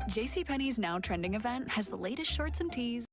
JCPenney's Now Trending event has the latest shorts and tees.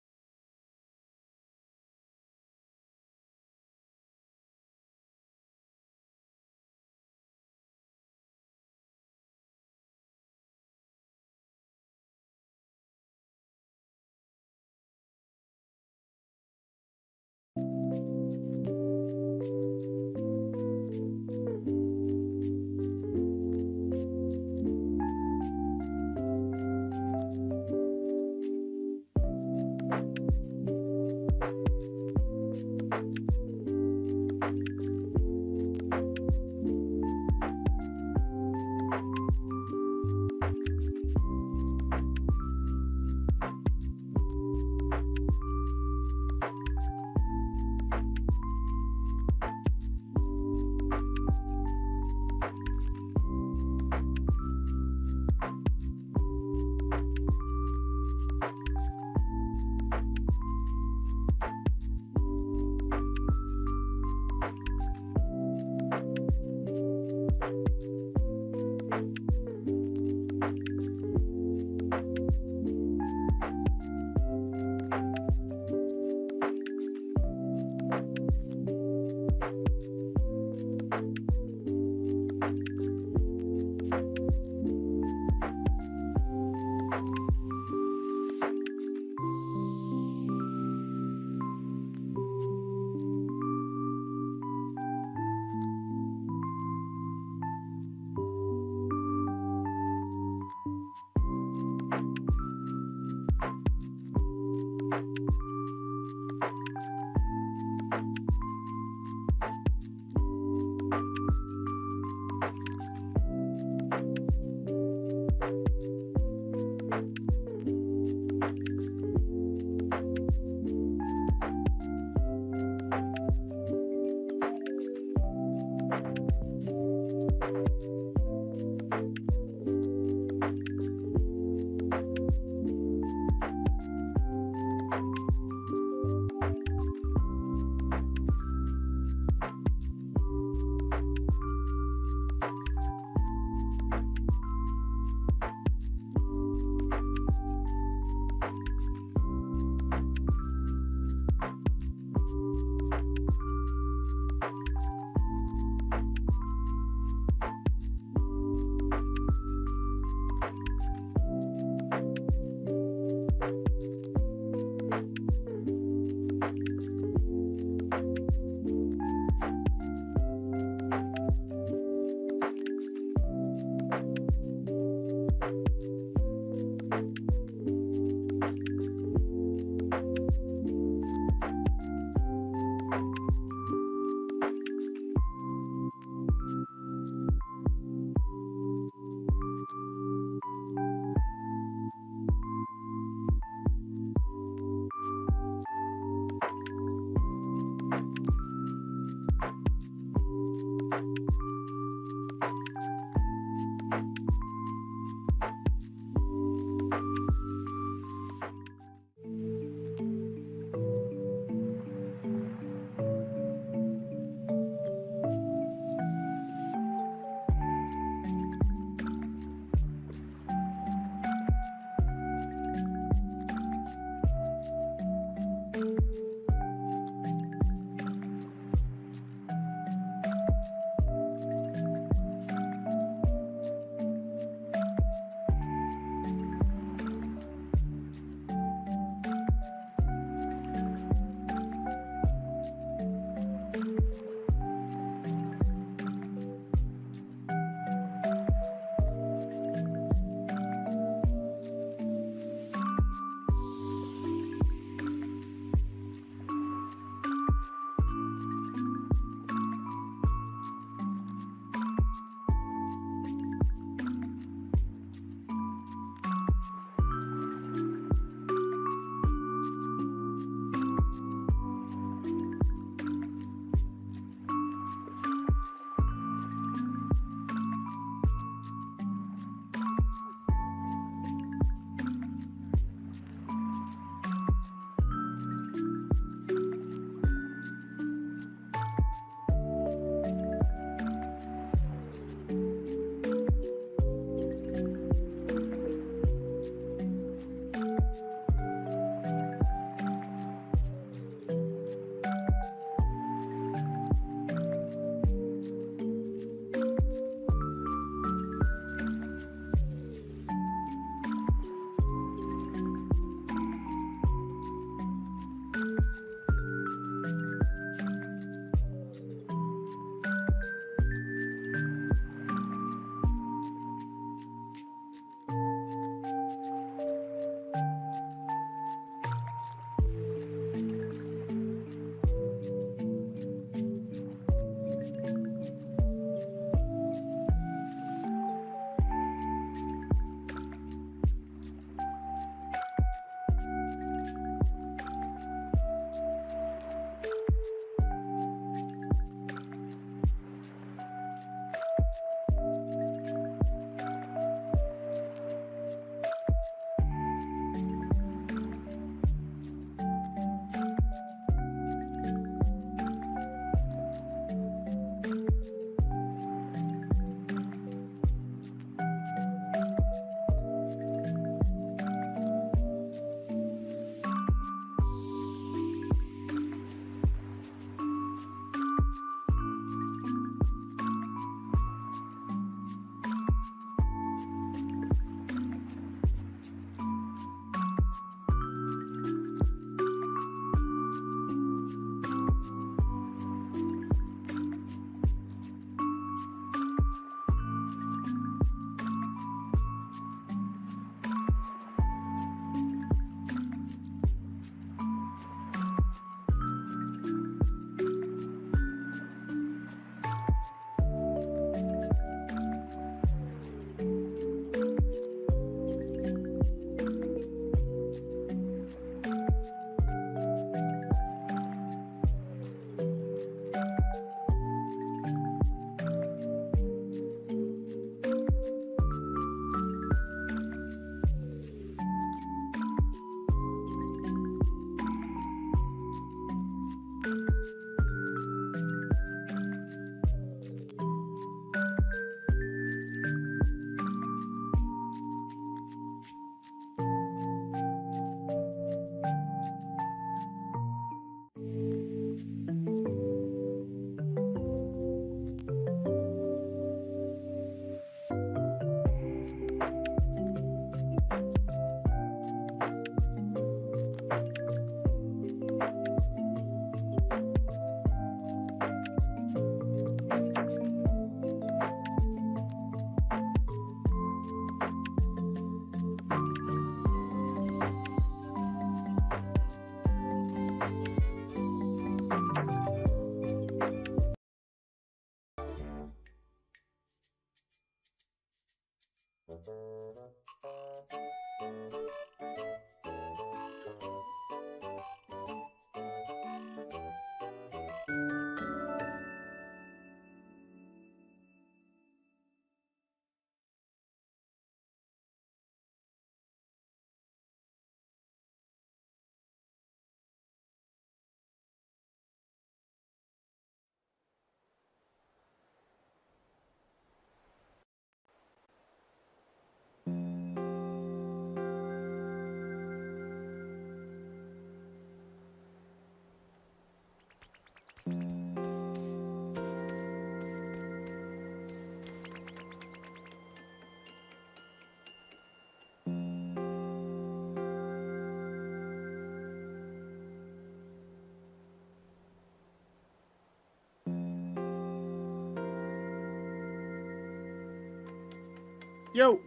Yo!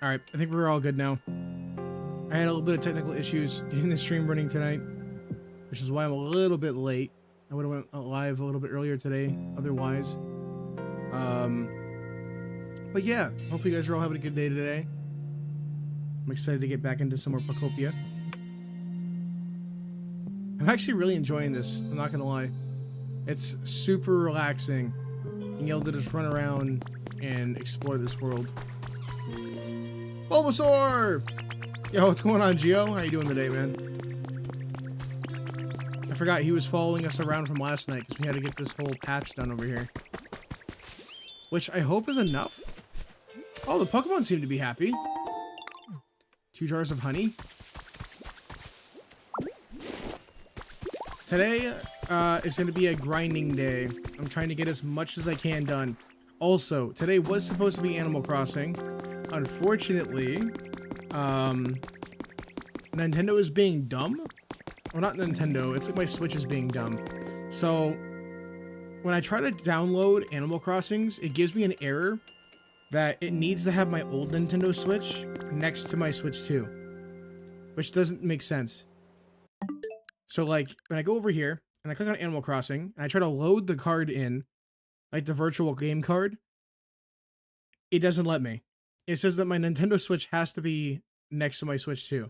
Alright, I think we're all good now. I had a little bit of technical issues getting the stream running tonight, which is why I'm a little bit late. I would have went live a little bit earlier today, otherwise. But yeah, hopefully you guys are all having a good day today. I'm excited to get back into some more Pokopia. I'm actually really enjoying this, I'm not gonna lie. It's super relaxing, being able to just run around and explore this world. Bulbasaur! Yo, what's going on, Gio? How you doing today, man? I forgot he was following us around from last night because we had to get this whole patch done over here. Which I hope is enough. Oh, the Pokemon seem to be happy. 2 jars of honey. Today is going to be a grinding day. I'm trying to get as much as I can done. Also, today was supposed to be Animal Crossing. Unfortunately, Nintendo is being dumb. Well, not Nintendo. It's like my Switch is being dumb. So, when I try to download Animal Crossings, it gives me an error that it needs to have my old Nintendo Switch next to my Switch 2. Which doesn't make sense. So, like, when I go over here, and I click on Animal Crossing, and I try to load the card in, like the virtual game card, it doesn't let me. It says that my Nintendo Switch has to be next to my Switch 2.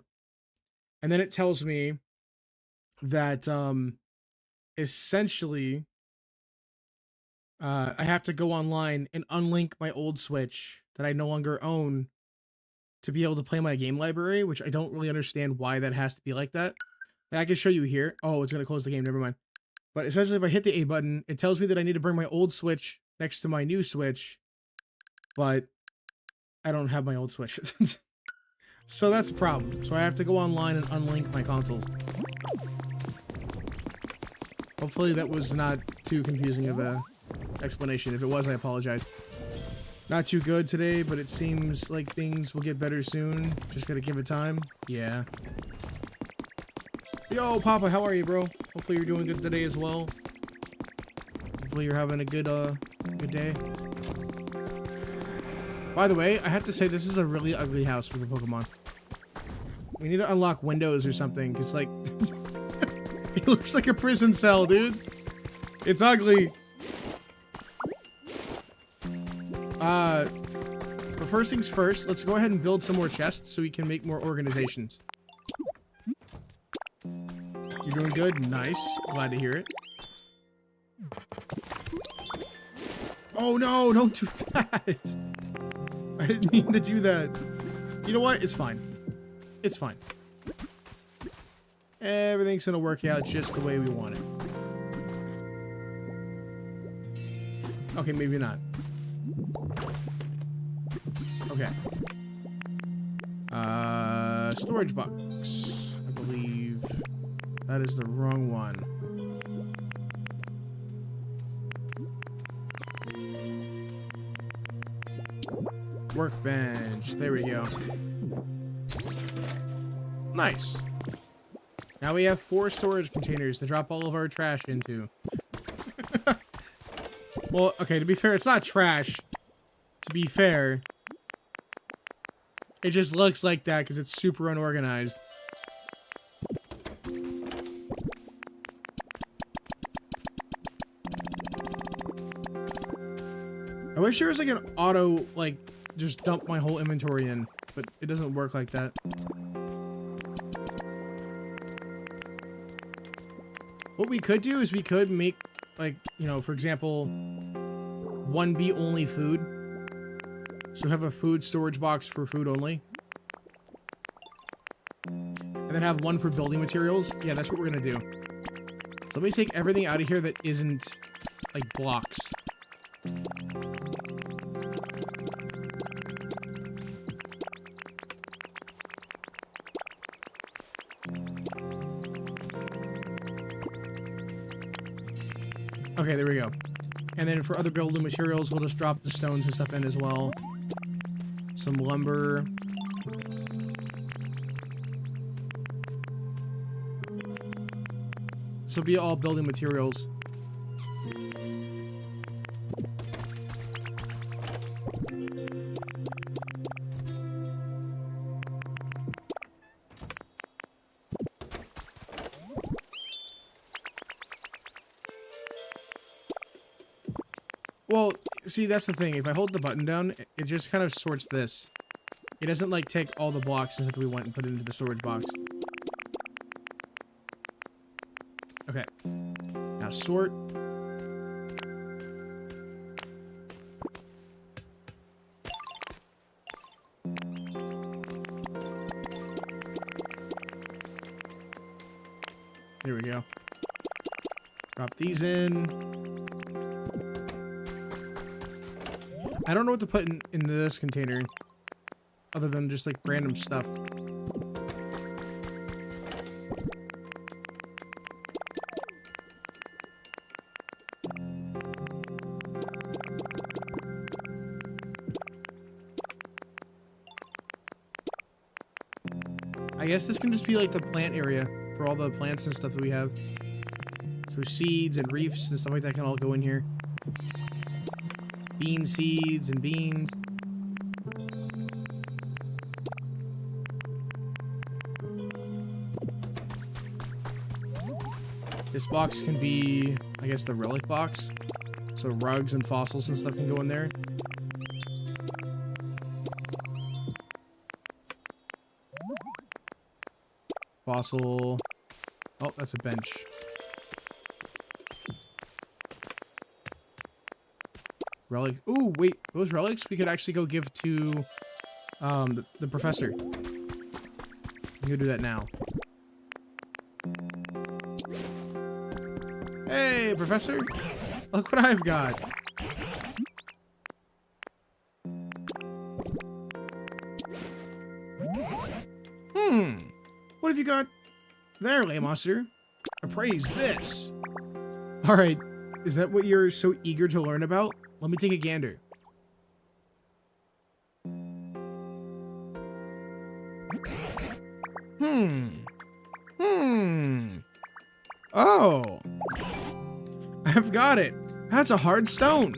And then it tells me that, essentially, I have to go online and unlink my old Switch that I no longer own to be able to play my game library, which I don't really understand why that has to be like that. I can show you here. Oh, it's going to close the game. Never mind. But essentially, if I hit the A button, it tells me that I need to bring my old Switch next to my new Switch, but I don't have my old Switch. So that's a problem. So I have to go online and unlink my consoles. Hopefully that was not too confusing of a explanation. If it was, I apologize. Not too good today, but it seems like things will get better soon. Just gotta give it time. Yeah. Yo, Papa, how are you, bro? Hopefully you're doing good today as well. Hopefully you're having a good day. By the way, I have to say this is a really ugly house for the Pokemon. We need to unlock windows or something, because, like, it looks like a prison cell, dude. It's ugly. But first things first, let's go ahead and build some more chests so we can make more organizations. You're doing good? Nice. Glad to hear it. Oh no, don't do that. I didn't mean to do that. You know what? It's fine. It's fine. Everything's gonna work out just the way we want it. Okay, maybe not. Okay. Storage box. I believe that is the wrong one. Workbench. There we go. Nice. Now we have 4 storage containers to drop all of our trash into. Well, okay, to be fair, it's not trash. To be fair. It just looks like that because it's super unorganized. I wish there was like an auto, like, just dump my whole inventory in, but it doesn't work like that. What we could do is we could make, like, you know, for example, 1B only food. So have a food storage box for food only. And then have one for building materials. Yeah, that's what we're gonna do. So let me take everything out of here that isn't, like, blocks. Okay, there we go. And then for other building materials, we'll just drop the stones and stuff in as well. Some lumber. This will be all building materials. Well, see, that's the thing. If I hold the button down, it just kind of sorts this. It doesn't, like, take all the blocks that we went and put it into the storage box. Okay. Now sort. Here we go. Drop these in. I don't know what to put in this container, other than just, like, random stuff. I guess this can just be, like, the plant area for all the plants and stuff that we have. So seeds and reefs and stuff like that can all go in here. Bean seeds and beans. This box can be, I guess, the relic box. So rugs and fossils and stuff can go in there. Fossil. Oh, that's a bench. Relic. Ooh, wait. Those relics we could actually go give to the professor. We can go do that now. Hey, professor. Look what I've got. What have you got there, Laymaster? Appraise this. All right. Is that what you're so eager to learn about? Let me take a gander. Oh. I've got it. That's a hard stone.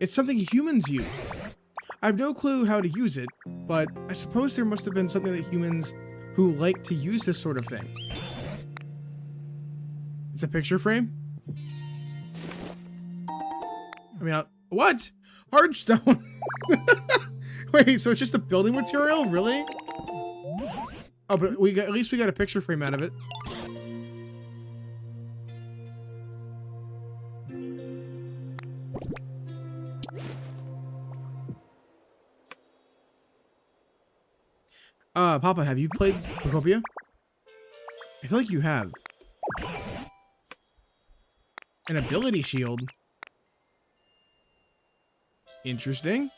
It's something humans use. I have no clue how to use it, but I suppose there must have been something that humans who like to use this sort of thing. It's a picture frame? I mean, what? Hard stone? Wait, so it's just a building material? Really? Oh, but at least we got a picture frame out of it. Papa, have you played Pokopia? I feel like you have. An ability shield? Interesting.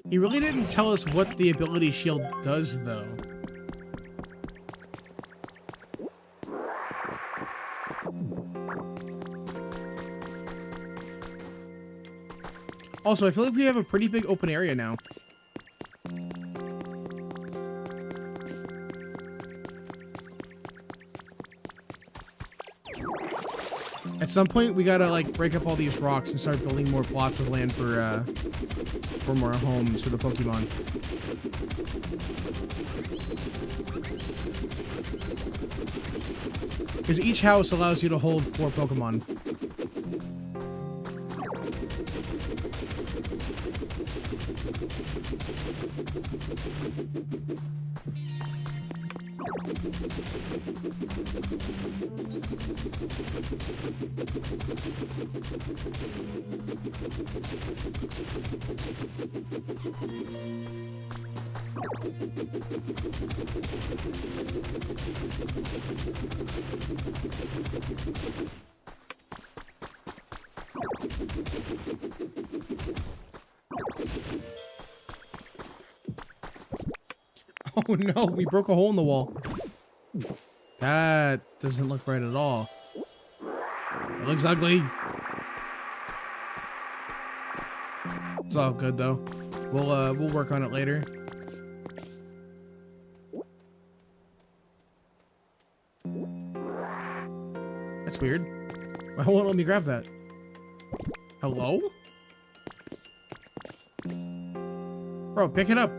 He really didn't tell us what the ability shield does, though. Also, I feel like we have a pretty big open area now. At some point, we gotta, like, break up all these rocks and start building more plots of land for more homes for the Pokemon. Because each house allows you to hold 4 Pokemon. Oh no, we broke a hole in the wall. That doesn't look right at all. It looks ugly. It's all good though. We'll work on it later. That's weird. Why won't it let me grab that? Hello? Bro, pick it up.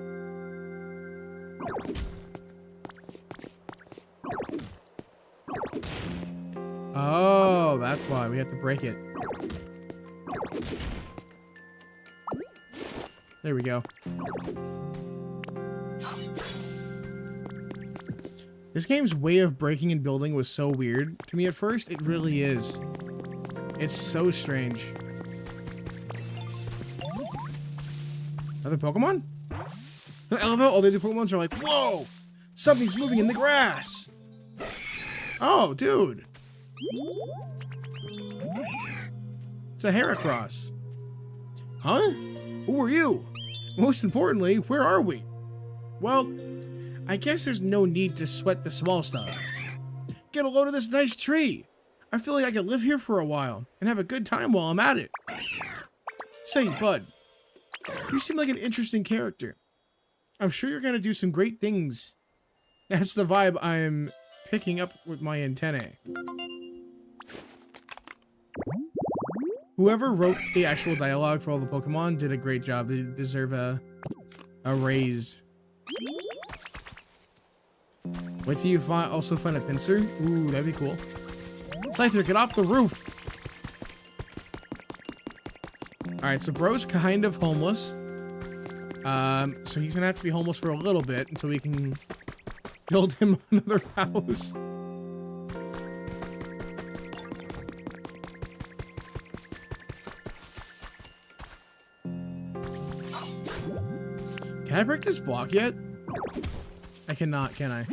Oh, that's why we have to break it. There we go. This game's way of breaking and building was so weird to me at first. It really is. It's so strange. Other Pokemon? I love how all the other Pokemons are like, whoa! Something's moving in the grass! Oh, dude! It's a Heracross. Huh? Who are you? Most importantly, where are we? Well, I guess there's no need to sweat the small stuff. Get a load of this nice tree. I feel like I could live here for a while and have a good time while I'm at it. Say, bud, you seem like an interesting character. I'm sure you're gonna do some great things. That's the vibe I'm picking up with my antennae. Whoever wrote the actual dialogue for all the Pokemon did a great job. They deserve a raise. Wait till you also find a pincer. Ooh, that'd be cool. Scyther, get off the roof! Alright, so bro's kind of homeless. So he's gonna have to be homeless for a little bit until we can build him another house. Can I break this block yet? I cannot, can I?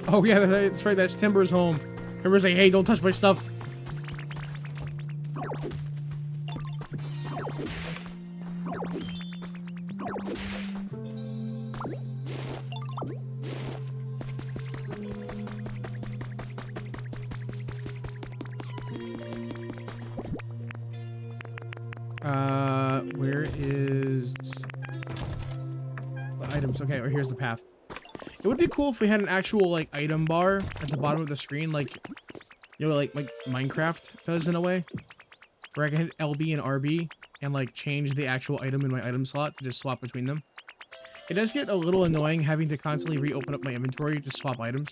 Oh yeah, that's right, that's Timber's home. Timber's like, hey, don't touch my stuff. Where is the items? Okay, or here's the path. It would be cool if we had an actual like item bar at the bottom of the screen, like like Minecraft does in a way, where I can hit LB and RB and like change the actual item in my item slot to just swap between them. It does get a little annoying having to constantly reopen up my inventory to swap items.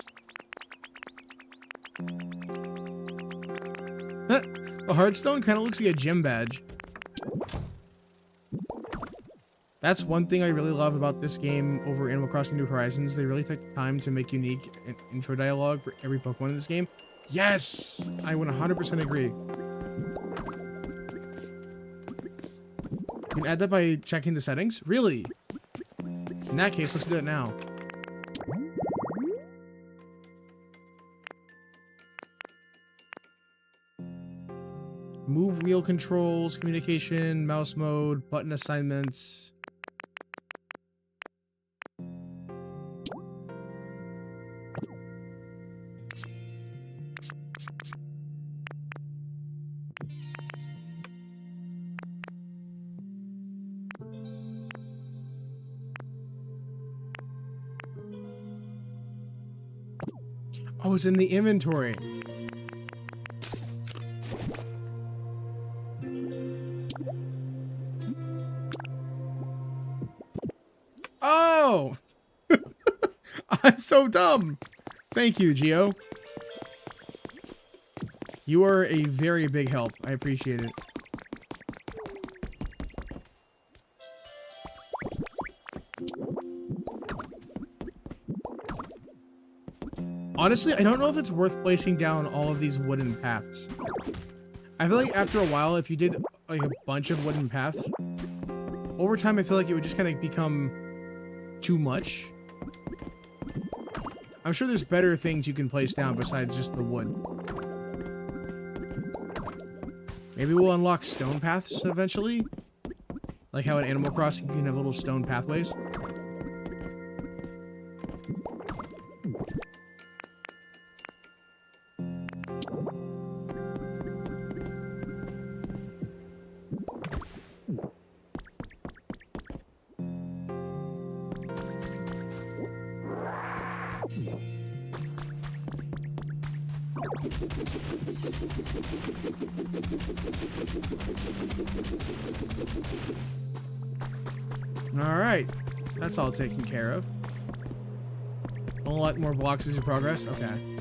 The Hearthstone kind of looks like a gym badge. That's one thing I really love about this game over Animal Crossing New Horizons. They really take the time to make unique intro dialogue for every Pokemon in this game. Yes! I 100% agree. You can add that by checking the settings? Really? In that case, let's do it now. Move wheel controls, communication, mouse mode, button assignments. Oh, it's in the inventory. Oh! I'm so dumb. Thank you, Geo. You are a very big help. I appreciate it. Honestly, I don't know if it's worth placing down all of these wooden paths. I feel like after a while, if you did like a bunch of wooden paths, over time I feel like it would just kind of become too much. I'm sure there's better things you can place down besides just the wood. Maybe we'll unlock stone paths eventually. Like how in Animal Crossing you can have little stone pathways. Alright, that's all taken care of. A lot more blocks as you progress? Okay.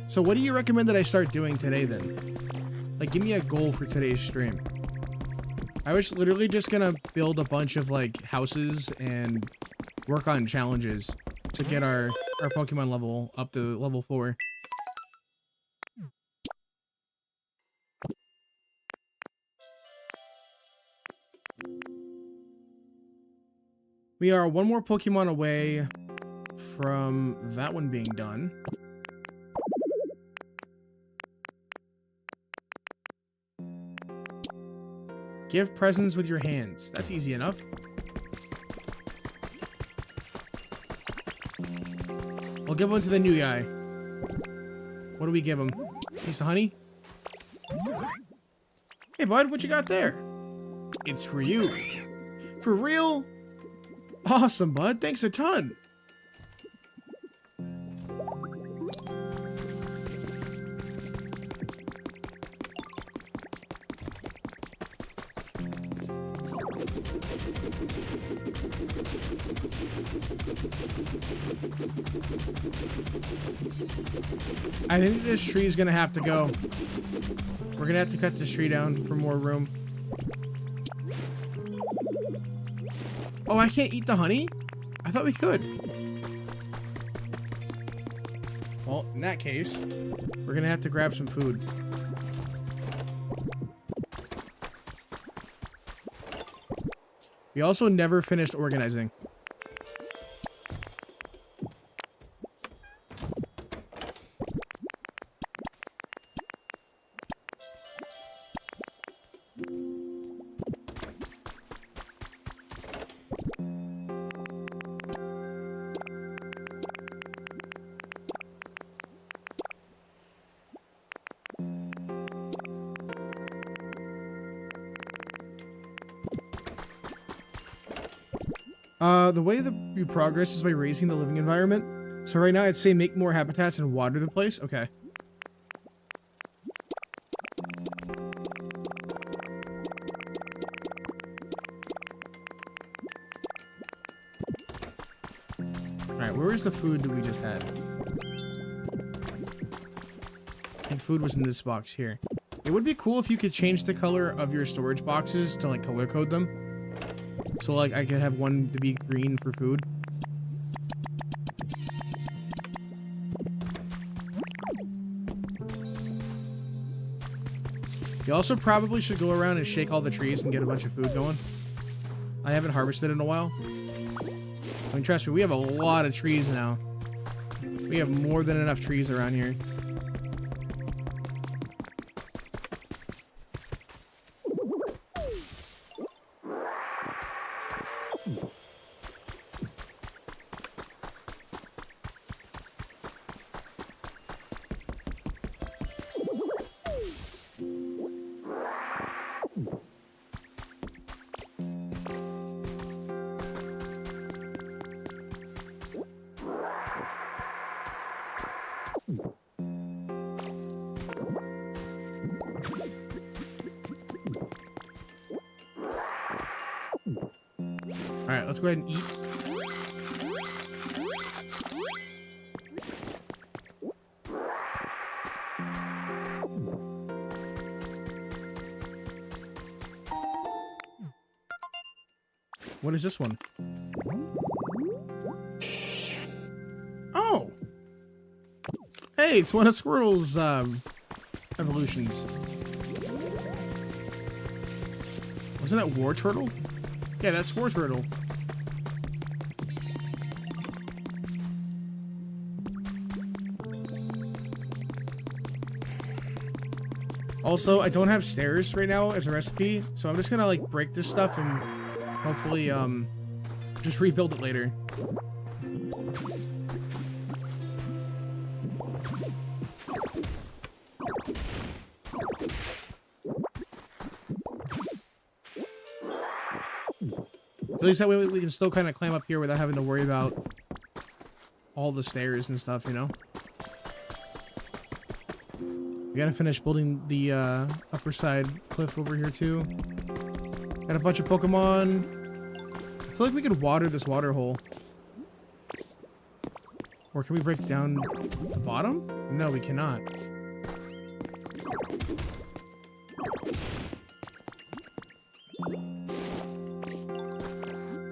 So what do you recommend that I start doing today then? Like, give me a goal for today's stream. I was literally just gonna build a bunch of, like, houses and work on challenges to get our Pokemon level up to level 4. We are one more Pokemon away from that one being done. Give presents with your hands. That's easy enough. We'll give one to the new guy. What do we give him? Piece of honey? Hey, bud, what you got there? It's for you. For real? Awesome, bud. Thanks a ton. I think this tree is gonna have to go. We're gonna have to cut this tree down for more room. Oh, I can't eat the honey? I thought we could. Well, in that case, we're gonna have to grab some food. We also never finished organizing. The way that you progress is by raising the living environment. So right now I'd say make more habitats and water the place. Okay. Alright, where was the food that we just had? I think food was in this box here. It would be cool if you could change the color of your storage boxes to like color code them. So, like, I could have one to be green for food. You also probably should go around and shake all the trees and get a bunch of food going. I haven't harvested in a while. I mean, trust me, we have a lot of trees now. We have more than enough trees around here. Alright, let's go ahead and eat. What is this one? Oh! Hey, it's one of Squirtle's evolutions. Wasn't that War Turtle? Yeah, that's War Turtle. Also, I don't have stairs right now as a recipe, so I'm just gonna like break this stuff and hopefully just rebuild it later. At least that way we can still kind of climb up here without having to worry about all the stairs and stuff, you know? We gotta finish building the upper side cliff over here too. Got a bunch of Pokemon. I feel like we could water this water hole. Or can we break down the bottom? No, we cannot.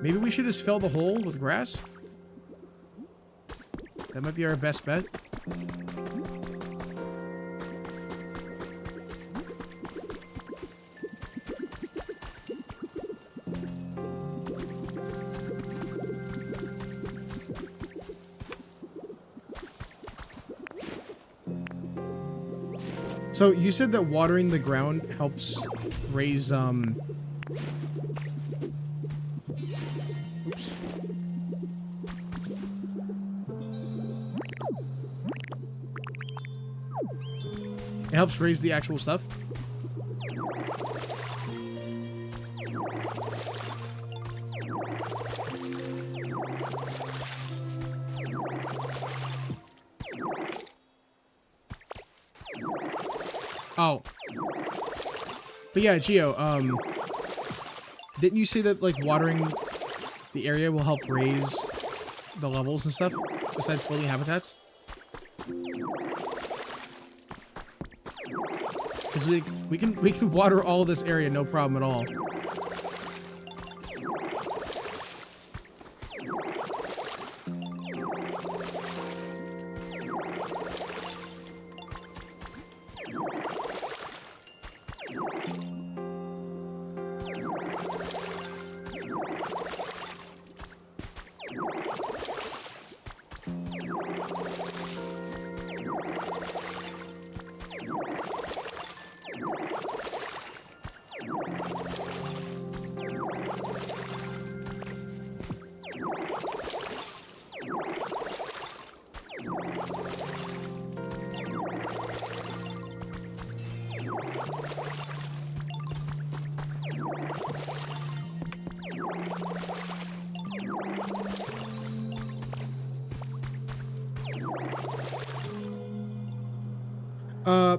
Maybe we should just fill the hole with grass? That might be our best bet. So you said that watering the ground helps raise oops. It helps raise the actual stuff. Oh. But yeah, Geo, didn't you say that like watering the area will help raise the levels and stuff besides building habitats? Because we can water all this area no problem at all.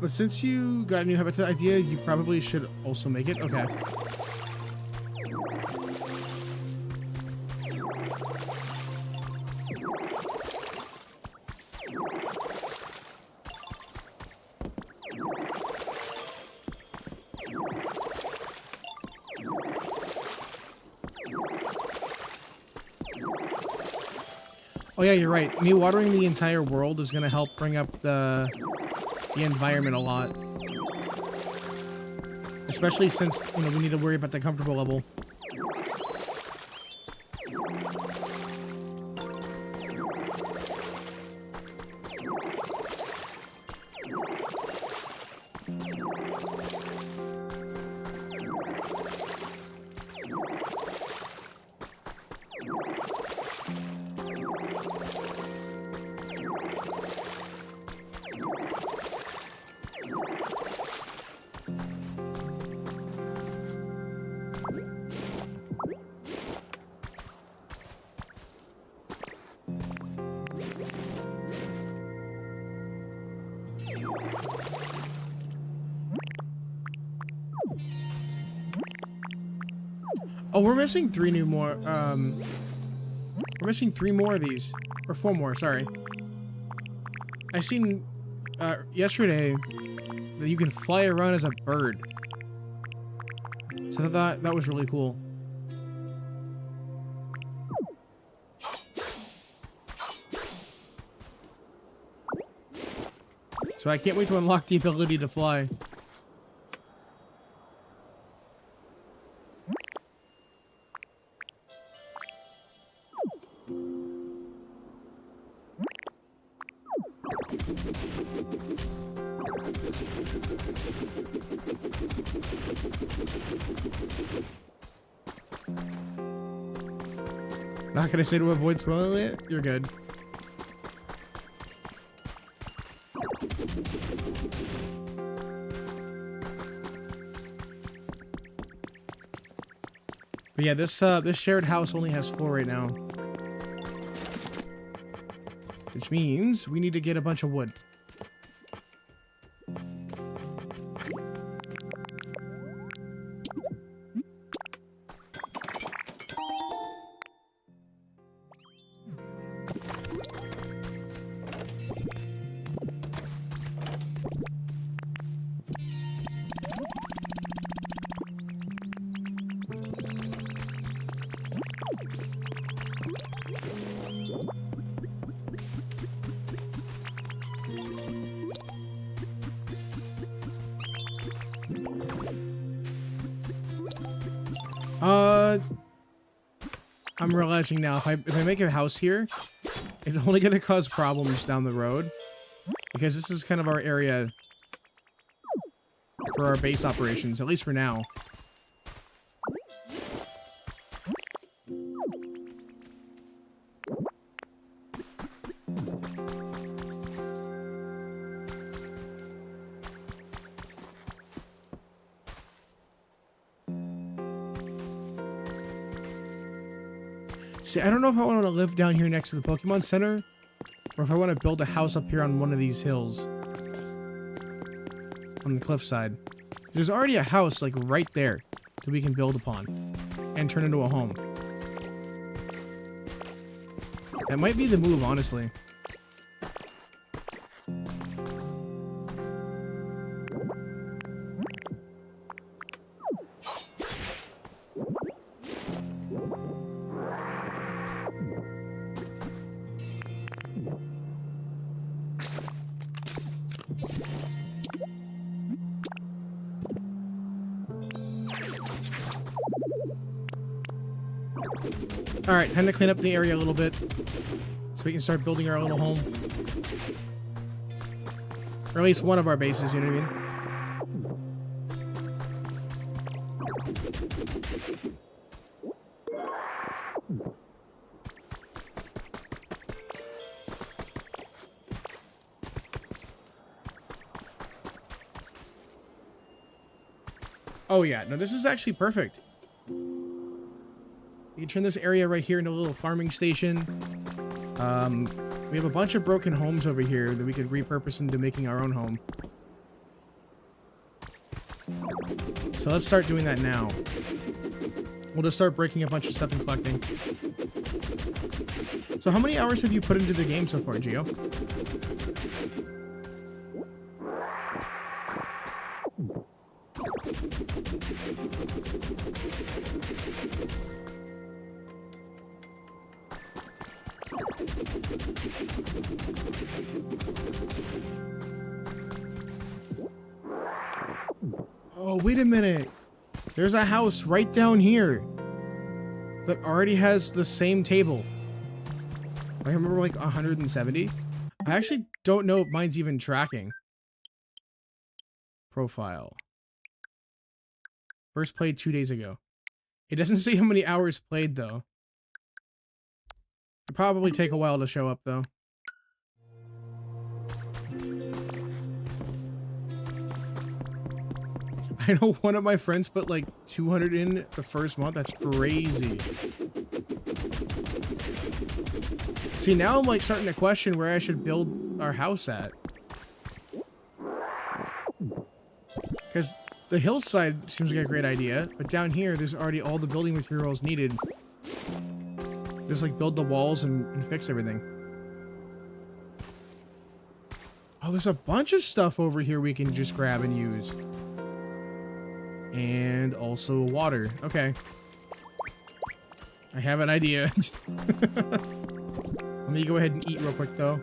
But since you got a new habitat idea, you probably should also make it. Okay. Oh yeah, you're right. Me watering the entire world is gonna help bring up the environment a lot. Especially since, you know, we need to worry about the comfortable level. Oh, we're missing three more of these. Or 4 more, sorry. I seen yesterday that you can fly around as a bird. So I thought that was really cool. So I can't wait to unlock the ability to fly. Not gonna say to avoid spoiling it. You're good. But yeah, this shared house only has 4 right now. Which means we need to get a bunch of wood. I'm realizing now, if I make a house here, it's only going to cause problems down the road. Because this is kind of our area for our base operations, at least for now. See, I don't know if I want to live down here next to the Pokemon Center, or if I want to build a house up here on one of these hills. On the cliffside. There's already a house, like, right there that we can build upon and turn into a home. That might be the move, honestly. Alright, time to clean up the area a little bit so we can start building our little home. Or at least one of our bases, you know what I mean? Oh yeah, no, this is actually perfect. We can turn this area right here into a little farming station. We have a bunch of broken homes over here that we could repurpose into making our own home. So let's start doing that now. We'll just start breaking a bunch of stuff and collecting. So how many hours have you put into the game so far, Gio? Oh, wait a minute. There's a house right down here that already has the same table. I remember like 170. I actually don't know if mine's even tracking. Profile. First played 2 days ago. It doesn't say how many hours played though. It'll probably take a while to show up though. I know one of my friends put like 200 in the first month. That's crazy. See, now I'm like starting to question where I should build our house at. Because the hillside seems like a great idea, but down here, there's already all the building materials needed. Just like build the walls and fix everything. Oh, there's a bunch of stuff over here we can just grab and use. And also water. Okay. I have an idea. Let me go ahead and eat real quick, though.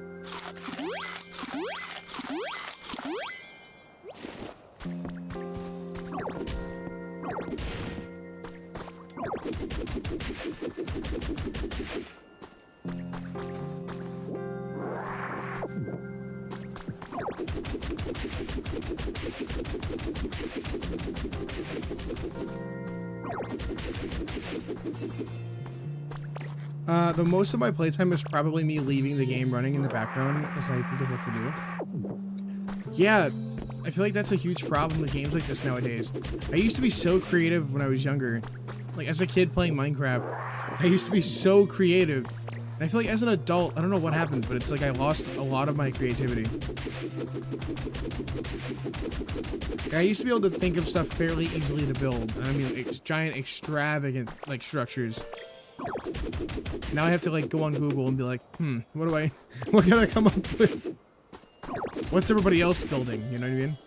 The most of my playtime is probably me leaving the game running in the background as I think of what to do. Yeah, I feel like that's a huge problem with games like this nowadays. I used to be so creative when I was younger. Like, as a kid playing Minecraft, I used to be so creative. And I feel like as an adult, I don't know what happened, but it's like I lost a lot of my creativity. I used to be able to think of stuff fairly easily to build. And I mean, giant, extravagant, like, structures. Now I have to, like, go on Google and be like, what can I come up with? What's everybody else building? You know what I mean?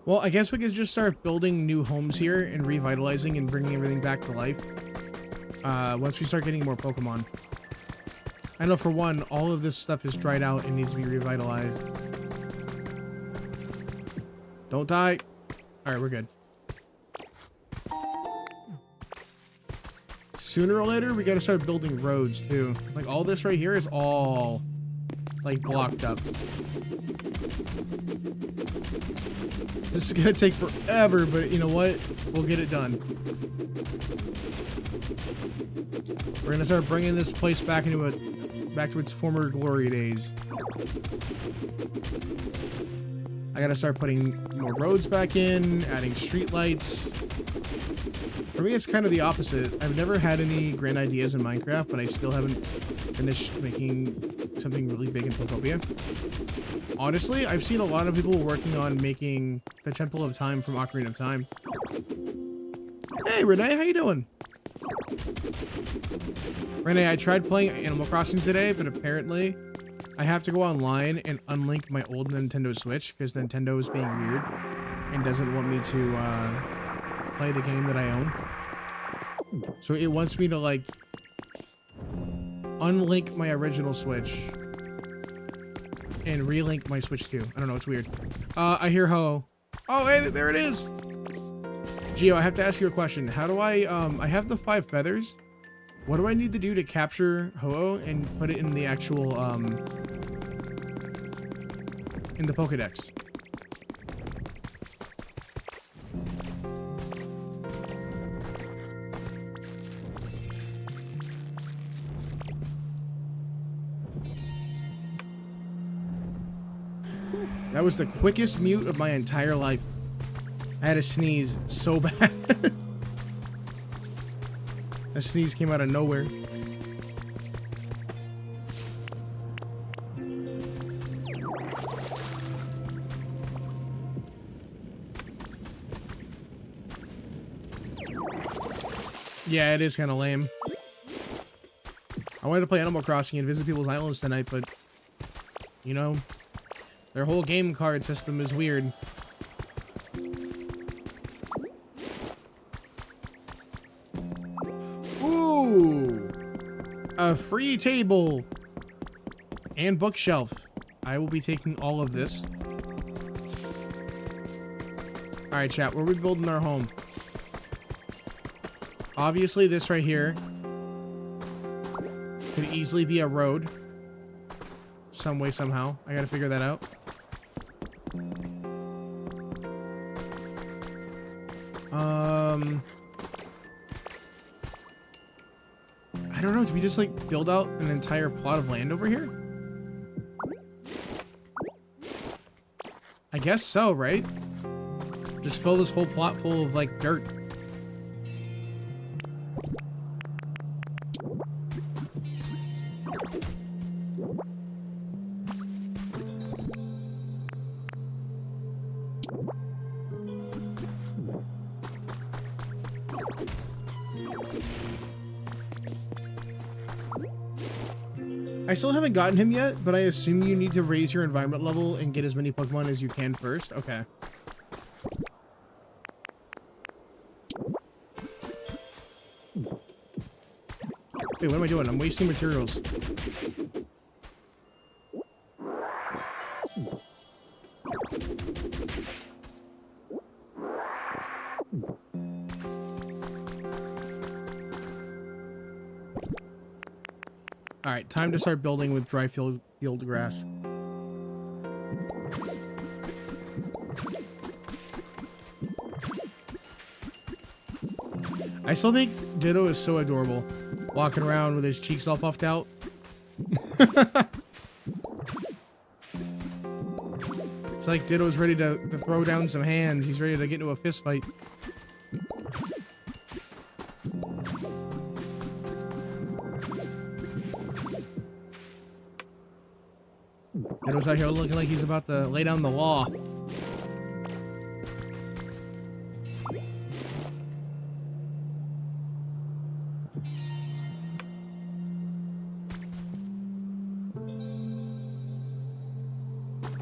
Well, I guess we could just start building new homes here and revitalizing and bringing everything back to life. Once we start getting more Pokemon. I know for one, all of this stuff is dried out and needs to be revitalized. Don't die. Alright, we're good. Sooner or later, we gotta start building roads too. Like, all this right here is all, like, blocked up. This is gonna take forever, but you know what? We'll get it done. We're gonna start bringing this place back to its former glory days. I gotta start putting more roads back in, adding street lights. For me, it's kind of the opposite. I've never had any grand ideas in Minecraft, but I still haven't finished making something really big in Pokopia. Honestly, I've seen a lot of people working on making the Temple of Time from Ocarina of Time. Hey, Renee, how you doing? Renee, I tried playing Animal Crossing today, but apparently I have to go online and unlink my old Nintendo Switch because Nintendo is being weird and doesn't want me to play the game that I own. So it wants me to, like, unlink my original Switch and relink my Switch 2. I don't know, it's weird. I hear Ho. Oh, hey, there it is. Gio, I have to ask you a question. How do I have the 5 feathers. What do I need to do to capture Ho-Oh and put it in the actual, in the Pokedex? That was the quickest mute of my entire life. I had to sneeze so bad. A sneeze came out of nowhere. Yeah, it is kind of lame. I wanted to play Animal Crossing and visit people's islands tonight, but, you know, their whole game card system is weird. Ooh! A free table! And bookshelf. I will be taking all of this. Alright, chat, where are we building our home? Obviously, this right here could easily be a road. Some way, somehow. I gotta figure that out. I don't know. Do we just, like, build out an entire plot of land over here? I guess so, right? Just fill this whole plot full of, like, dirt. I still haven't gotten him yet, but I assume you need to raise your environment level and get as many Pokemon as you can first. Okay. Wait, what am I doing? I'm wasting materials. All right, time to start building with dry field grass. I still think Ditto is so adorable, walking around with his cheeks all puffed out. It's like Ditto's ready to throw down some hands. He's ready to get into a fist fight. Ditto's out here looking like he's about to lay down the law.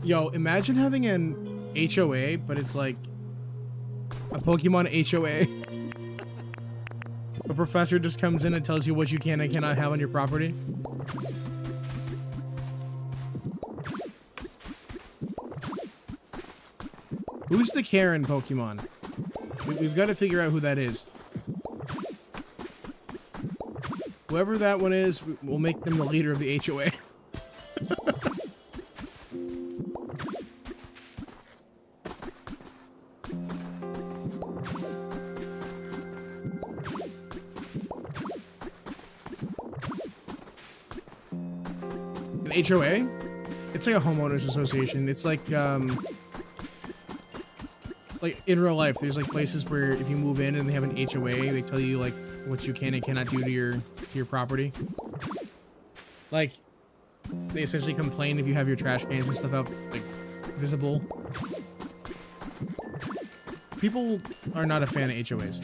Yo, imagine having an HOA, but it's like a Pokemon HOA. A professor just comes in and tells you what you can and cannot have on your property. Who's the Karen Pokemon? We've got to figure out who that is. Whoever that one is, we'll make them the leader of the HOA. An HOA? It's like a homeowners association. It's like in real life, there's like places where if you move in and they have an HOA, they tell you like what you can and cannot do to your property. Like they essentially complain if you have your trash cans and stuff out like visible. People are not a fan of HOAs.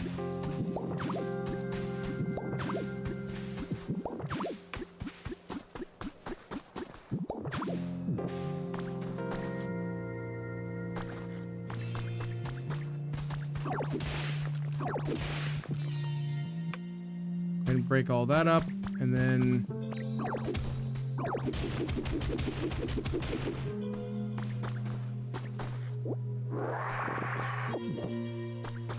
And break all that up, and then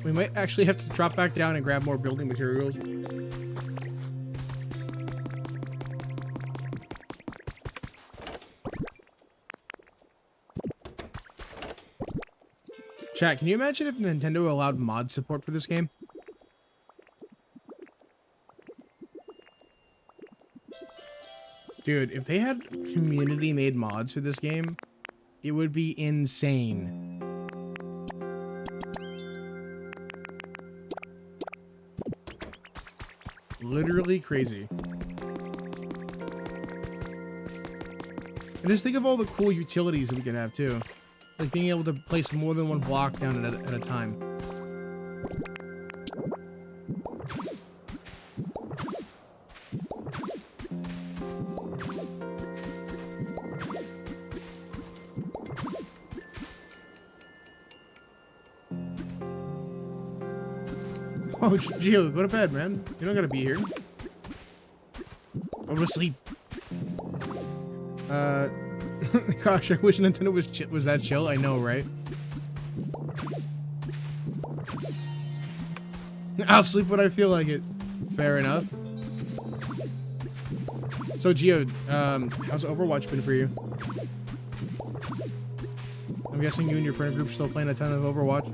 we might actually have to drop back down and grab more building materials. Chat, can you imagine if Nintendo allowed mod support for this game? Dude, if they had community-made mods for this game, it would be insane. Literally crazy. And just think of all the cool utilities that we could have, too. Like being able to place more than one block down at a time. Oh, Gio, go to bed, man. You're not gonna be here. Go to sleep. Gosh, I wish Nintendo was that chill. I know, right? I'll sleep when I feel like it. Fair enough. So, Gio, how's Overwatch been for you? I'm guessing you and your friend group still playing a ton of Overwatch.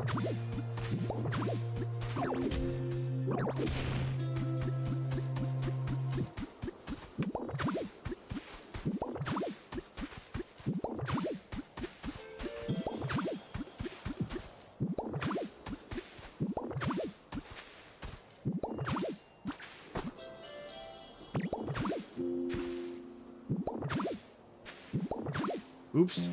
Oops.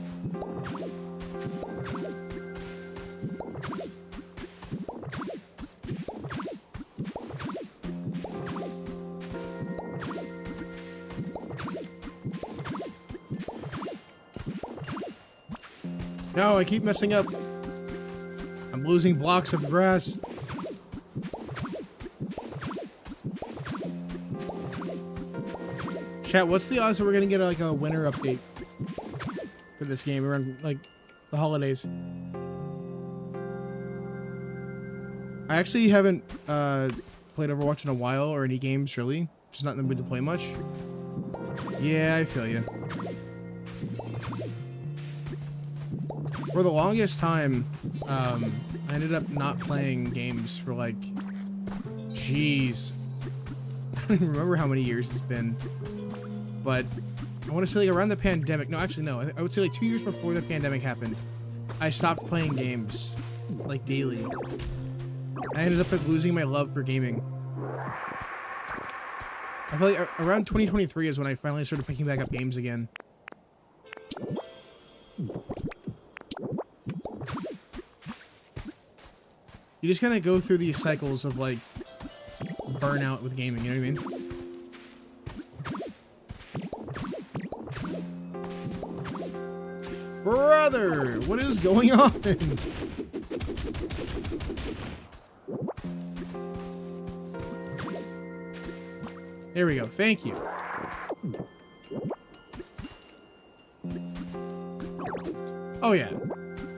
No, I keep messing up. I'm losing blocks of grass. Chat, what's the odds that we're gonna get like a winter update for this game around like the holidays? I actually haven't played Overwatch in a while, or any games really. Just not in the mood to play much. Yeah, I feel you. For the longest time, I ended up not playing games for like, jeez, I don't even remember how many years it's been. But I want to say like around the pandemic. No, actually no. I would say like 2 years before the pandemic happened, I stopped playing games like daily. I ended up like losing my love for gaming. I feel like around 2023 is when I finally started picking back up games again. You just kind of go through these cycles of like burnout with gaming, you know what I mean? Brother, what is going on? There we go. Thank you. Oh yeah,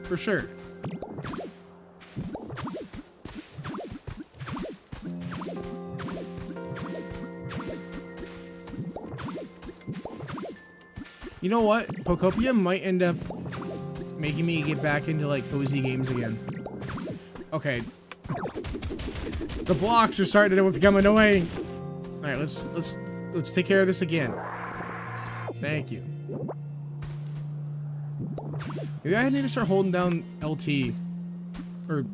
for sure. You know what? Pokopia might end up making me get back into like cozy games again. Okay. The blocks are starting to become annoying. All right, let's take care of this again. Thank you. Maybe I need to start holding down LT, or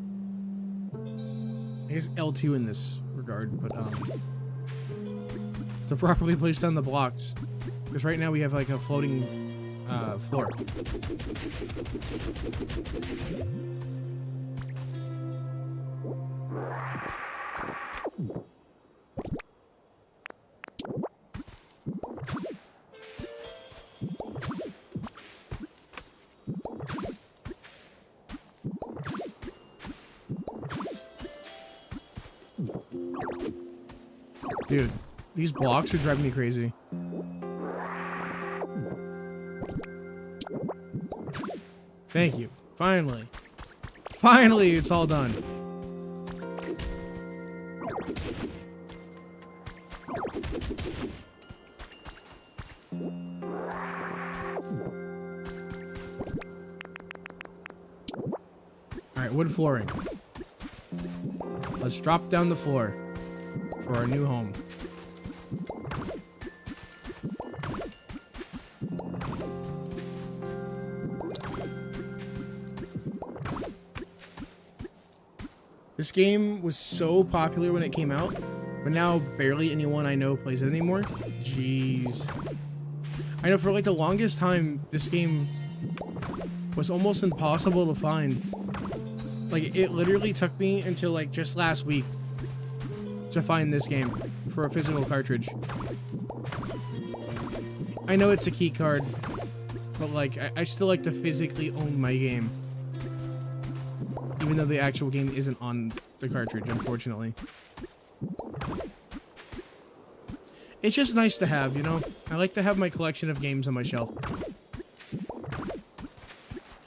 I guess L2 in this regard, but to properly place down the blocks, because right now we have like a floating floor. Dude, these blocks are driving me crazy. Thank you. Finally. Finally, it's all done. Alright, wood flooring. Let's drop down the floor for our new home. This game was so popular when it came out, but now barely anyone I know plays it anymore. Jeez. I know for like the longest time, this game was almost impossible to find. Like, it literally took me until like just last week to find this game for a physical cartridge. I know it's a key card, but like, I still like to physically own my game. Even though the actual game isn't on the cartridge, unfortunately. It's just nice to have, you know? I like to have my collection of games on my shelf.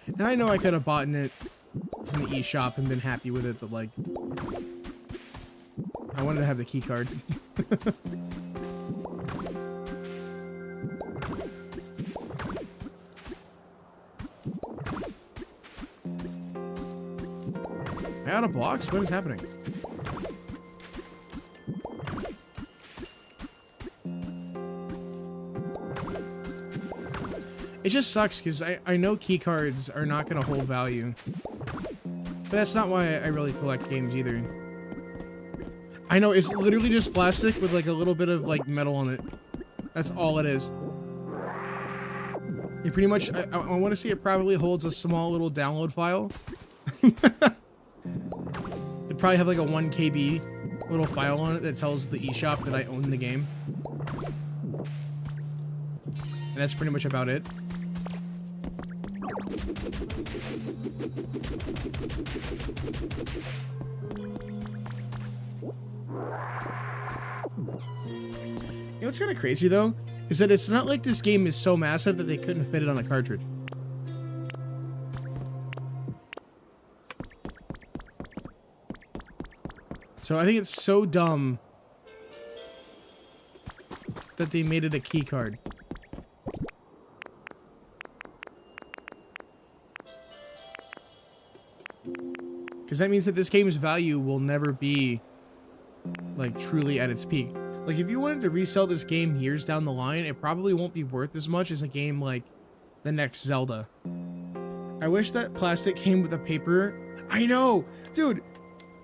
And I know I could have bought it from the eShop and been happy with it, but like, I wanted to have the key card. Am I out of blocks? What is happening? It just sucks because I know key cards are not going to hold value. But that's not why I really collect games either. I know, it's literally just plastic with like a little bit of like metal on it. That's all it is. It pretty much, I want to say it probably holds a small little download file. It'd probably have like a 1 KB little file on it that tells the eShop that I own the game. And that's pretty much about it. what's kind of crazy though is that it's not like this game is so massive that they couldn't fit it on a cartridge. So I think it's so dumb that they made it a key card. Because that means that this game's value will never be, like, truly at its peak. Like, if you wanted to resell this game years down the line, it probably won't be worth as much as a game like the next Zelda. I wish that plastic came with a paper. I know! Dude,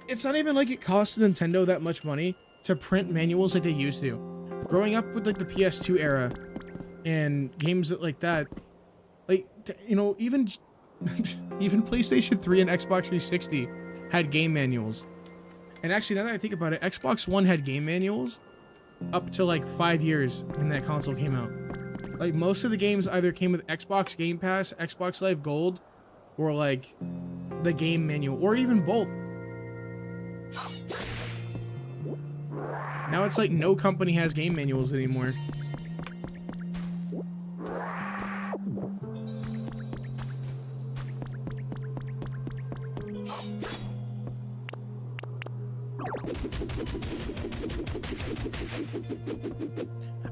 it's not even like it cost Nintendo that much money to print manuals like they used to. Growing up with, like, the PS2 era and games like that, like, you know, even PlayStation 3 and Xbox 360 had game manuals. And actually, now that I think about it, Xbox One had game manuals up to like 5 years when that console came out. Like, most of the games either came with Xbox Game Pass, Xbox Live Gold, or like the game manual, or even both. Now it's like no company has game manuals anymore.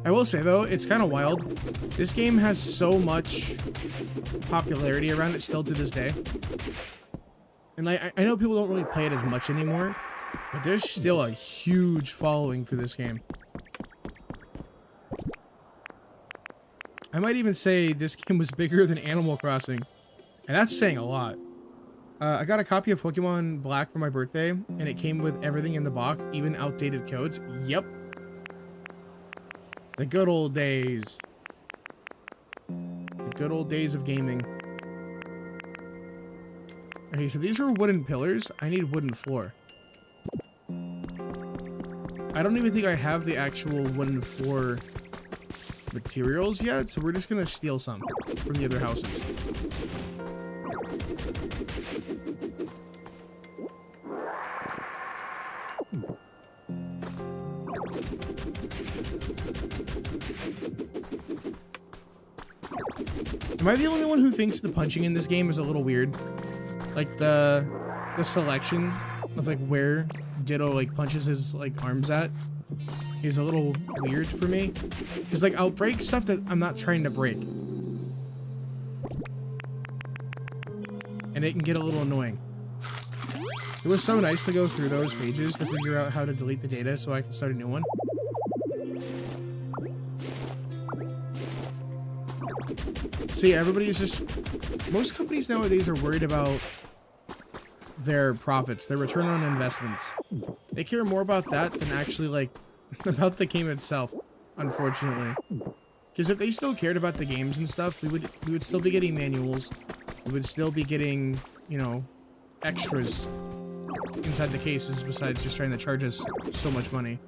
I will say though, it's kind of wild. This game has so much popularity around it still to this day. And I know people don't really play it as much anymore, but there's still a huge following for this game. I might even say this game was bigger than Animal Crossing, and that's saying a lot. I got a copy of Pokemon Black for my birthday, and it came with everything in the box, even outdated codes. Yep. The good old days. The good old days of gaming. Okay, so these are wooden pillars. I need wooden floor. I don't even think I have the actual wooden floor materials yet, so we're just gonna steal some from the other houses. Am I the only one who thinks the punching in this game is a little weird? Like the selection of like where Ditto like punches his like arms at is a little weird for me. Cause like I'll break stuff that I'm not trying to break. And it can get a little annoying. It was so nice to go through those pages to figure out how to delete the data so I can start a new one. See, everybody's just... Most companies nowadays are worried about their profits, their return on investments. They care more about that than actually, like, about the game itself, unfortunately. Because if they still cared about the games and stuff, we would still be getting manuals. We would still be getting, you know, extras inside the cases besides just trying to charge us so much money.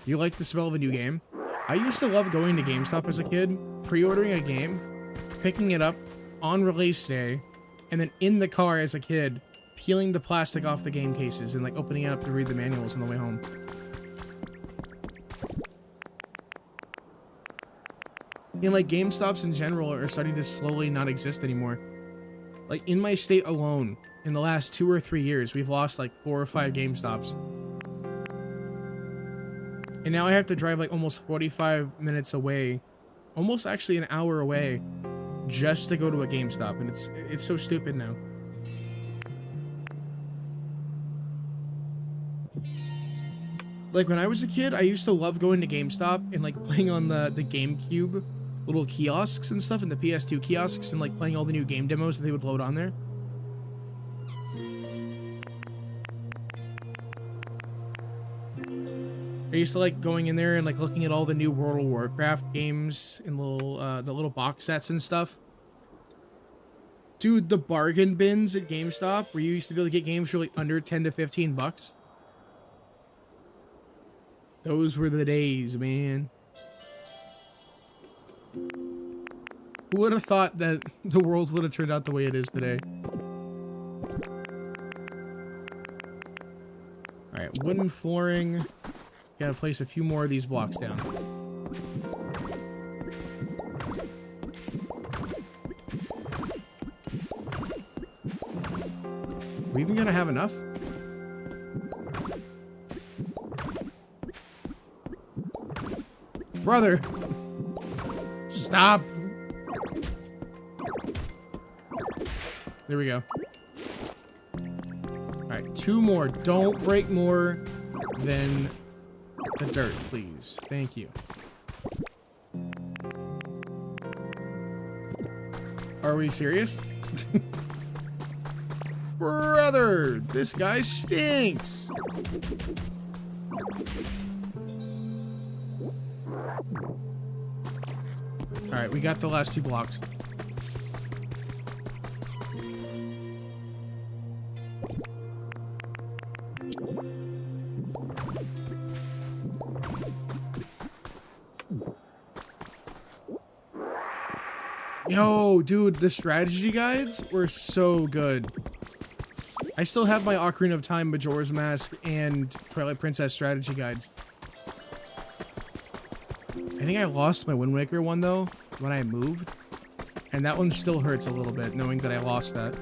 You like the smell of a new game? I used to love going to GameStop as a kid, pre-ordering a game, picking it up on release day, and then in the car as a kid, peeling the plastic off the game cases and like opening it up to read the manuals on the way home. And like GameStops in general are starting to slowly not exist anymore. Like in my state alone, in the last 2 or 3 years, we've lost like 4 or 5 GameStops. And now I have to drive like almost 45 minutes away, almost actually an hour away, just to go to a GameStop, and it's so stupid now. Like when I was a kid, I used to love going to GameStop and like playing on the GameCube little kiosks and stuff, and the PS2 kiosks, and like playing all the new game demos that they would load on there. I used to like going in there and like looking at all the new World of Warcraft games and the little box sets and stuff. Dude, the bargain bins at GameStop where you used to be able to get games for like under 10 to 15 bucks. Those were the days, man. Who would have thought that the world would have turned out the way it is today? Alright, wooden flooring. Gotta place a few more of these blocks down. we even gonna have enough? Brother! Stop! There we go. Alright, 2 more. Don't break more than the dirt, please. Thank you. Are we serious? Brother! This guy stinks! Alright, we got the last 2 blocks. Yo, dude, the strategy guides were so good. I still have my Ocarina of Time, Majora's Mask, and Twilight Princess strategy guides. I think I lost my Wind Waker one, though, when I moved. And that one still hurts a little bit, knowing that I lost that.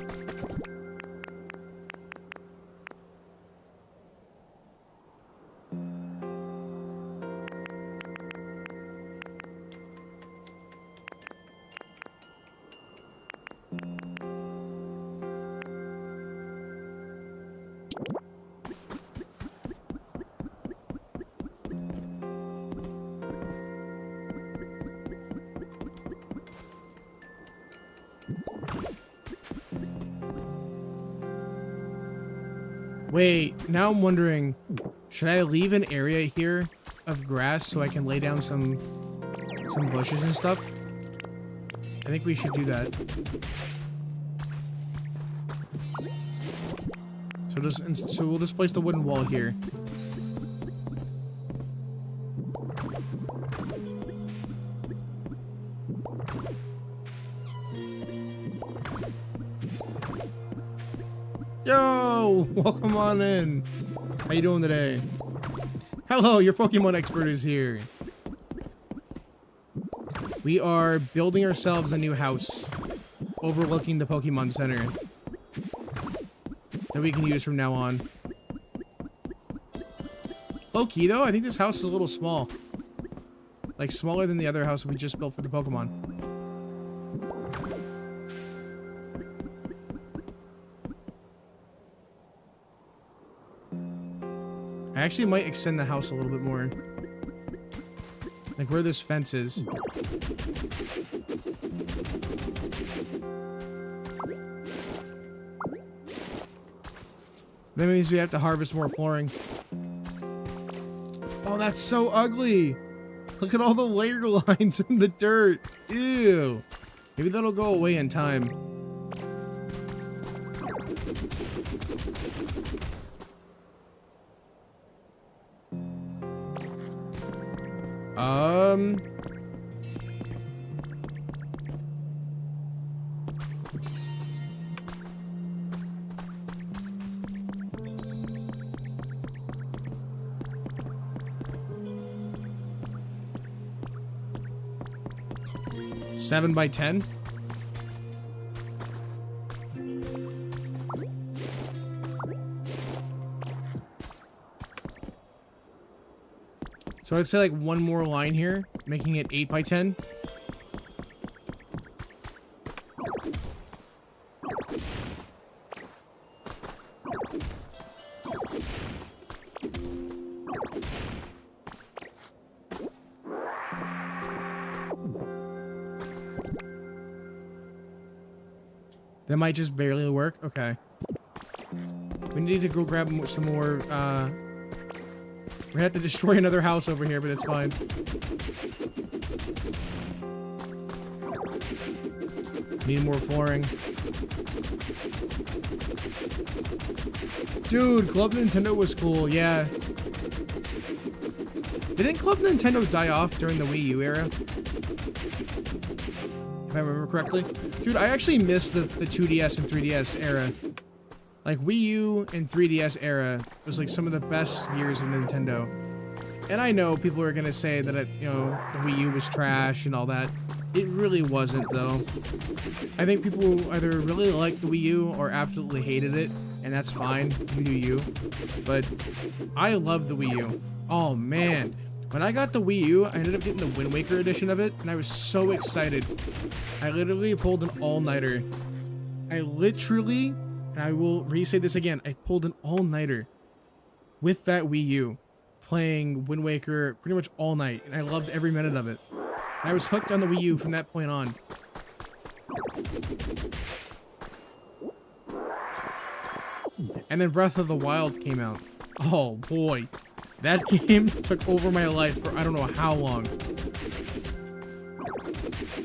Wait, now I'm wondering, should I leave an area here of grass so I can lay down some bushes and stuff? I think we should do that. So we'll just place the wooden wall here. Yo, welcome on in. How you doing today? Hello, your Pokemon expert is here. We are building ourselves a new house overlooking the Pokemon Center that we can use from now on. Low key though, I think this house is a little small. Like smaller than the other house we just built for the Pokemon. I actually might extend the house a little bit more. Like where this fence is. That means we have to harvest more flooring. Oh, that's so ugly. Look at all the layer lines in the dirt. Ew. Maybe that'll go away in time. Seven by 10. So I'd say like one more line here, making it 8 by 10. That might just barely work. Okay. We need to go grab some more, we're gonna have to destroy another house over here, but it's fine. Need more flooring. Dude, Club Nintendo was cool, yeah. Didn't Club Nintendo die off during the Wii U era? If I remember correctly. Dude, I actually miss the 2DS and 3DS era. Like, Wii U and 3DS era was like some of the best years of Nintendo. And I know people are gonna say that, you know, the Wii U was trash and all that. It really wasn't, though. I think people either really liked the Wii U or absolutely hated it. and that's fine. You do you. But I love the Wii U. Oh man. When I got the Wii U, I ended up getting the Wind Waker edition of it, and I was so excited. I literally pulled an all-nighter. I literally, and I will re-say this again, I pulled an all-nighter with that Wii U, playing Wind Waker pretty much all night, and I loved every minute of it. And I was hooked on the Wii U from that point on. And then Breath of the Wild came out. Oh boy. That game took over my life for I don't know how long.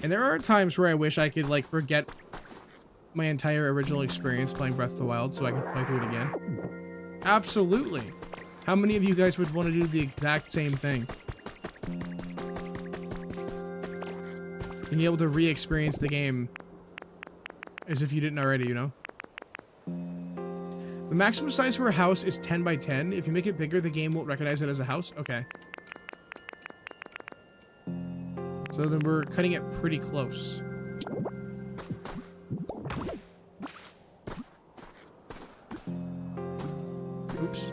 And there are times where I wish I could like forget my entire original experience playing Breath of the Wild so I could play through it again. Absolutely. How many of you guys would want to do the exact same thing? And be able to re-experience the game as if you didn't already, you know? The maximum size for a house is 10 by 10. If you make it bigger, the game won't recognize it as a house. Okay. So then we're cutting it pretty close. Oops.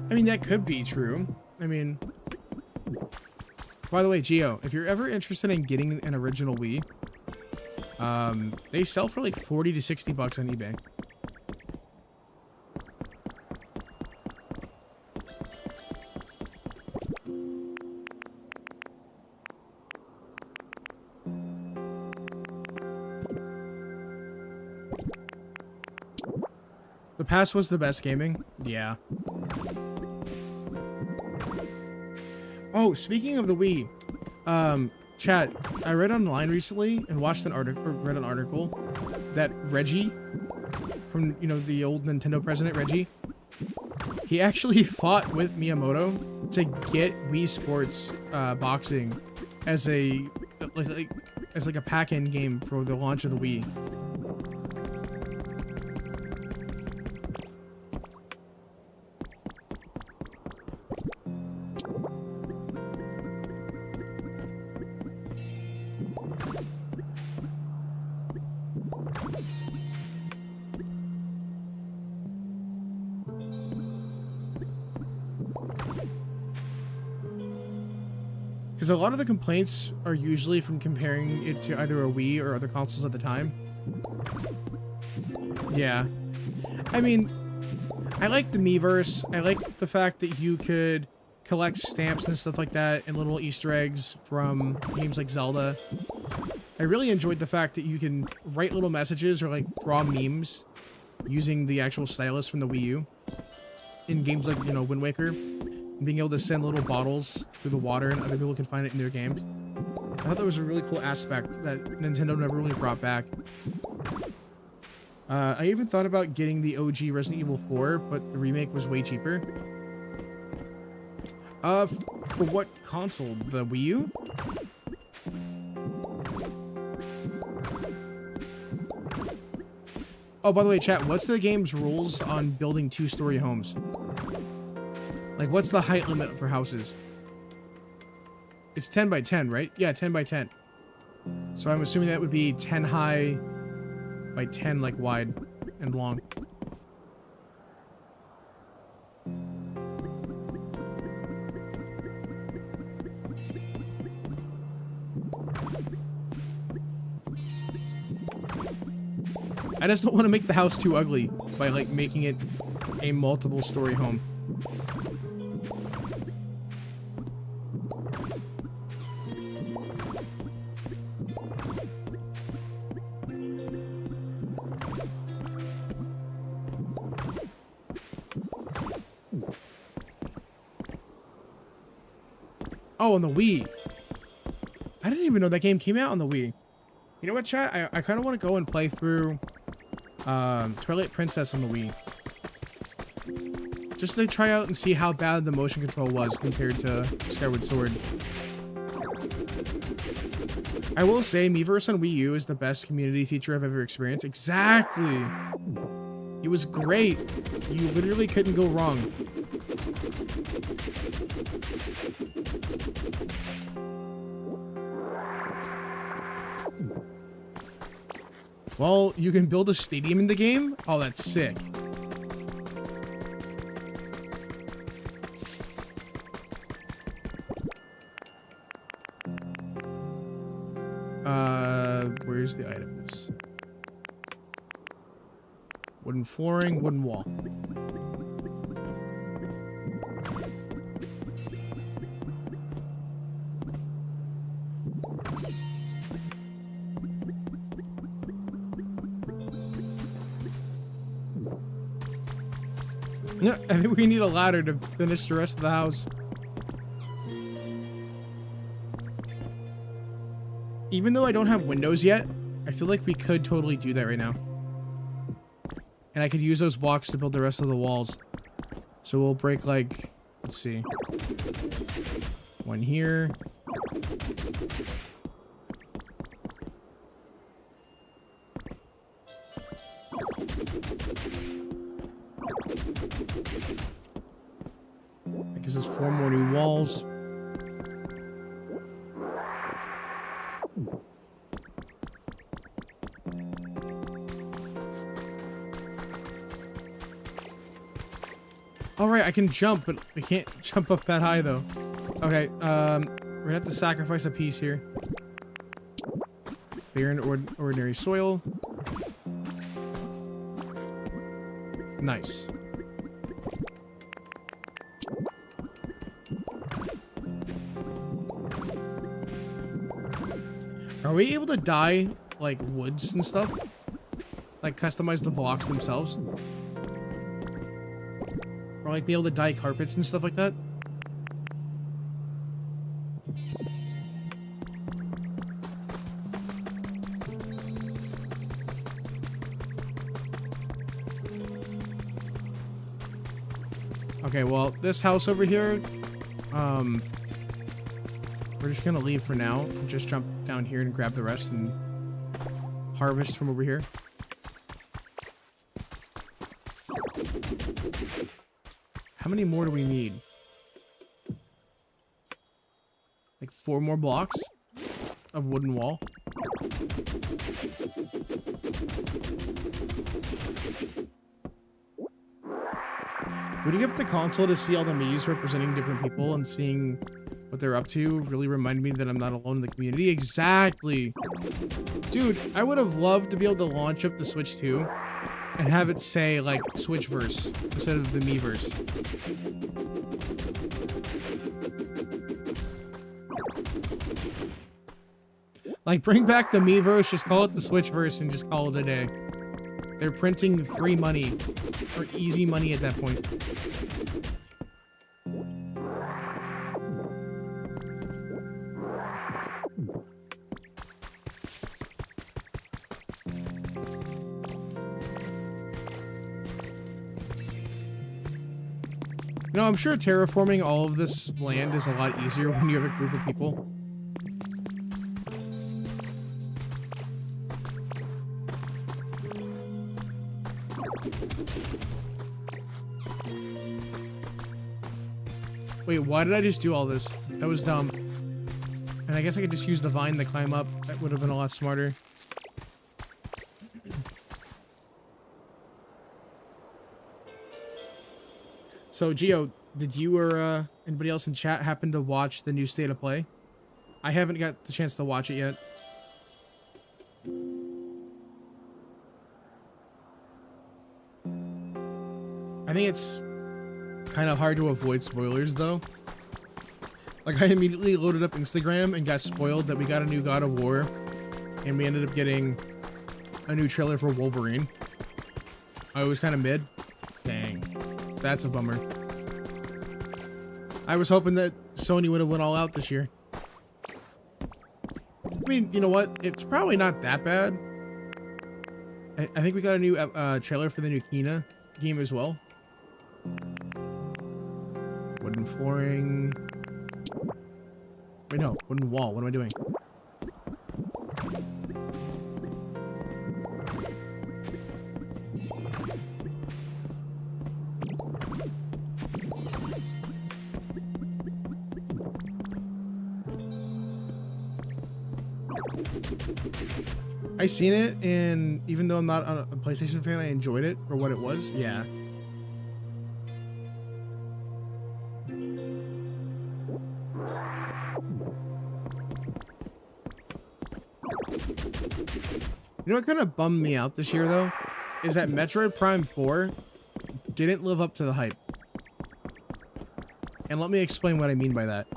I mean, that could be true. I mean, by the way, Geo, if you're ever interested in getting an original Wii, they sell for like 40 to 60 bucks on eBay. The past was the best gaming? Yeah. Oh, speaking of the Wii, chat, I read online recently and watched an article, or read an article that Reggie from, you know, the old Nintendo president, Reggie, he actually fought with Miyamoto to get Wii Sports boxing as a like a pack-in game for the launch of the Wii. Because a lot of the complaints are usually from comparing it to either a Wii or other consoles at the time. Yeah. I mean, I like the Miiverse. I like the fact that you could collect stamps and stuff like that and little Easter eggs from games like Zelda. I really enjoyed the fact that you can write little messages or like draw memes using the actual stylus from the Wii U in games like, you know, Wind Waker. Being able to send little bottles through the water and other people can find it in their games. I thought that was a really cool aspect that Nintendo never really brought back. I even thought about getting the OG Resident Evil 4, but the remake was way cheaper. For what console? The Wii U? Oh, by the way, chat, what's the game's rules on building two-story homes? Like, what's the height limit for houses? It's 10 by 10, right? Yeah, 10 by 10. So I'm assuming that would be 10 high by 10, like, wide and long. I just don't want to make the house too ugly by, like, making it a multiple-story home. Oh, on the Wii. I didn't even know that game came out on the Wii. You know what, chat? I kind of want to go and play through Twilight Princess on the Wii. just to try out and see how bad the motion control was compared to Skyward Sword. I will say Miiverse on Wii U is the best community feature I've ever experienced. Exactly. It was great. You literally couldn't go wrong. Well, you can build a stadium in the game? Oh, that's sick. Where's the items? Wooden flooring, wooden wall. Yeah, I think we need a ladder to finish the rest of the house. Even though I don't have windows yet, I feel like we could totally do that right now. And I could use those blocks to build the rest of the walls. So we'll break like, let's see. One here. That gives us 4 more new walls. All right, I can jump, but I can't jump up that high though. Okay, we're gonna have to sacrifice a piece here. Barren ordinary soil. Nice. Are we able to dye like woods and stuff? Like customize the blocks themselves? Or like be able to dye carpets and stuff like that? Okay, well, this house over here, we're just gonna leave for now. Just jump down here and grab the rest and harvest from over here. How many more do we need? Like 4 more blocks of wooden wall. Booting up the console to see all the Miis representing different people and seeing what they're up to really reminded me that I'm not alone in the community. Exactly. Dude, I would have loved to be able to launch up the Switch 2 and have it say, like, Switchverse instead of the Miiverse. Like, bring back the Miiverse, just call it the Switchverse, and just call it a day. They're printing free money, or easy money at that point. You know, I'm sure terraforming all of this land is a lot easier when you have a group of people. Wait, why did I just do all this? That was dumb. And I guess I could just use the vine to climb up. That would have been a lot smarter. So, Gio, did you or anybody else in chat happen to watch the new State of Play? I haven't got the chance to watch it yet. I think it's kind of hard to avoid spoilers, though. Like, I immediately loaded up Instagram and got spoiled that we got a new God of War, and we ended up getting a new trailer for Wolverine. I was kind of mid. Dang. That's a bummer. I was hoping that Sony would have went all out this year. I mean, you know what? It's probably not that bad. I think we got a new trailer for the new Kena game as well. Wooden flooring. Wait, no. Wooden wall. What am I doing? I seen it, and even though I'm not a PlayStation fan, I enjoyed it for what it was. Yeah. You know what kind of bummed me out this year, though? Is that Metroid Prime 4 didn't live up to the hype. And let me explain what I mean by that.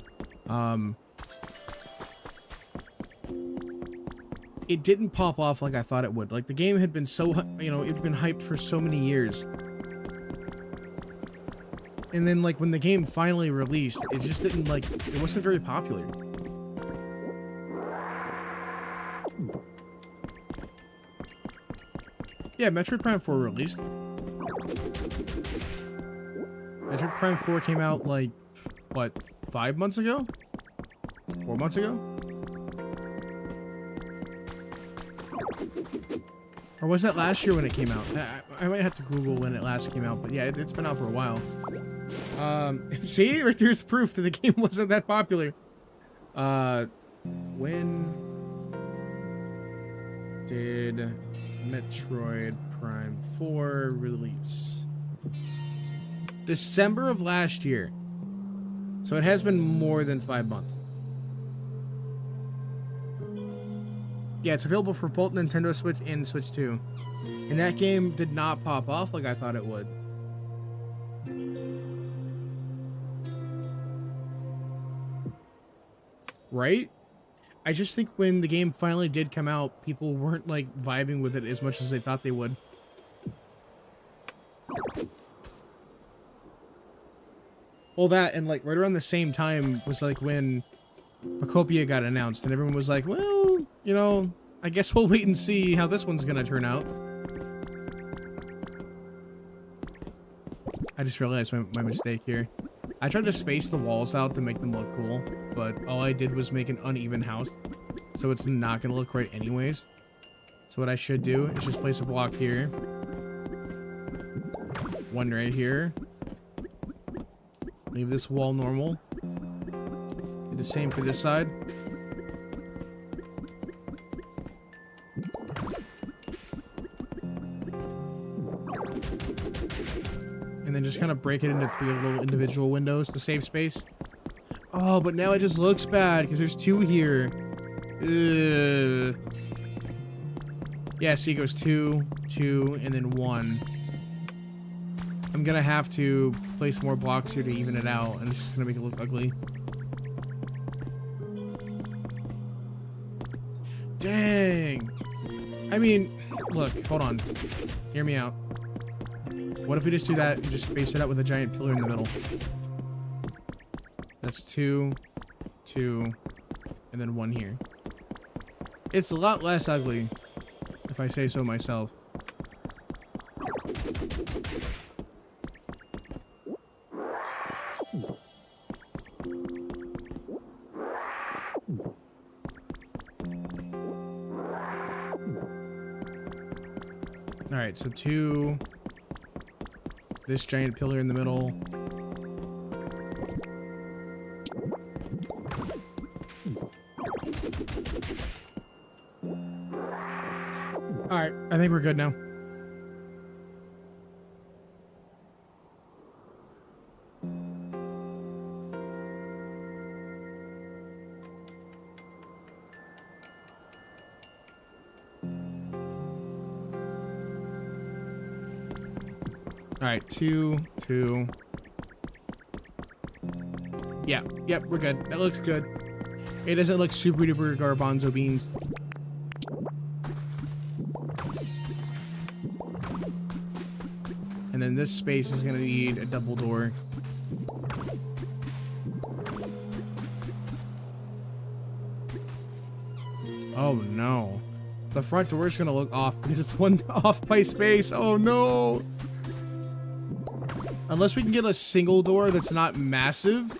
It didn't pop off like I thought it would. Like, the game had been so, you know, it'd been hyped for so many years. And then, like, when the game finally released, it just didn't, like, it wasn't very popular. Yeah, Metroid Prime 4 released. Metroid Prime 4 came out, like, what, 5 months ago? 4 months ago? Or was that last year when it came out? I might have to Google when it last came out, but yeah, it's been out for a while. See? Right there's proof that the game wasn't that popular. When did Metroid Prime 4 release? December of last year. So it has been more than 5 months. Yeah, it's available for both Nintendo Switch and Switch 2. And that game did not pop off like I thought it would. Right? I just think when the game finally did come out, people weren't, like, vibing with it as much as they thought they would. Well, that, and, like, right around the same time was, like, when Pokopia got announced, and everyone was like, well, you know, I guess we'll wait and see how this one's gonna turn out. I just realized my mistake here. I tried to space the walls out to make them look cool, but all I did was make an uneven house, so it's not gonna look right anyways. So what I should do is just place a block here, one right here, leave this wall normal, do the same for this side. And then just kind of break it into 3 little individual windows to save space. Oh, but now it just looks bad because there's 2 here. Ugh. Yeah, see, it goes 2, 2, and then 1. I'm gonna have to place more blocks here to even it out, and it's just gonna make it look ugly. Dang. I mean, look, hold on. Hear me out. What if we just do that and just space it out with a giant pillar in the middle? That's 2, 2, and then 1 here. It's a lot less ugly, if I say so myself. Alright, so 2... this giant pillar in the middle. Alright, I think we're good now. Alright, 2, 2. Yeah, yep, we're good. That looks good. It doesn't look super duper garbanzo beans. And then this space is gonna need a double door. Oh no. The front door is gonna look off because it's one off by space. Oh no. Unless we can get a single door that's not massive.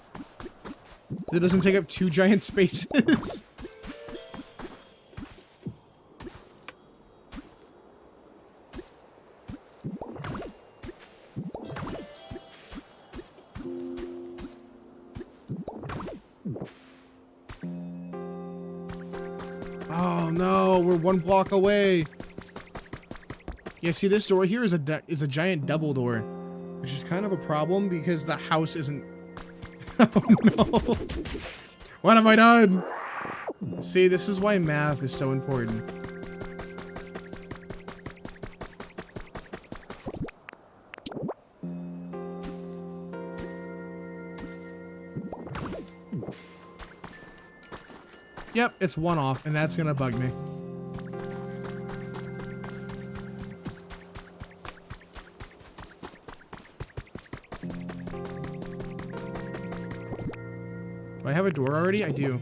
That doesn't take up 2 giant spaces. Oh no, we're 1 block away. Yeah, see, this door here is a giant double door, which is kind of a problem because the house isn't. Oh no! What have I done? See, this is why math is so important. Yep, it's 1 off, and that's gonna bug me. Do I have a door already? I do.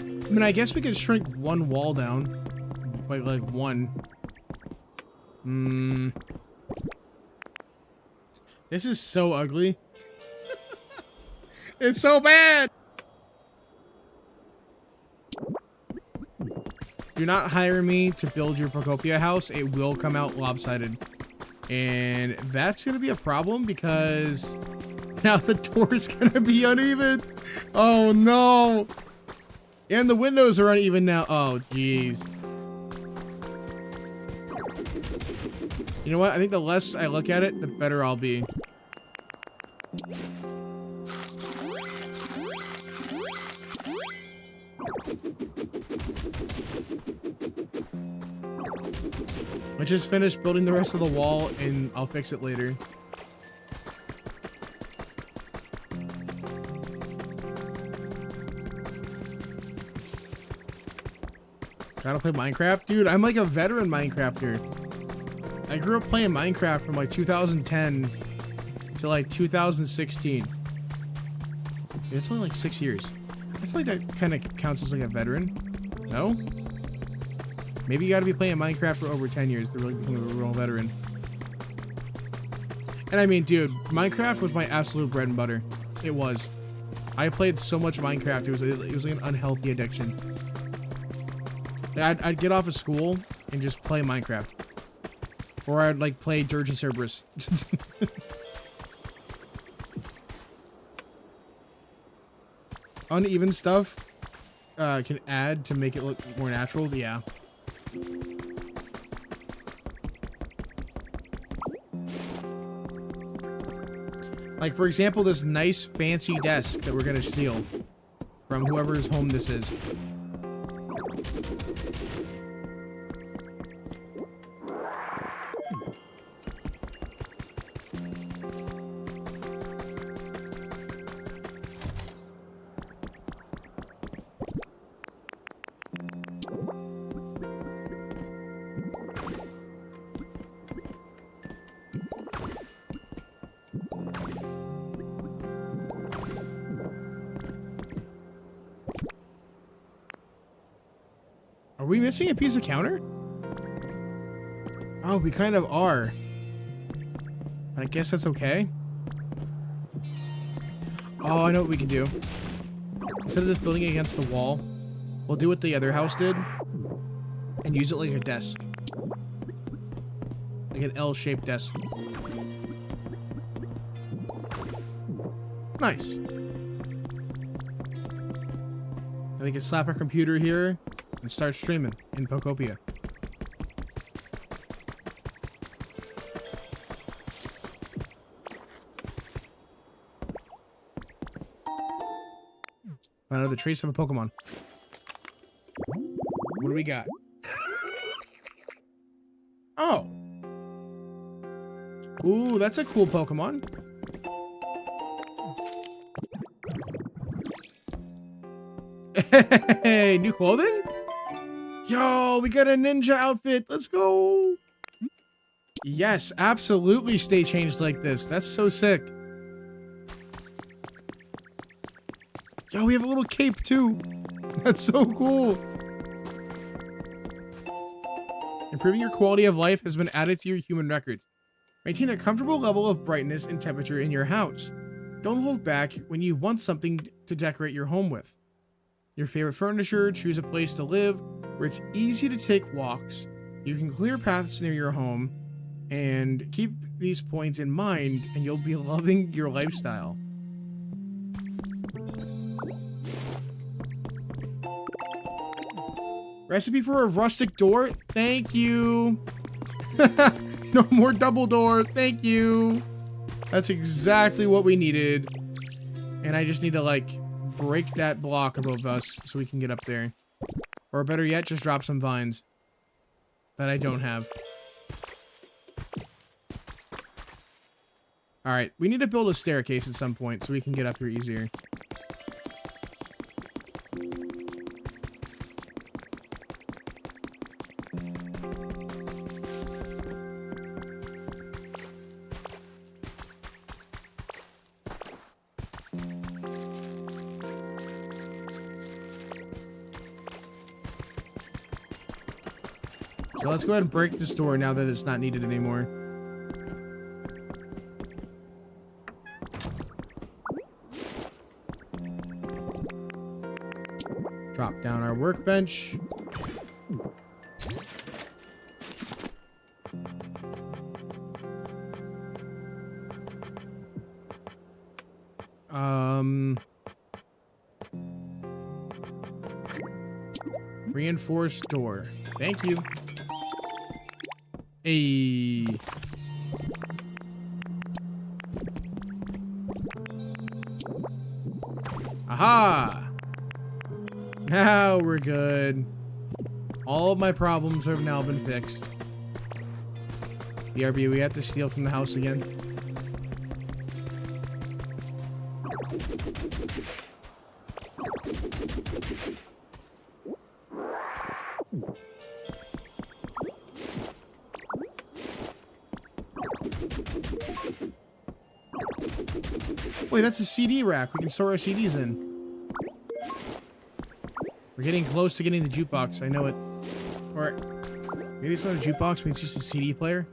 I mean, I guess we could shrink 1 wall down. Like 1. This is so ugly. It's so bad! Do not hire me to build your Pokopia house. It will come out lopsided. And that's gonna be a problem because now the door's gonna be uneven. Oh no! And the windows are uneven now. Oh, jeez. You know what? I think the less I look at it, the better I'll be. I just finished building the rest of the wall and I'll fix it later. Gotta play Minecraft? Dude, I'm like a veteran Minecrafter. I grew up playing Minecraft from like 2010 to like 2016. It's only like 6 years. I feel like that kind of counts as like a veteran. No? Maybe you gotta be playing Minecraft for over 10 years to really become a real veteran. And I mean, dude, Minecraft was my absolute bread and butter. It was. I played so much Minecraft, it was like an unhealthy addiction. I'd get off of school and just play Minecraft. Or I'd like play Dirge and Cerberus. Uneven stuff can add to make it look more natural. Yeah. Like, for example, this nice fancy desk that we're gonna steal from whoever's home this is. Are we missing a piece of counter? Oh, we kind of are. But I guess that's okay. Oh, I know what we can do. Instead of just building it against the wall, we'll do what the other house did and use it like a desk. Like an L-shaped desk. Nice. Then we can slap our computer here and start streaming in Pokopia. Another trace of a Pokemon. What do we got? Oh. Ooh, that's a cool Pokemon. Hey, new clothing? Yo, we got a ninja outfit. Let's go. Yes, absolutely stay changed like this. That's so sick. Yo, we have a little cape too. That's so cool. Improving your quality of life has been added to your human records. Maintain a comfortable level of brightness and temperature in your house. Don't hold back when you want something to decorate your home with. Your favorite furniture, choose a place to live where it's easy to take walks. You can clear paths near your home, and keep these points in mind and you'll be loving your lifestyle. Recipe for a rustic door? Thank you. No more double door. Thank you. That's exactly what we needed. And I just need to like break that block above us so we can get up there. Or better yet, just drop some vines that I don't have. Alright, we need to build a staircase at some point so we can get up here easier. So let's go ahead and break this door now that it's not needed anymore. Drop down our workbench. Reinforced door. Thank you. Hey. Aha! Now we're good. All of my problems have now been fixed. BRB, we have to steal from the house again. Wait, that's a CD rack. We can store our CDs in. We're getting close to getting the jukebox. I know it. Or maybe it's not a jukebox, maybe it's just a CD player.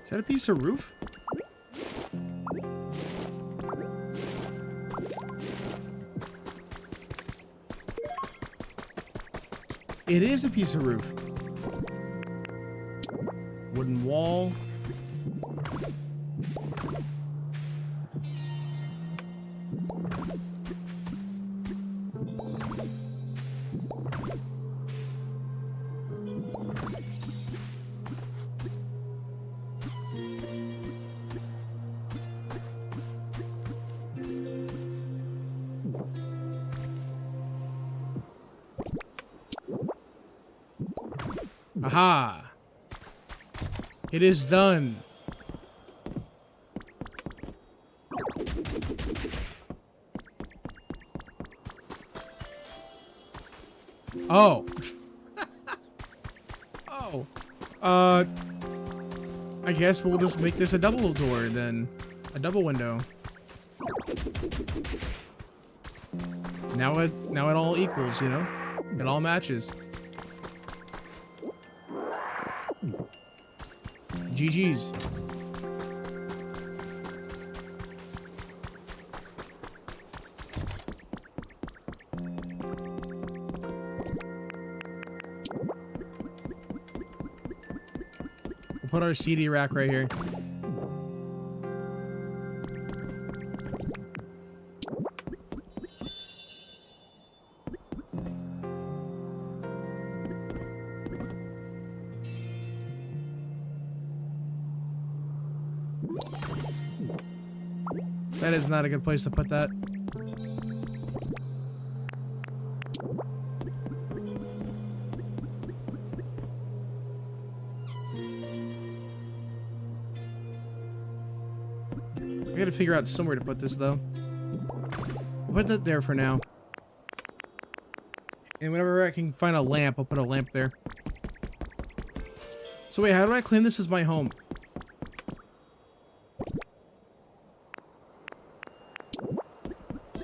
Is that a piece of roof? It is a piece of roof. Wooden wall. Aha! It is done. Oh. Oh. I guess we'll just make this a double door then. A double window. Now it all equals, you know? It all matches. GG's. We'll put our CD rack right here. That is not a good place to put that. I gotta figure out somewhere to put this, though. I'll put that there for now. And whenever I can find a lamp, I'll put a lamp there. So wait, how do I claim this as my home?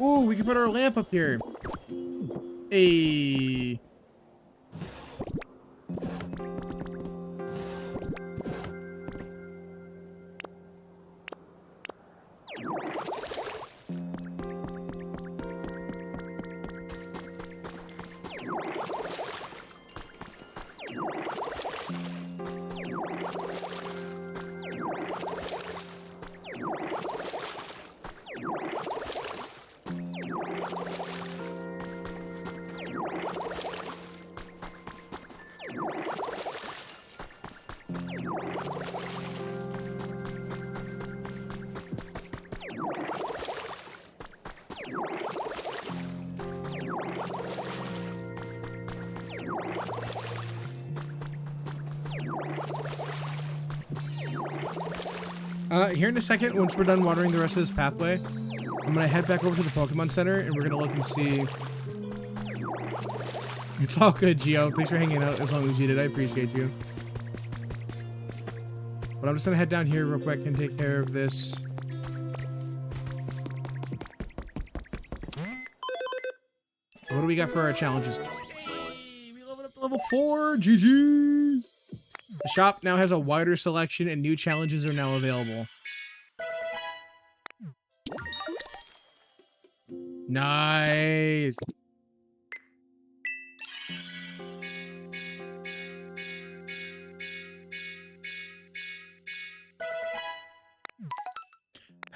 Ooh, we can put our lamp up here. Hey. Here in a second, once we're done watering the rest of this pathway, I'm gonna head back over to the Pokemon Center and we're gonna look and see. It's all good, Geo. Thanks for hanging out as long as you did. I appreciate you. But I'm just gonna head down here real quick and take care of this. What do we got for our challenges? We leveled up to level 4. GG's. The shop now has a wider selection and new challenges are now available. Nice.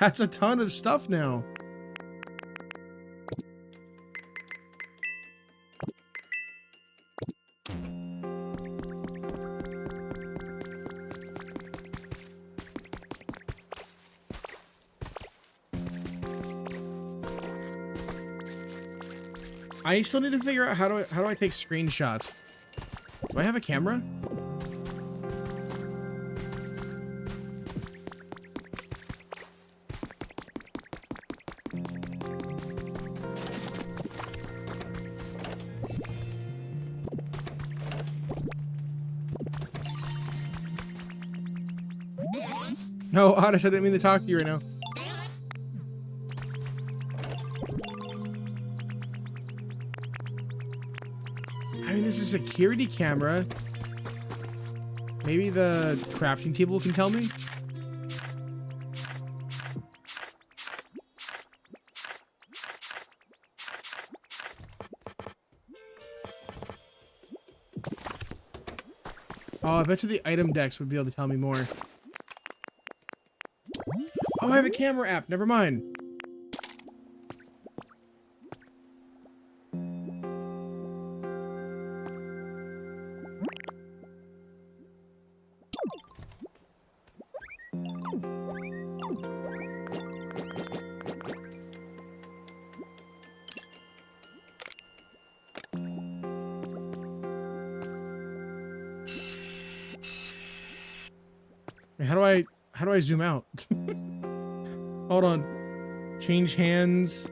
That's a ton of stuff now. I still need to figure out how do I take screenshots. Do I have a camera? No, Oddish, I didn't mean to talk to you right now. I mean, this is a security camera. Maybe the crafting table can tell me? Oh, I bet you the item decks would be able to tell me more. Oh, I have a camera app. Never mind. How do I zoom out? Hold on. Change hands.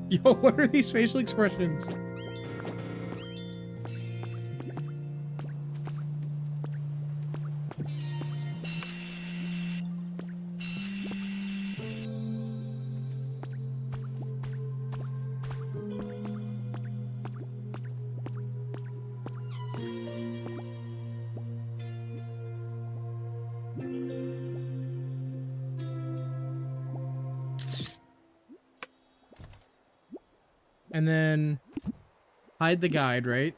Yo, what are these facial expressions? And then hide the guide, right?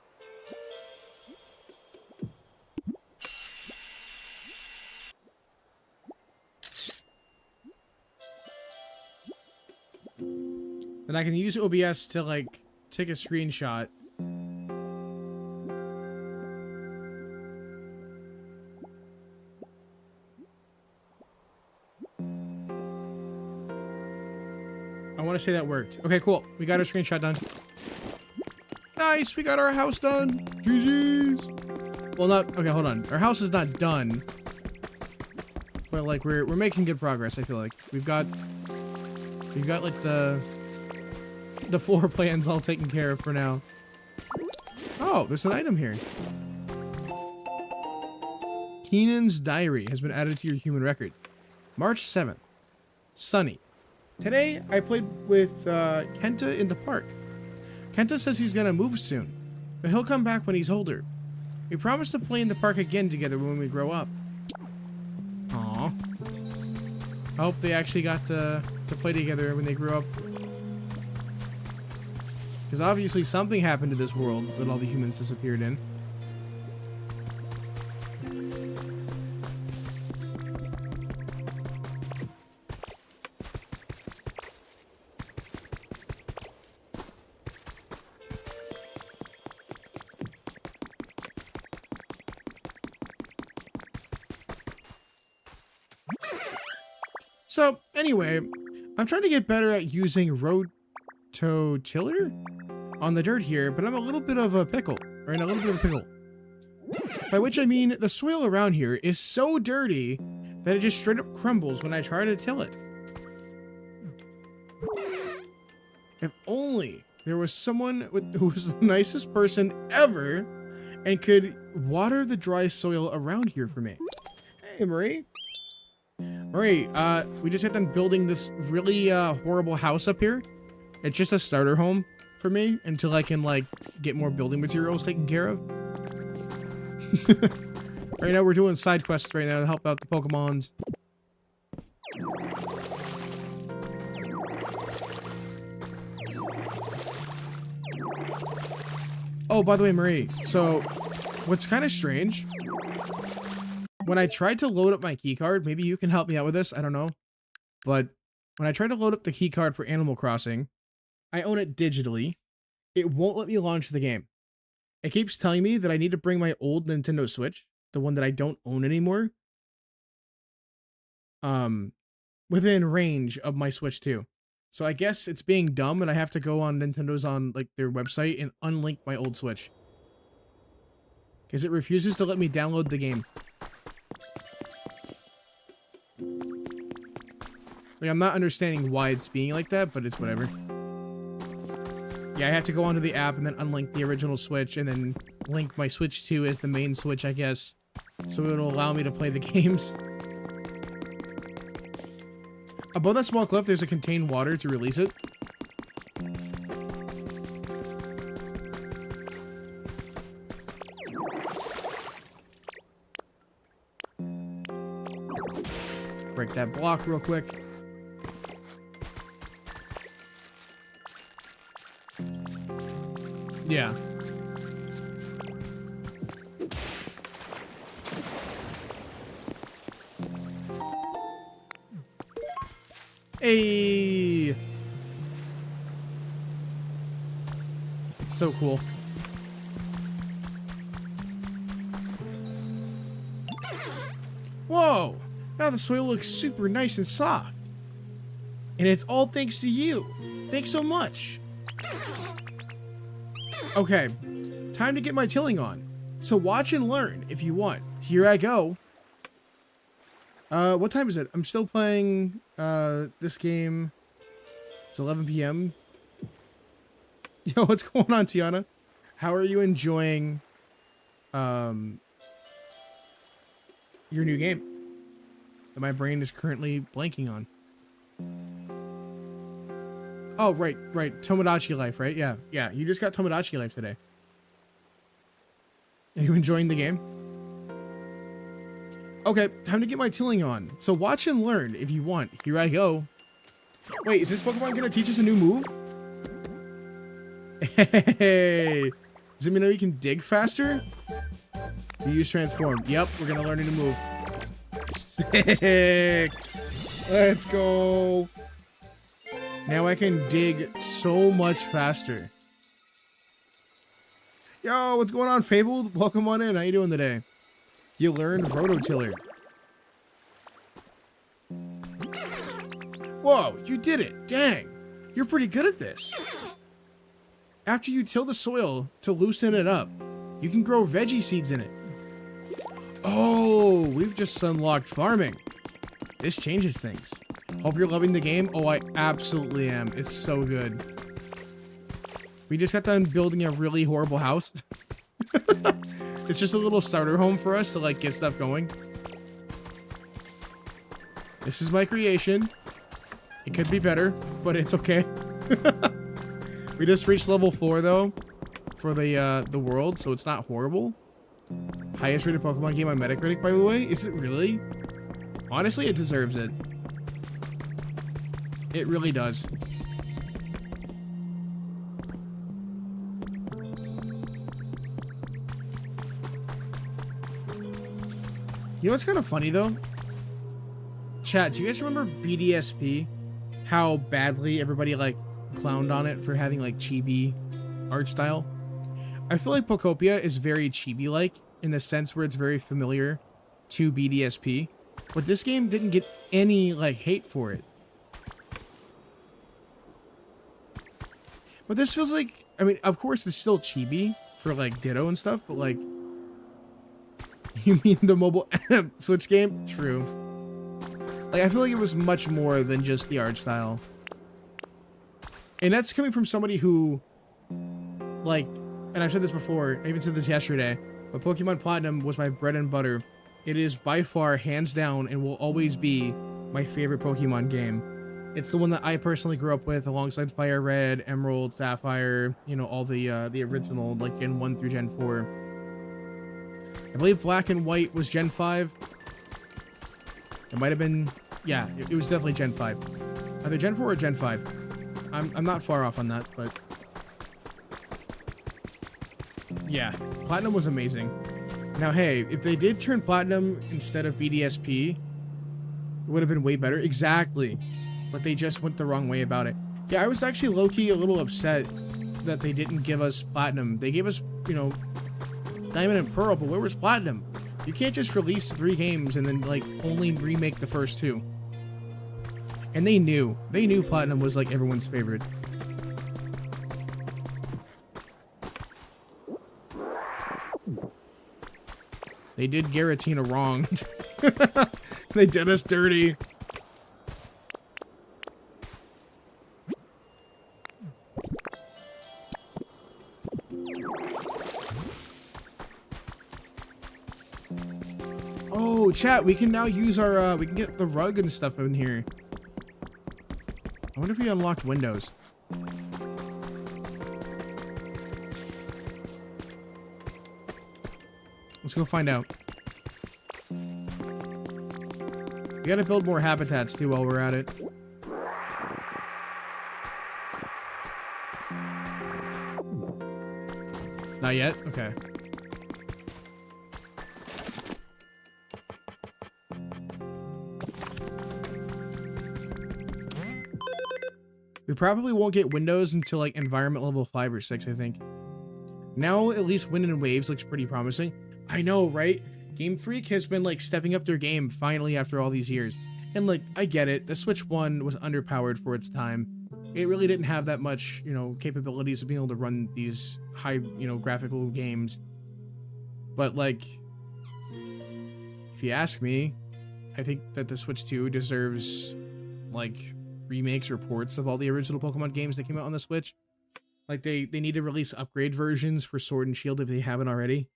Then I can use OBS to like take a screenshot. I want to say that worked. Okay, cool. We got our screenshot done. Nice, we got our house done. GG's. Well, not, okay, hold on. Our house is not done. But like we're making good progress, I feel like. We've got like the floor plans all taken care of for now. Oh, there's an item here. Keenan's diary has been added to your human records. March 7th. Sunny. Today, I played with Kenta in the park. Kenta says he's gonna move soon, but he'll come back when he's older. We promised to play in the park again together when we grow up. Aww. I hope they actually got to play together when they grew up. Because obviously something happened to this world that all the humans disappeared in. So, anyway, I'm trying to get better at using rototiller on the dirt here, but I'm a little bit of a pickle, or in a little bit of a pickle. By which I mean, the soil around here is so dirty that it just straight up crumbles when I try to till it. If only there was someone who was the nicest person ever and could water the dry soil around here for me. Hey, Marie. Marie, we just got done building this really horrible house up here. It's just a starter home for me until I can like get more building materials taken care of. Right now we're doing side quests right now to help out the Pokemons. Oh, by the way, Marie, so what's kind of strange, when I tried to load up my keycard, maybe you can help me out with this, I don't know. But when I tried to load up the keycard for Animal Crossing, I own it digitally. It won't let me launch the game. It keeps telling me that I need to bring my old Nintendo Switch, the one that I don't own anymore, within range of my Switch 2. So I guess it's being dumb and I have to go on Nintendo's like their website and unlink my old Switch. Because it refuses to let me download the game. Like, I'm not understanding why it's being like that, but it's whatever. Yeah, I have to go onto the app and then unlink the original Switch and then link my Switch 2 as the main Switch, I guess. So it'll allow me to play the games. Above that small cliff, there's a contained water to release it. Break that block real quick. Yeah. Hey. So cool. Whoa! Now the soil looks super nice and soft. And it's all thanks to you. Thanks so much. Okay, time to get my tilling on. So watch and learn if you want. Here I go. What time is it? I'm still playing this game. It's 11 p.m. Yo, what's going on, Tiana? How are you enjoying your new game that my brain is currently blanking on? Oh, right. Tomodachi Life, right? Yeah, you just got Tomodachi Life today. Are you enjoying the game? Okay, time to get my tilling on. So watch and learn if you want. Here I go. Wait, is this Pokemon gonna teach us a new move? Hey! Does it mean that we can dig faster? We use Transform. Yep, we're gonna learn a new move. Sick! Let's go! Now I can dig so much faster. Yo, what's going on, Fabled? Welcome on in. How you doing today? You learned Rototiller. Whoa, you did it. Dang. You're pretty good at this. After you till the soil to loosen it up, you can grow veggie seeds in it. Oh, we've just unlocked farming. This changes things. Hope you're loving the game. Oh, I absolutely am. It's so good. We just got done building a really horrible house. It's just a little starter home for us to like get stuff going. This is my creation. It could be better, but it's okay. We just reached level 4 though for the world, so it's not horrible. Highest rated Pokemon game on Metacritic, by the way. Is it really? Honestly, it deserves it. It really does. You know what's kind of funny though? Chat, do you guys remember BDSP? How badly everybody like clowned on it for having like chibi art style? I feel like Pokopia is very chibi-like in the sense where it's very familiar to BDSP, but this game didn't get any like hate for it. But this feels like, I mean, of course it's still chibi for like Ditto and stuff, but like, you mean the mobile Switch game? True. Like, I feel like it was much more than just the art style. And that's coming from somebody who, like, and I've said this before, I even said this yesterday, but Pokemon Platinum was my bread and butter. It is by far, hands down, and will always be my favorite Pokemon game. It's the one that I personally grew up with alongside Fire Red, Emerald, Sapphire, you know, all the original, like, Gen 1 through Gen 4. I believe Black and White was Gen 5. It might have been, yeah, it was definitely Gen 5. Either Gen 4 or Gen 5. I'm not far off on that, but yeah, Platinum was amazing. Now, hey, if they did turn Platinum instead of BDSP, it would have been way better. Exactly. But they just went the wrong way about it. Yeah, I was actually low-key a little upset that they didn't give us Platinum. They gave us, you know, Diamond and Pearl, but where was Platinum? You can't just release 3 games and then, like, only remake the first 2. And they knew. They knew Platinum was, like, everyone's favorite. They did Giratina wrong. They did us dirty. Oh, chat, we can now use our, we can get the rug and stuff in here. I wonder if we unlocked windows. Let's go find out. We gotta build more habitats too while we're at it. Not yet? Okay. We probably won't get windows until like environment level 5 or 6, I think. Now at least Wind and Waves looks pretty promising. I know, right? Game Freak has been like stepping up their game finally after all these years. And like, I get it. The Switch 1 was underpowered for its time. It really didn't have that much, you know, capabilities of being able to run these high, you know, graphical games. But like, if you ask me, I think that the Switch 2 deserves like remakes or ports of all the original Pokemon games that came out on the Switch. Like they need to release upgrade versions for Sword and Shield if they haven't already.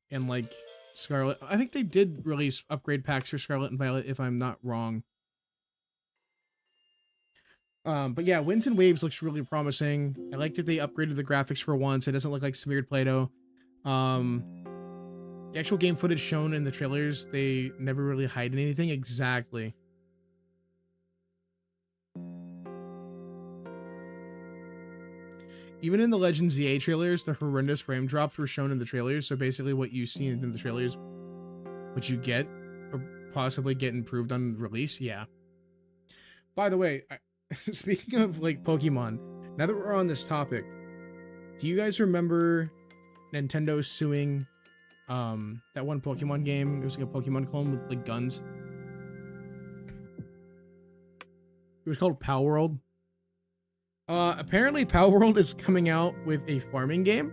And like Scarlet, I think they did release upgrade packs for Scarlet and Violet if I'm not wrong. But yeah, Winds and Waves looks really promising. I like that they upgraded the graphics for once. It doesn't look like smeared Play-Doh. The actual game footage shown in the trailers, they never really hide anything. Exactly. Even in the Legends ZA trailers, the horrendous frame drops were shown in the trailers. So basically what you see in the trailers, what you get, or possibly get improved on release. Yeah. By the way, speaking of like Pokemon, now that we're on this topic, do you guys remember Nintendo suing that one Pokemon game? It was like a Pokemon clone with like guns. It was called Power World. Apparently Power World is coming out with a farming game,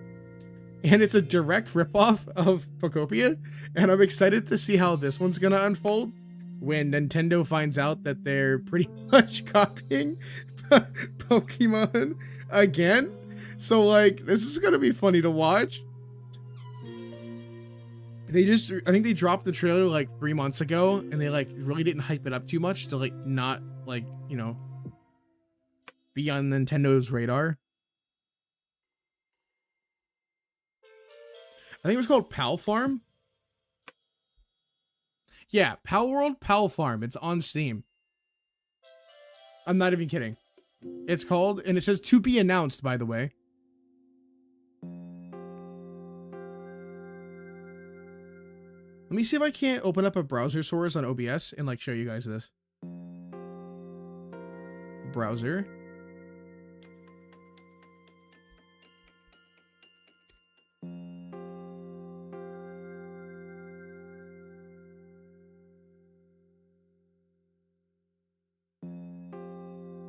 and it's a direct ripoff of Pokopia, and I'm excited to see how this one's gonna unfold when Nintendo finds out that they're pretty much copying Pokemon again. So like, this is gonna be funny to watch. I think they dropped the trailer like 3 months ago, and they like really didn't hype it up too much to like not like, you know, be on Nintendo's radar. I think it was called Pal Farm. Yeah, Pal World Pal Farm. It's on Steam. I'm not even kidding. It's called, and it says to be announced, by the way. Let me see if I can't open up a browser source on OBS and like show you guys this. Browser.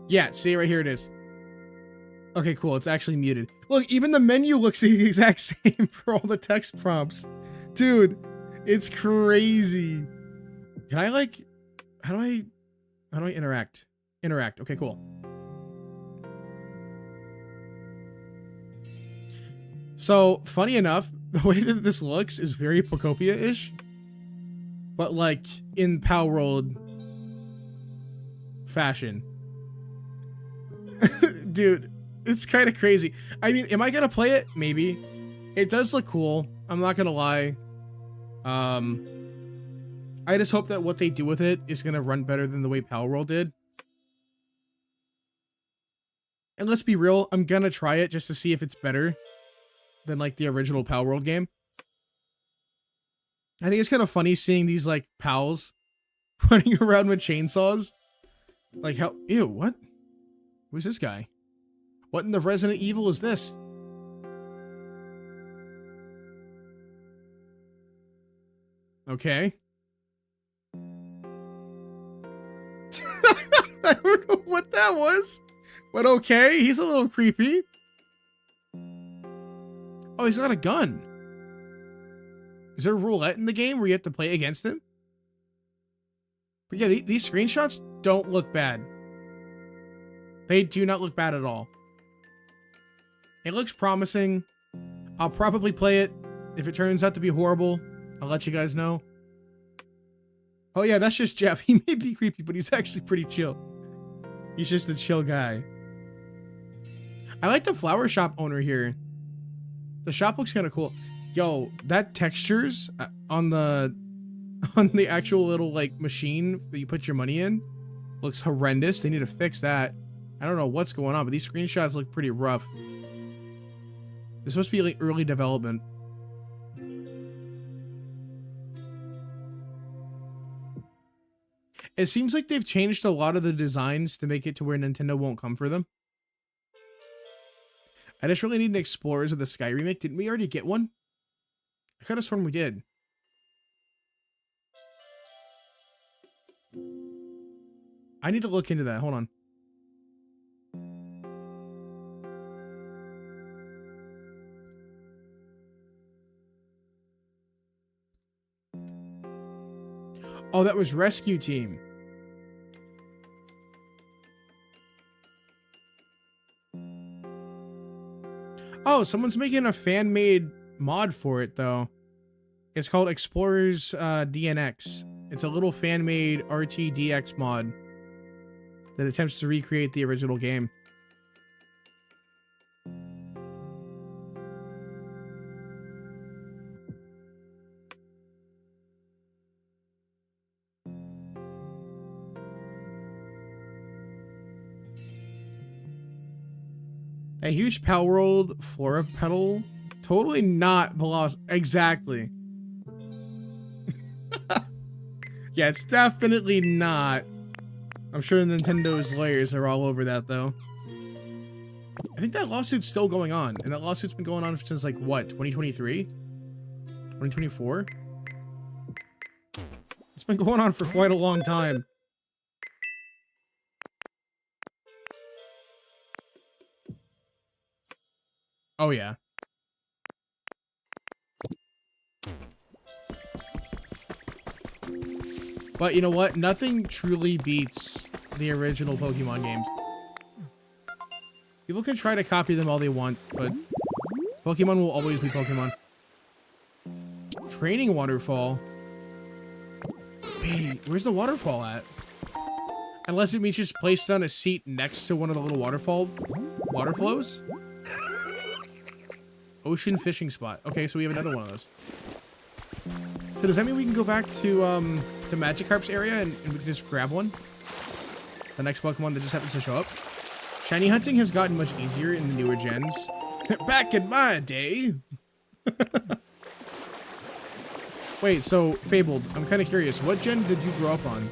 Yeah, see right here it is. Okay, cool. It's actually muted. Look, even the menu looks the exact same for all the text prompts. Dude, it's crazy. Can I like, how do I interact? Interact. Okay, cool. So, funny enough, the way that this looks is very Pokopia-ish, but like in Power World fashion. Dude, it's kind of crazy. I mean, am I gonna play it? Maybe. It does look cool. I'm not gonna lie. I just hope that what they do with it is gonna run better than the way Power World did. And let's be real, I'm gonna try it just to see if it's better than like the original Power World game. I think it's kind of funny seeing these like pals running around with chainsaws. Like how, ew, what? Who's this guy? What in the Resident Evil is this? Okay. I don't know what that was, but okay, he's a little creepy. Oh, he's got a gun. Is there roulette in the game where you have to play against him? But yeah, these screenshots don't look bad. They do not look bad at all. It looks promising. I'll probably play it. If it turns out to be horrible, I'll let you guys know. Oh yeah, that's just Jeff. He may be creepy, but he's actually pretty chill. He's just a chill guy. I like the flower shop owner here. The shop looks kind of cool. Yo, that textures on the actual little like machine that you put your money in looks horrendous. They need to fix that. I don't know what's going on, but these screenshots look pretty rough. It's supposed to be like early development. It seems like they've changed a lot of the designs to make it to where Nintendo won't come for them. I just really need an Explorers of the Sky remake. Didn't we already get one? I could have sworn we did. I need to look into that. Hold on. Oh, that was Rescue Team. Oh, someone's making a fan-made mod for it, though. It's called Explorers DNX. It's a little fan-made RTDX mod that attempts to recreate the original game. A huge Power World Flora petal? Totally not Veloc. Exactly. Yeah, it's definitely not. I'm sure Nintendo's lawyers are all over that, though. I think that lawsuit's still going on. And that lawsuit's been going on since, like, what, 2023? 2024? It's been going on for quite a long time. Oh, yeah. But you know what? Nothing truly beats the original Pokemon games. People can try to copy them all they want, but Pokemon will always be Pokemon. Training waterfall. Wait, where's the waterfall at? Unless it means just placed on a seat next to one of the little water flows. Ocean fishing spot. Okay, so we have another one of those. So does that mean we can go back to Magikarp's area and we can just grab one? The next Pokemon that just happens to show up. Shiny hunting has gotten much easier in the newer gens. Back in my day. Wait, so Fabled, I'm kind of curious. What gen did you grow up on?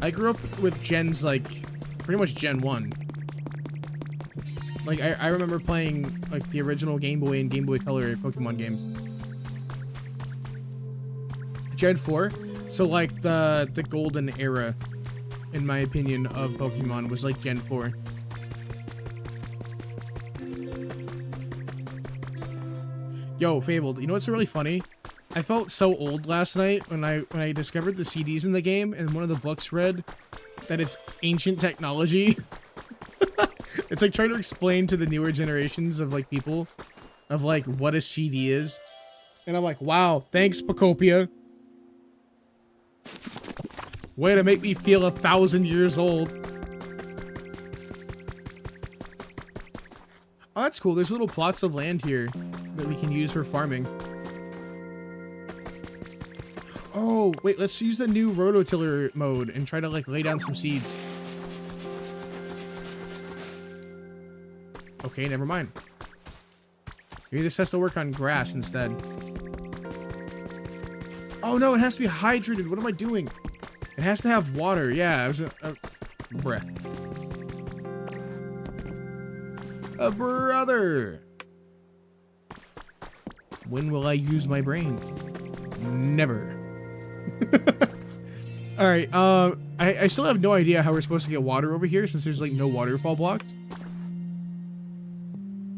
I grew up with gens like pretty much Gen 1. Like I remember playing like the original Game Boy and Game Boy Color Pokemon games. Gen 4. So like the golden era, in my opinion, of Pokemon was like Gen 4. Yo, Fabled, you know what's really funny? I felt so old last night when I discovered the CDs in the game and one of the books read that it's ancient technology. It's like trying to explain to the newer generations of like people of like what a CD is. And I'm like, wow, thanks Pokopia. Way to make me feel 1,000 years old. Oh, that's cool. There's little plots of land here that we can use for farming. Oh, wait, let's use the new rototiller mode and try to like lay down some seeds. Okay, never mind. Maybe this has to work on grass instead. Oh no, it has to be hydrated. What am I doing? It has to have water. Yeah, I was bruh. A brother. When will I use my brain? Never. All right. I still have no idea how we're supposed to get water over here since there's like no waterfall blocks.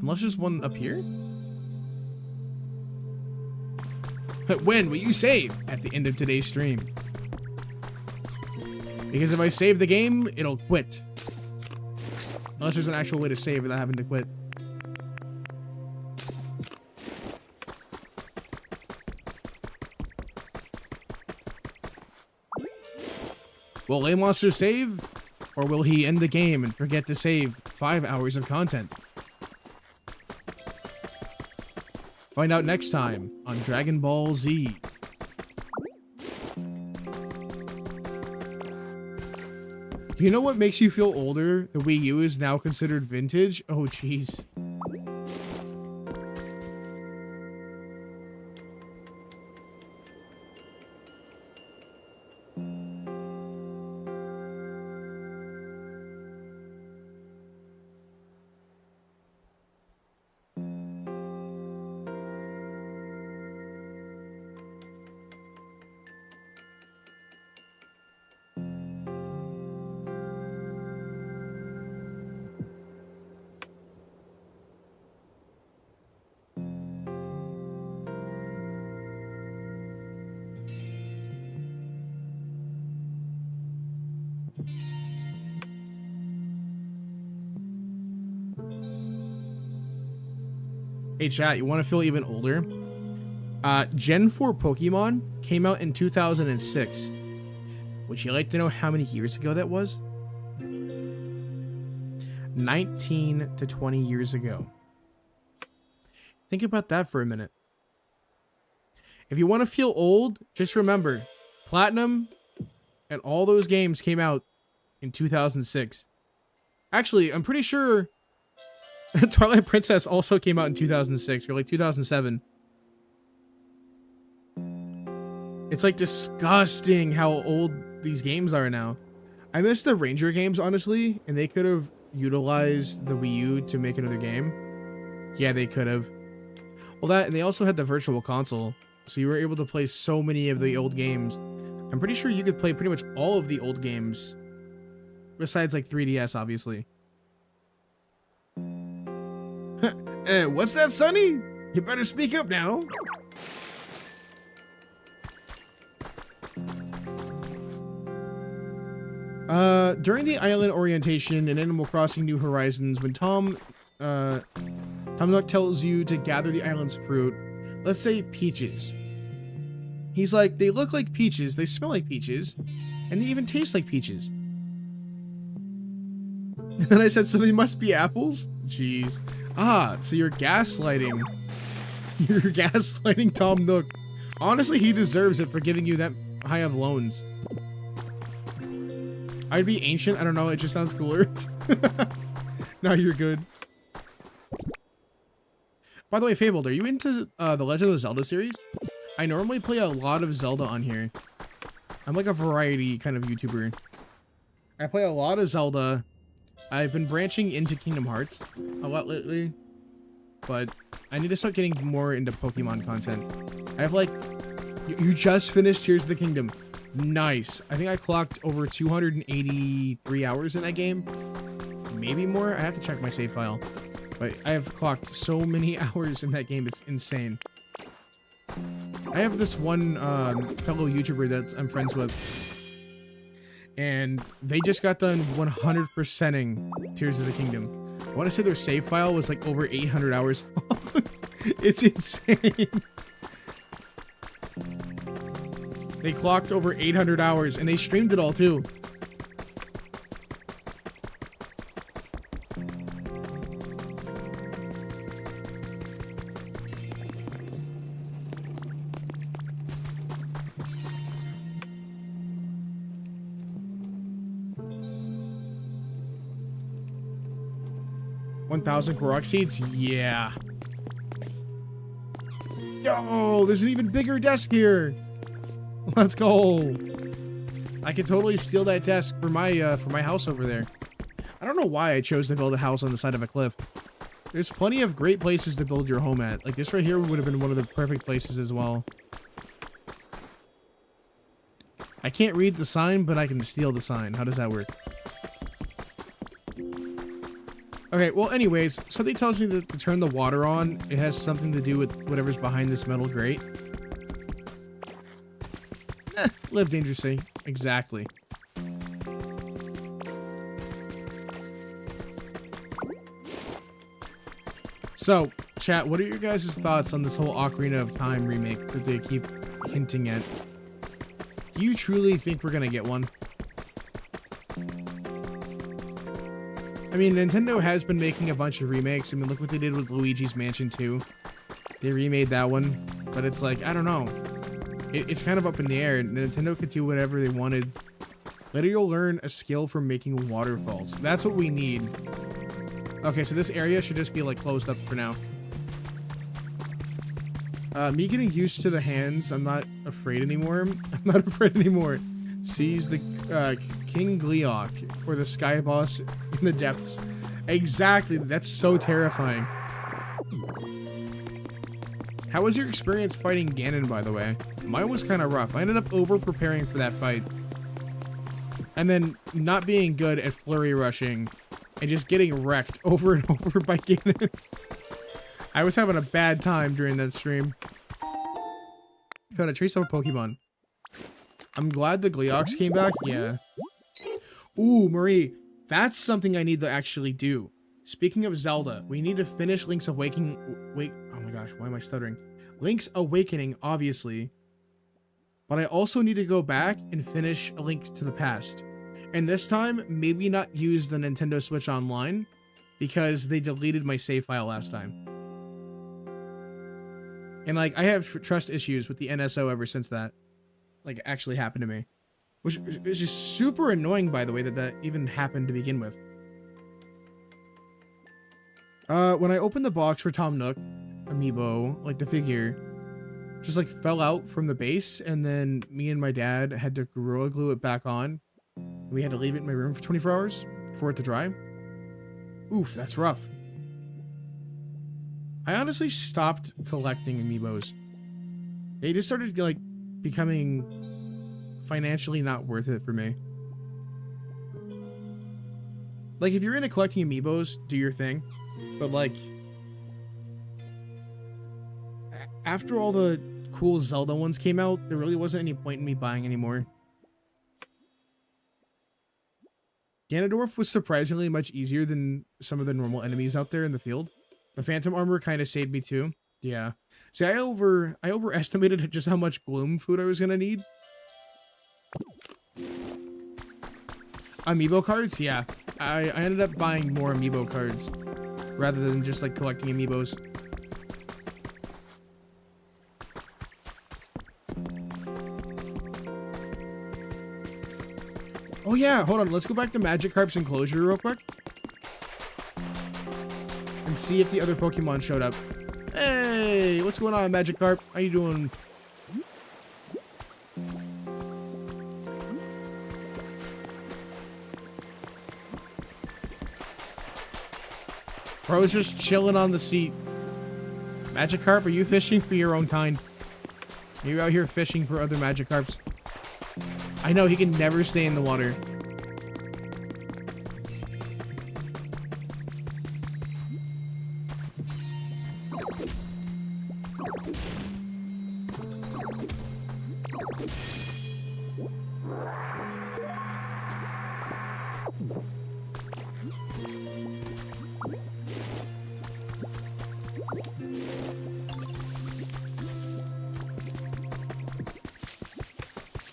Unless there's one up here. When will you save? At the end of today's stream. Because if I save the game, it'll quit. Unless there's an actual way to save without having to quit. Will Lay Monster save? Or will he end the game and forget to save 5 hours of content? Find out next time on Dragon Ball Z. You know what makes you feel older? The Wii U is now considered vintage? Oh, jeez. Hey chat, you want to feel even older? Gen 4 Pokemon came out in 2006. Would you like to know how many years ago that was? 19 to 20 years ago. Think about that for a minute. If you want to feel old, just remember, Platinum and all those games came out in 2006. Actually, I'm pretty sure Twilight Princess also came out in 2006 or like 2007. It's like disgusting how old these games are now. I miss the Ranger games, honestly, and they could have utilized the Wii U to make another game. Yeah, they could have. Well, that, and they also had the Virtual Console, so you were able to play so many of the old games. I'm pretty sure you could play pretty much all of the old games, besides like 3DS, obviously. What's that, Sonny? You better speak up now. During the island orientation in Animal Crossing New Horizons, when Tom Nook tells you to gather the island's fruit, let's say peaches. He's like, they look like peaches, they smell like peaches, and they even taste like peaches. And then I said, so they must be apples? Jeez. Ah, so you're gaslighting. You're gaslighting Tom Nook. Honestly, he deserves it for giving you that high of loans. I'd be ancient, I don't know, it just sounds cooler. No, you're good. By the way, Fabled, are you into the Legend of Zelda series? I normally play a lot of Zelda on here. I'm like a variety kind of YouTuber. I play a lot of Zelda. I've been branching into Kingdom Hearts a lot lately, but I need to start getting more into Pokemon content. I have like, you just finished Tears of the Kingdom. Nice. I think I clocked over 283 hours in that game. Maybe more. I have to check my save file. But I have clocked so many hours in that game. It's insane. I have this one fellow YouTuber that I'm friends with. And they just got done 100%ing Tears of the Kingdom. I want to say their save file was like over 800 hours long. It's insane. They clocked over 800 hours, and they streamed it all, too. $1,000 Korok seeds? Yeah. Yo, there's an even bigger desk here. Let's go. I could totally steal that desk for my house over there. I don't know why I chose to build a house on the side of a cliff. There's plenty of great places to build your home at. Like this right here would have been one of the perfect places as well. I can't read the sign, but I can steal the sign. How does that work? Okay, well anyways, something tells me that to turn the water on, it has something to do with whatever's behind this metal grate. Live dangerously. Exactly. So, chat, what are your guys' thoughts on this whole Ocarina of Time remake that they keep hinting at? Do you truly think we're gonna get one? I mean, Nintendo has been making a bunch of remakes. I mean, look what they did with Luigi's Mansion 2. They remade that one, but it's like, I don't know. It's kind of up in the air. Nintendo could do whatever they wanted. Later you'll learn a skill for making waterfalls. That's what we need. Okay, so this area should just be like closed up for now. Me getting used to the hands, I'm not afraid anymore. I'm not afraid anymore. Sees the King Gleeok, or the Sky Boss in the depths. Exactly, that's so terrifying. How was your experience fighting Ganon, by the way? Mine was kind of rough. I ended up over-preparing for that fight. And then not being good at flurry rushing and just getting wrecked over and over by Ganon. I was having a bad time during that stream. Got a trace of a Pokemon. I'm glad the Gleeoks came back. Yeah. Ooh, Marie, that's something I need to actually do. Speaking of Zelda, we need to finish Link's Awakening. Wait, oh my gosh, why am I stuttering? Link's Awakening, obviously. But I also need to go back and finish A Link to the Past. And this time, maybe not use the Nintendo Switch Online, because they deleted my save file last time. And like, I have trust issues with the NSO ever since that, like, actually happened to me. Which is just super annoying, by the way, that even happened to begin with. When I opened the box for Tom Nook amiibo, like the figure, just like fell out from the base, and then me and my dad had to Gorilla Glue it back on. We had to leave it in my room for 24 hours for it to dry. Oof, that's rough. I honestly stopped collecting amiibos. They just started like becoming financially not worth it for me. Like, if you're into collecting amiibos, do your thing. But like, after all the cool Zelda ones came out, there really wasn't any point in me buying anymore. Ganondorf was surprisingly much easier than some of the normal enemies out there in the field. The Phantom Armor kind of saved me too. Yeah. See, I overestimated just how much Gloom food I was gonna need. Amiibo cards? Yeah. I ended up buying more Amiibo cards rather than just like collecting Amiibos. Oh yeah, hold on. Let's go back to Magikarp's enclosure real quick. And see if the other Pokemon showed up. Hey, what's going on, Magikarp? How you doing? Bro's just chilling on the seat. Magikarp, are you fishing for your own kind? Are you out here fishing for other Magikarps? I know, he can never stay in the water.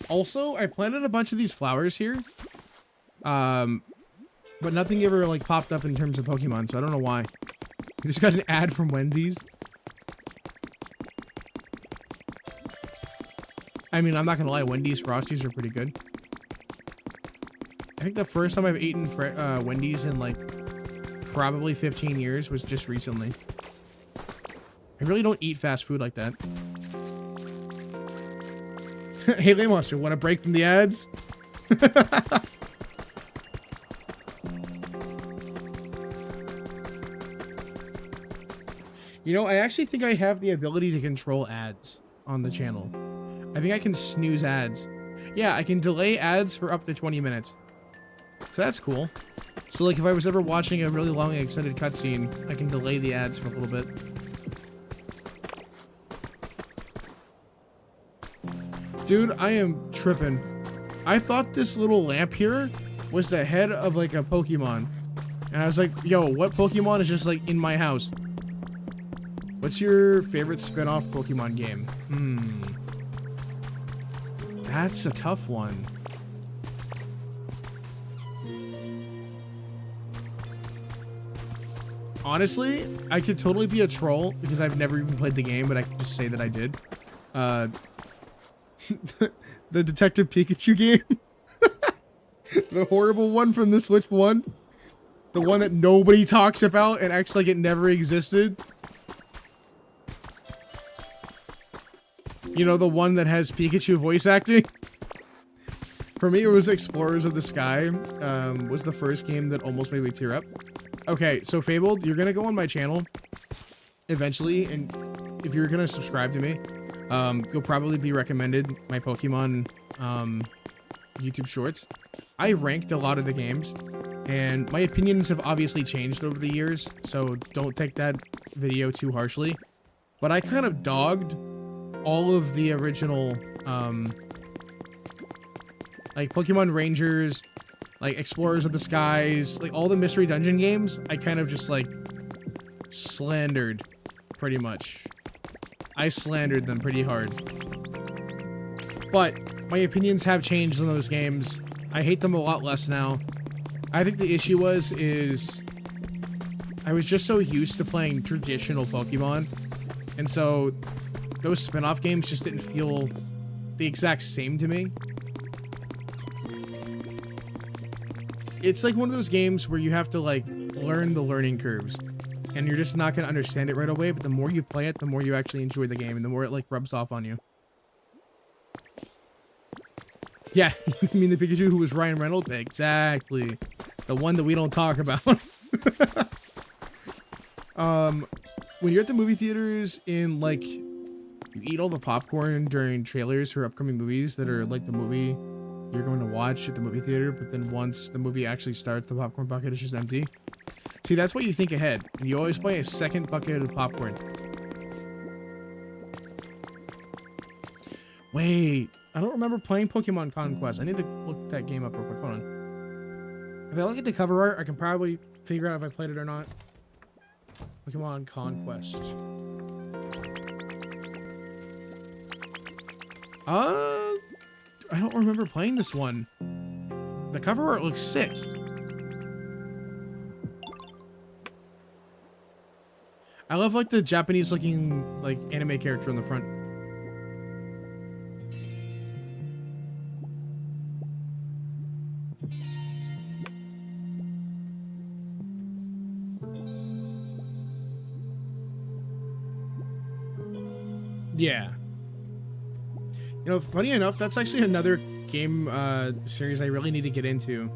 Also, I planted a bunch of these flowers here. But nothing ever like popped up in terms of Pokemon, so I don't know why. I just got an ad from Wendy's. I mean, I'm not gonna lie, Wendy's Frosties are pretty good. I think the first time I've eaten Wendy's in like probably 15 years was just recently. I really don't eat fast food like that. Hey, Laymonster, want a break from the ads? You know, I actually think I have the ability to control ads on the channel. I think I can snooze ads. Yeah, I can delay ads for up to 20 minutes. So that's cool. So like if I was ever watching a really long extended cutscene, I can delay the ads for a little bit. Dude, I am tripping. I thought this little lamp here was the head of like a Pokemon. And I was like, yo, what Pokemon is just like in my house? What's your favorite spin-off Pokemon game? That's a tough one. Honestly, I could totally be a troll because I've never even played the game, but I could just say that I did. The Detective Pikachu game. The horrible one from the Switch 1. The one that nobody talks about and acts like it never existed. You know, the one that has Pikachu voice acting? For me, it was Explorers of the Sky. Was the first game that almost made me tear up. Okay, so Fabled, you're gonna go on my channel eventually, and if you're gonna subscribe to me, you'll probably be recommended my Pokemon YouTube shorts. I ranked a lot of the games, and my opinions have obviously changed over the years, so don't take that video too harshly. But I kind of dogged all of the original, like Pokemon Rangers, like Explorers of the Skies, like all the Mystery Dungeon games, I kind of just like slandered, pretty much. I slandered them pretty hard. But my opinions have changed on those games. I hate them a lot less now. I think the issue is I was just so used to playing traditional Pokemon, and so those spin-off games just didn't feel the exact same to me. It's like one of those games where you have to like learn the learning curves, and you're just not going to understand it right away, but the more you play it, the more you actually enjoy the game, and the more it like rubs off on you. Yeah, you mean the Pikachu who was Ryan Reynolds? Exactly. The one that we don't talk about. When you're at the movie theaters in like, you eat all the popcorn during trailers for upcoming movies that are like the movie you're going to watch at the movie theater, but then once the movie actually starts, the popcorn bucket is just empty. See, that's what you think ahead, and you always buy a second bucket of popcorn. Wait, I don't remember playing Pokemon Conquest. I need to look that game up real quick. Hold on. If I look at the cover art, I can probably figure out if I played it or not. Pokemon Conquest. I don't remember playing this one. The cover art looks sick. I love like the Japanese looking like anime character in the front. Yeah. You know, funny enough, that's actually another game series I really need to get into.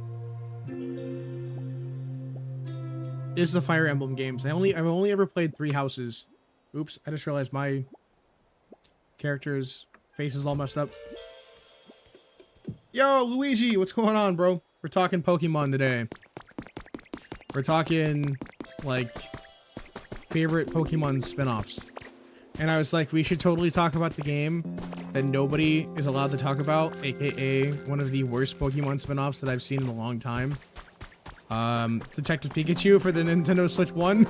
Is the Fire Emblem games. I've only ever played 3 houses. Oops, I just realized my character's face is all messed up. Yo, Luigi, what's going on, bro? We're talking Pokemon today. We're talking, like, favorite Pokemon spin-offs. And I was like, we should totally talk about the game that nobody is allowed to talk about, aka one of the worst Pokemon spin-offs that I've seen in a long time. Detective Pikachu for the Nintendo Switch 1.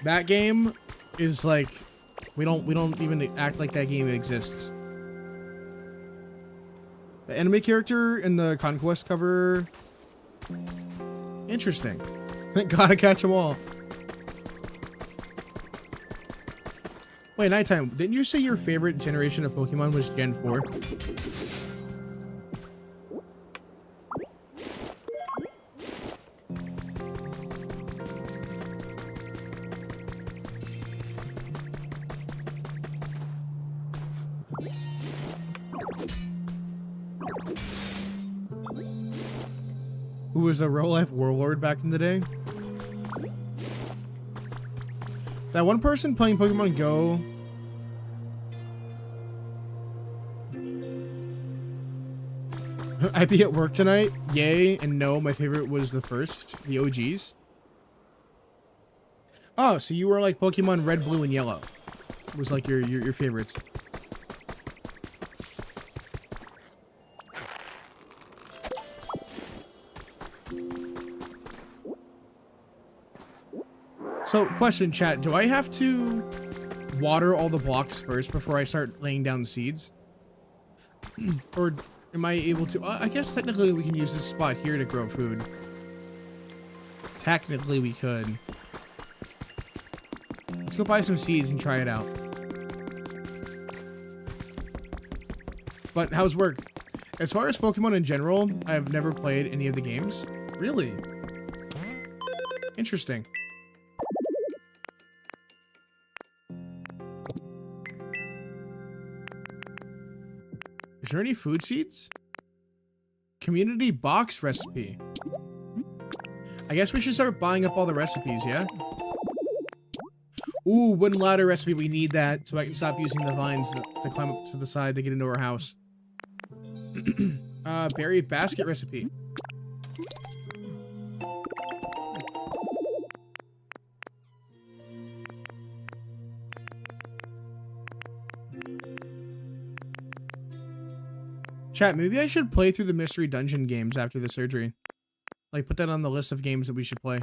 That game is like, we don't even act like that game exists. The anime character in the Conquest cover, interesting. Gotta catch them all. Wait, Nighttime, didn't you say your favorite generation of Pokemon was Gen 4? Who was a real-life warlord back in the day? That one person playing Pokemon Go. I'd be at work tonight. Yay and no, my favorite was the first, the OGs. Oh, so you were like Pokemon Red, Blue, and Yellow. Was like your favorites. So, question, chat. Do I have to water all the blocks first before I start laying down seeds? Or am I able to? I guess technically we can use this spot here to grow food. Technically we could. Let's go buy some seeds and try it out. But how's work? As far as Pokemon in general, I've never played any of the games. Really? Interesting. Is there any food seeds? Community box recipe. I guess we should start buying up all the recipes, yeah? Ooh, wooden ladder recipe. We need that so I can stop using the vines to climb up to the side to get into our house. Berry basket recipe. Chat, maybe I should play through the mystery dungeon games after the surgery. Like, put that on the list of games that we should play.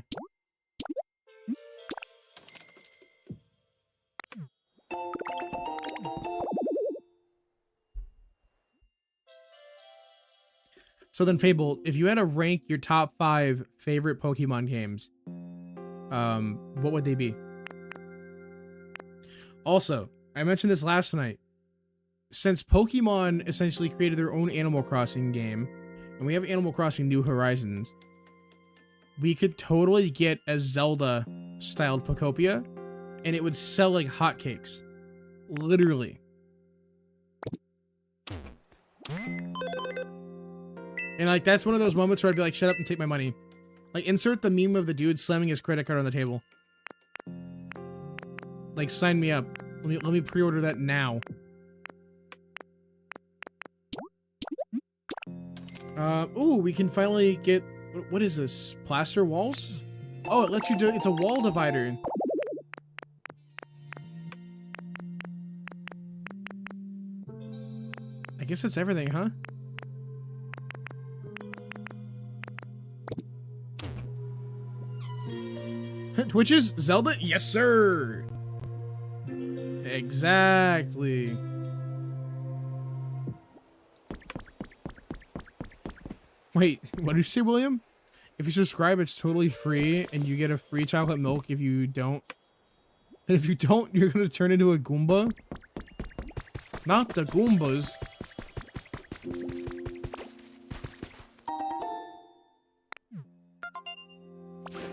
So then, Fable, if you had to rank your top 5 favorite Pokemon games, what would they be? Also, I mentioned this last night. Since Pokemon essentially created their own Animal Crossing game, and we have Animal Crossing New Horizons, we could totally get a Zelda-styled Pokopia, and it would sell like hotcakes. Literally. And like, that's one of those moments where I'd be like, shut up and take my money. Like, insert the meme of the dude slamming his credit card on the table. Like, sign me up. Let me pre-order that now. Ooh, we can finally get, what is this? Plaster walls? Oh, it lets you do, it's a wall divider. guess that's everything, huh? Twitches? Zelda? Yes, sir! Exactly. Wait, what did you say, William? If you subscribe, it's totally free, and you get a free chocolate milk if you don't. And if you don't, you're gonna turn into a Goomba? Not the Goombas.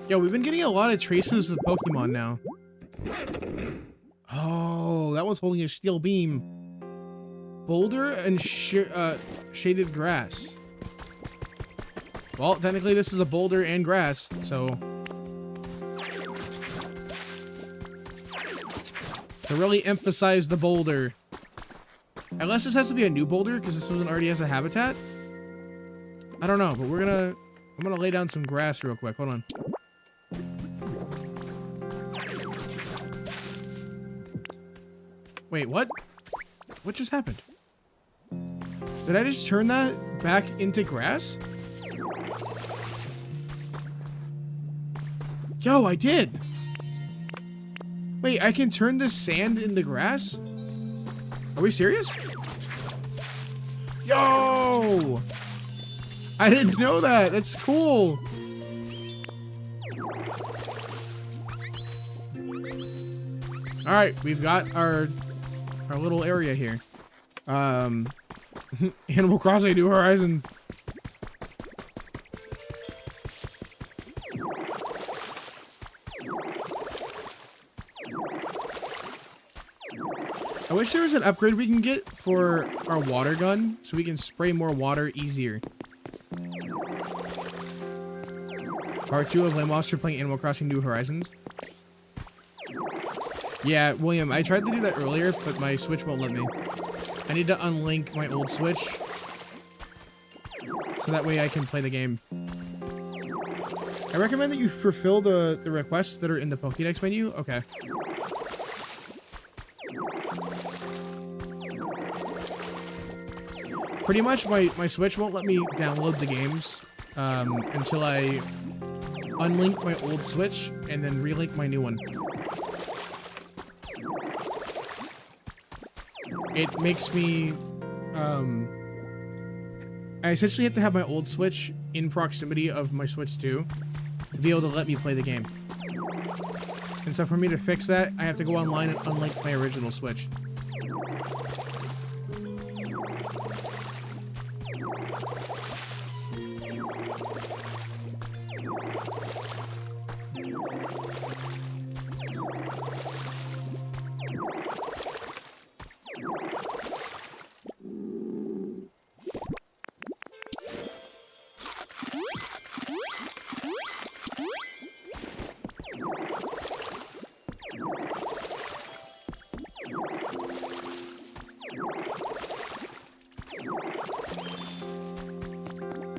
Yo, we've been getting a lot of traces of Pokemon now. Oh, that one's holding a steel beam. Boulder and shaded grass. Well, technically this is a boulder and grass, so... To really emphasize the boulder. Unless this has to be a new boulder, because this one already has a habitat. I don't know, but I'm gonna lay down some grass real quick. Hold on. Wait, what? What just happened? Did I just turn that back into grass? Yo, I did! Wait, I can turn this sand into grass? Are we serious? Yo! I didn't know that! That's cool! Alright, we've got our little area here. Animal Crossing New Horizons. I wish there was an upgrade we can get for our water gun so we can spray more water easier. Part 2 of Lamb playing Animal Crossing New Horizons. Yeah, William, I tried to do that earlier, but my Switch won't let me. I need to unlink my old Switch so that way I can play the game. I recommend that you fulfill the requests that are in the Pokédex menu. Okay. Pretty much my Switch won't let me download the games until I unlink my old Switch and then relink my new one. It makes me, I essentially have to have my old Switch in proximity of my Switch 2 to be able to let me play the game. And so for me to fix that, I have to go online and unlink my original Switch.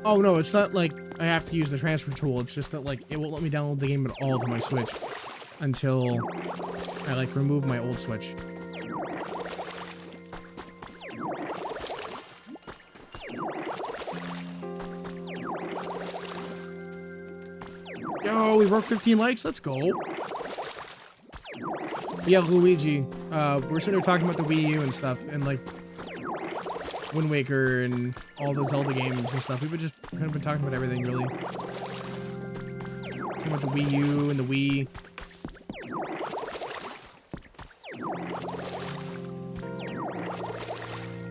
Oh no, it's not like I have to use the transfer tool. It's just that like it won't let me download the game at all to my Switch until I like remove my old Switch. Yo, we broke 15 likes. Let's go. Yeah, Luigi. We're sitting there talking about the Wii U and stuff, and like Wind Waker and all the Zelda games and stuff. We've just kind of been talking about everything, really. Talking about the Wii U and the Wii.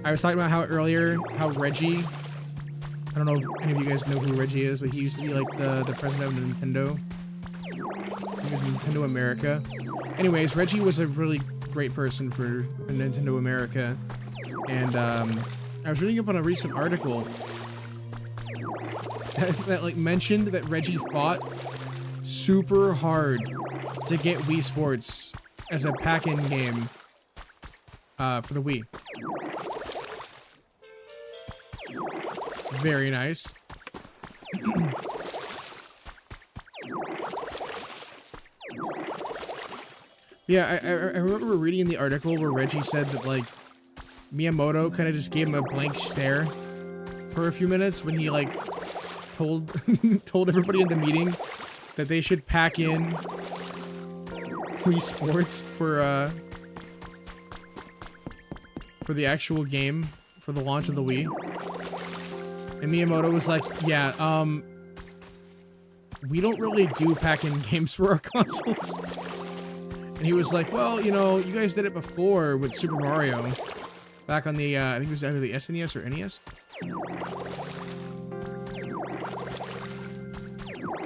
I was talking about how Reggie, I don't know if any of you guys know who Reggie is, but he used to be like the president of Nintendo. I think it was Nintendo America. Anyways, Reggie was a really great person for Nintendo America. And I was reading up on a recent article that like mentioned that Reggie fought super hard to get Wii Sports as a pack-in game for the Wii. Very nice. Yeah, I remember reading the article where Reggie said that like Miyamoto kind of just gave him a blank stare for a few minutes when he like told told everybody in the meeting that they should pack in Wii Sports for the actual game for the launch of the Wii. And Miyamoto was like, yeah, we don't really do pack-in games for our consoles. And he was like, well, you know, you guys did it before with Super Mario. Back on the, I think it was either the SNES or NES.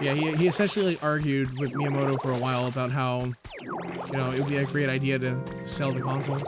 Yeah, he essentially like, argued with Miyamoto for a while about how, you know, it would be a great idea to sell the console.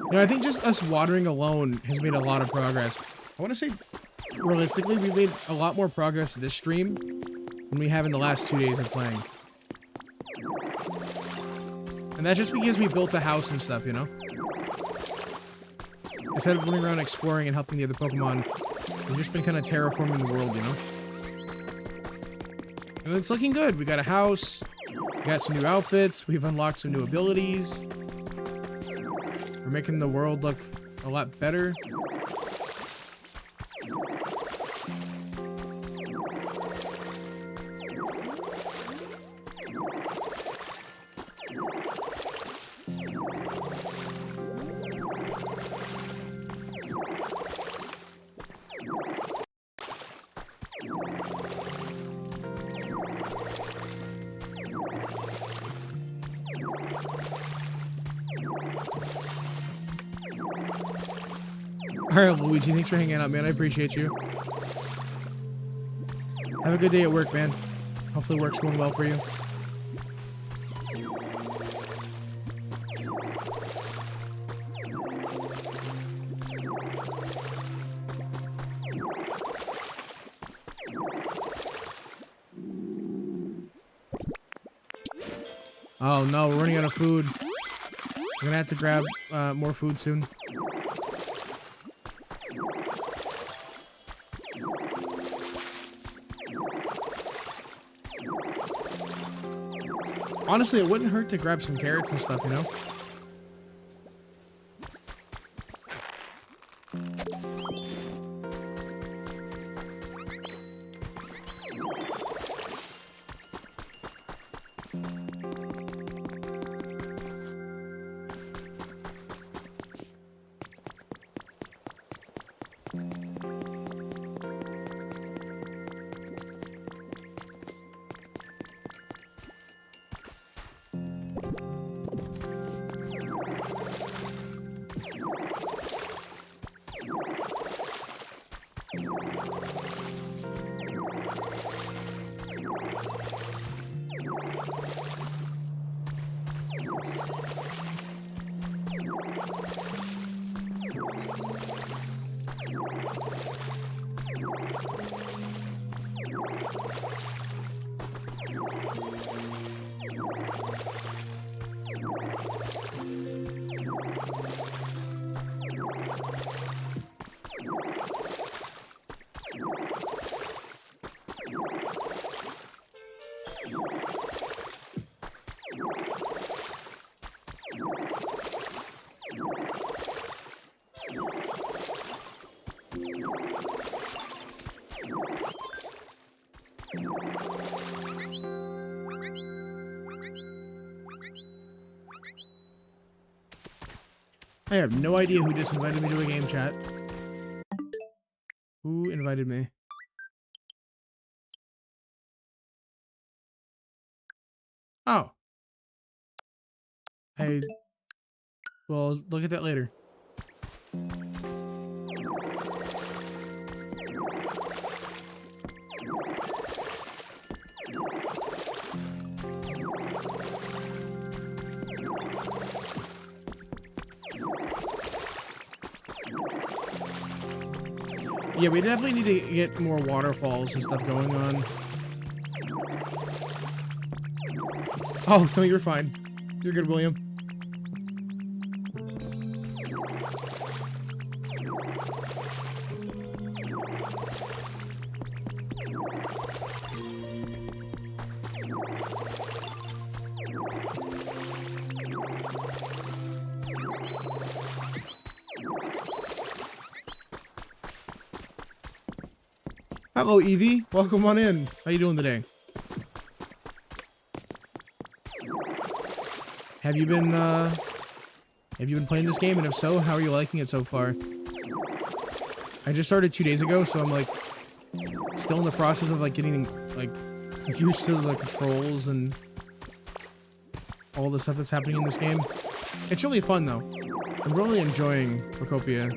You know, I think just us watering alone has made a lot of progress. I want to say, realistically, we've made a lot more progress this stream than we have in the last 2 days of playing. And that's just because we built a house and stuff, you know? Instead of running around exploring and helping the other Pokemon, we've just been kind of terraforming the world, you know? And it's looking good. We got a house, we got some new outfits, we've unlocked some new abilities. We're making the world look a lot better. Alright, Luigi, thanks for hanging out, man. I appreciate you. Have a good day at work, man. Hopefully work's going well for you. Oh no, we're running out of food. We're gonna have to grab more food soon. Honestly, it wouldn't hurt to grab some carrots and stuff, you know? I have no idea who just invited me to a game chat. Who invited me? Oh. Well, look at that later. Yeah, we definitely need to get more waterfalls and stuff going on. Oh, no, you're fine. You're good, William. Hello, Evie. Welcome on in. How you doing today? Have you been playing this game? And if so, how are you liking it so far? I just started 2 days ago, so I'm like still in the process of like getting like used to the controls and all the stuff that's happening in this game. It's really fun though. I'm really enjoying Pokopia.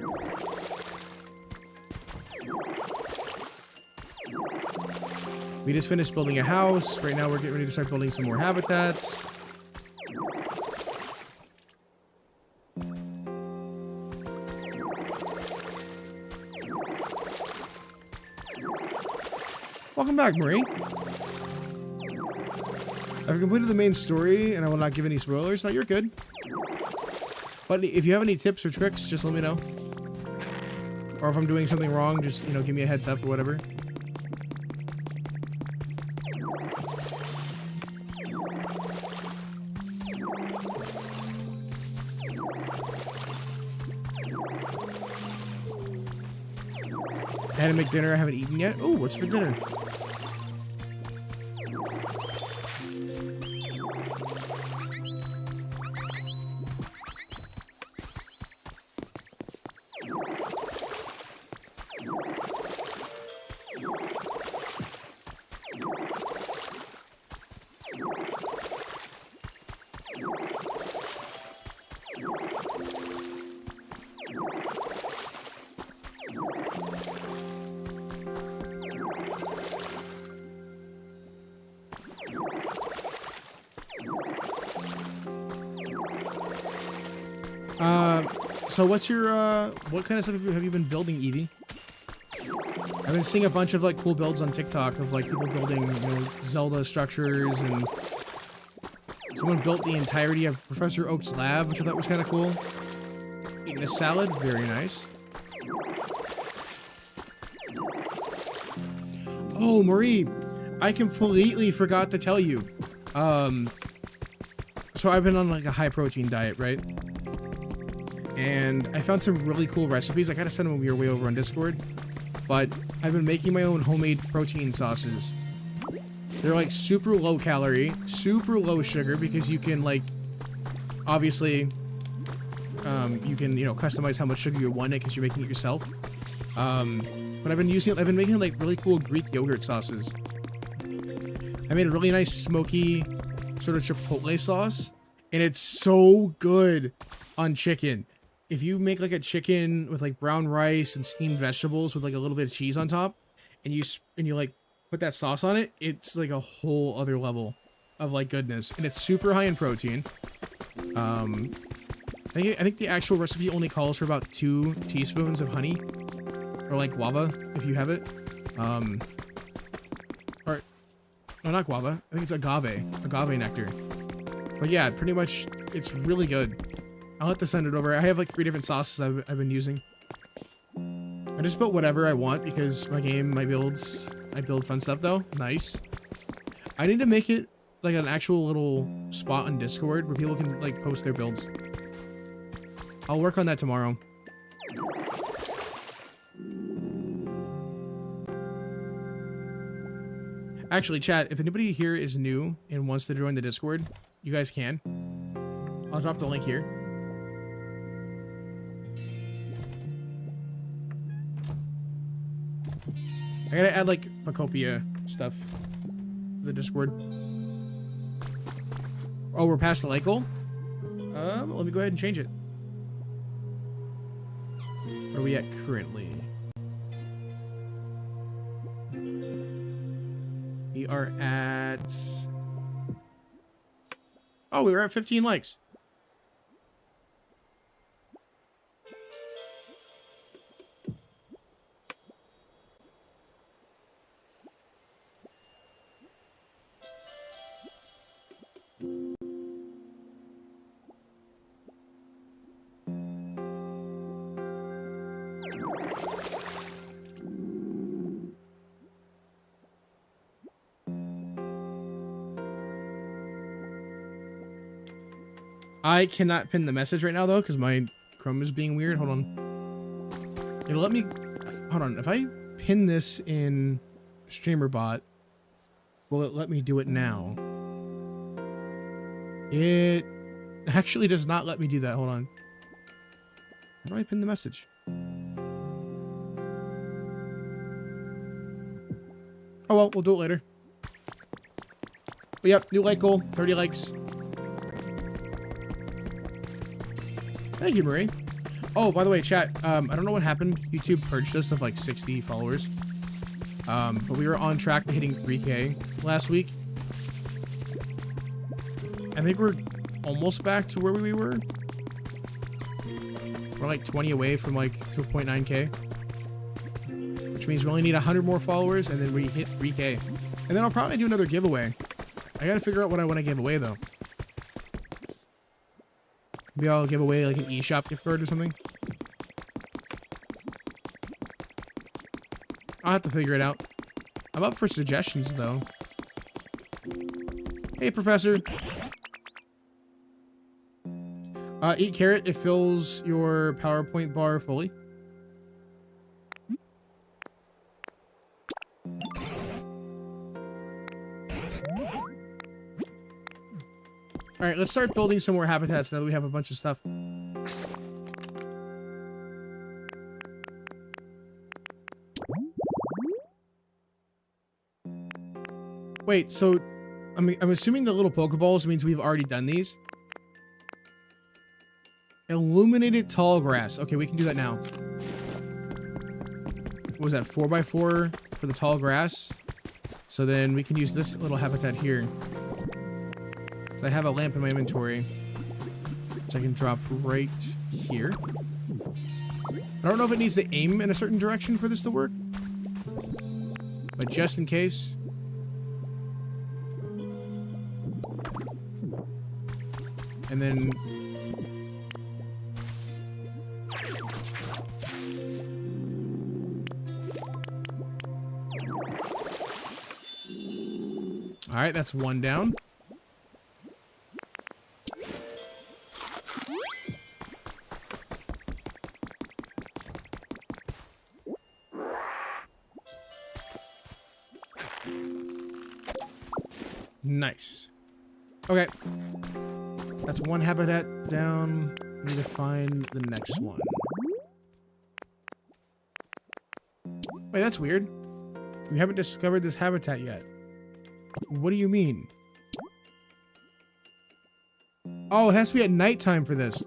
We just finished building a house. Right now we're getting ready to start building some more habitats. Welcome back, Marie. I've completed the main story and I will not give any spoilers. No, you're good. But if you have any tips or tricks, just let me know. Or if I'm doing something wrong, just, you know, give me a heads up or whatever. I had to make dinner. I haven't eaten yet. Oh, what's for dinner? So what's your, what kind of stuff have you been building, Evie? I've been seeing a bunch of, like, cool builds on TikTok of, like, people building, you know, Zelda structures, and someone built the entirety of Professor Oak's lab, which I thought was kind of cool. Eating a salad, very nice. Oh, Marie, I completely forgot to tell you. So I've been on, like, a high-protein diet, right? And I found some really cool recipes. I gotta send them your way over on Discord. But I've been making my own homemade protein sauces. They're like super low calorie, super low sugar, because you can like, obviously, you can, you know, customize how much sugar you want it because you're making it yourself. But I've been making like really cool Greek yogurt sauces. I made a really nice smoky sort of chipotle sauce, and it's so good on chicken. If you make like a chicken with like brown rice and steamed vegetables with like a little bit of cheese on top, and you like put that sauce on it, it's like a whole other level of like goodness, and it's super high in protein. I think the actual recipe only calls for about 2 teaspoons of honey, or like guava if you have it. Or no, not guava. I think it's agave nectar. But yeah, pretty much, it's really good. I'll have to send it over. I have like 3 different sauces I've been using. I just built whatever I want because my builds, I build fun stuff though. Nice. I need to make it like an actual little spot on Discord where people can like post their builds. I'll work on that tomorrow. Actually, chat, if anybody here is new and wants to join the Discord, you guys can. I'll drop the link here. I gotta add like Pokopia stuff to the Discord. Oh, we're past the lake goal? Let me go ahead and change it. Where are we at currently? We are at... Oh, we were at 15 likes. I cannot pin the message right now though, because my Chrome is being weird. Hold on. It'll let me. Hold on. If I pin this in StreamerBot, will it let me do it now? It actually does not let me do that. Hold on. How do I pin the message? Oh well, we'll do it later. But yep, new like goal, 30 likes. Thank you, Marie. Oh, by the way, chat, I don't know what happened. YouTube purged us of like 60 followers. But we were on track to hitting 3K last week. I think we're almost back to where we were. We're like 20 away from like 2.9K. Which means we only need 100 more followers and then we hit 3K. And then I'll probably do another giveaway. I gotta figure out what I want to give away though. Maybe I'll give away like an eShop gift card or something. I'll have to figure it out. I'm up for suggestions though. Hey, Professor. Eat carrot. It fills your PowerPoint bar fully. All right, let's start building some more habitats now that we have a bunch of stuff. Wait, so I'm assuming the little Pokeballs means we've already done these. Illuminated tall grass. Okay, we can do that now. What was that? 4x4 for the tall grass. So then we can use this little habitat here. So I have a lamp in my inventory, so I can drop right here. I don't know if it needs to aim in a certain direction for this to work, but just in case. And then all right, that's one down. Nice. Okay. That's one habitat down. We need to find the next one. Wait, that's weird. We haven't discovered this habitat yet. What do you mean? Oh, it has to be at nighttime for this.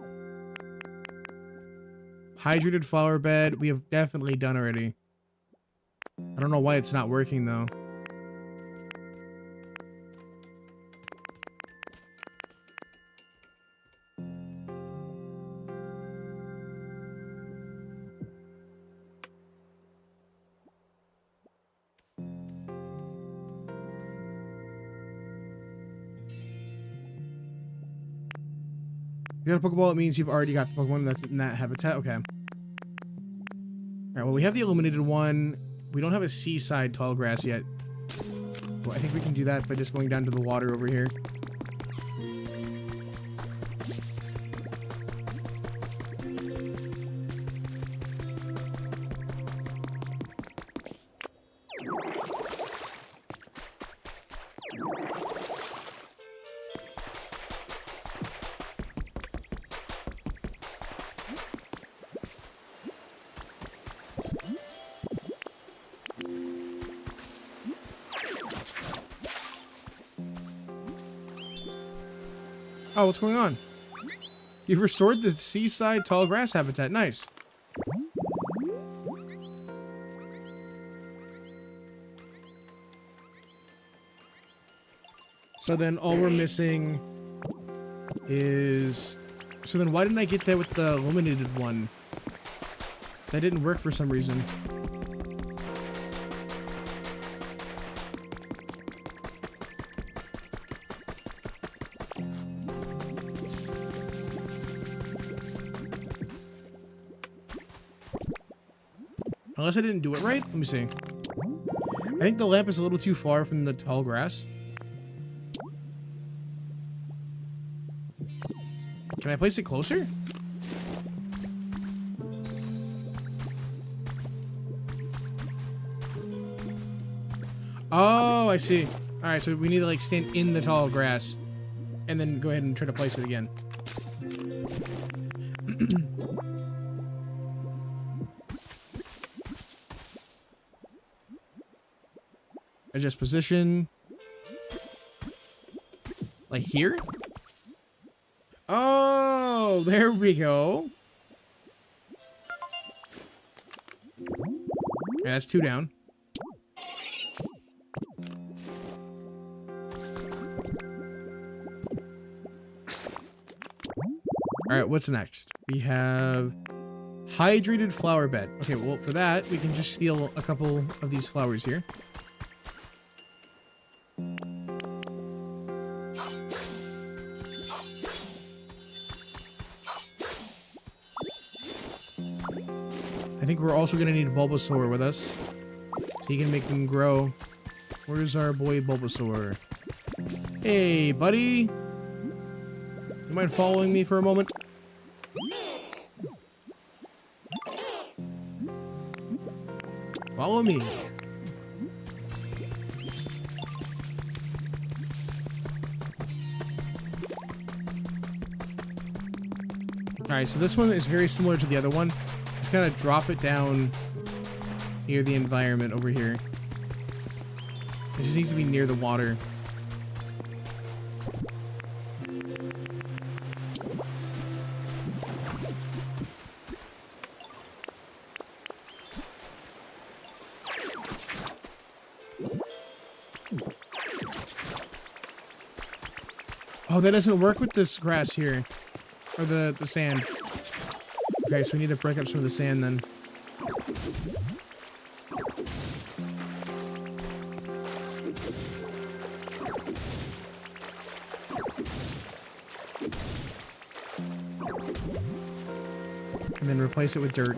Hydrated flower bed. We have definitely done already. I don't know why it's not working though. You got a Pokeball, it means you've already got the Pokemon that's in that habitat. Okay. Alright, well, we have the illuminated one. We don't have a seaside tall grass yet. Well, I think we can do that by just going down to the water over here. Oh, what's going on? You've restored the seaside tall grass habitat. Nice. So then all we're missing is... So then why didn't I get that with the illuminated one? That didn't work for some reason. Unless I didn't do it right? Let me see. I think the lamp is a little too far from the tall grass. Can I place it closer? Oh, I see. All right, so we need to like stand in the tall grass and then go ahead and try to place it again. Adjust position. Like here? Oh, there we go. Yeah, that's 2 down. All right, what's next? We have hydrated flower bed. Okay, well, for that, we can just steal a couple of these flowers here. I think we're also going to need Bulbasaur with us, so he can make them grow. Where's our boy Bulbasaur? Hey, buddy. You mind following me for a moment? Follow me. Alright, so this one is very similar to the other one. Just kind of drop it down near the environment over here. It just needs to be near the water. Oh, that doesn't work with this grass here. Or the sand. Okay, so we need to break up some of the sand then. And then replace it with dirt.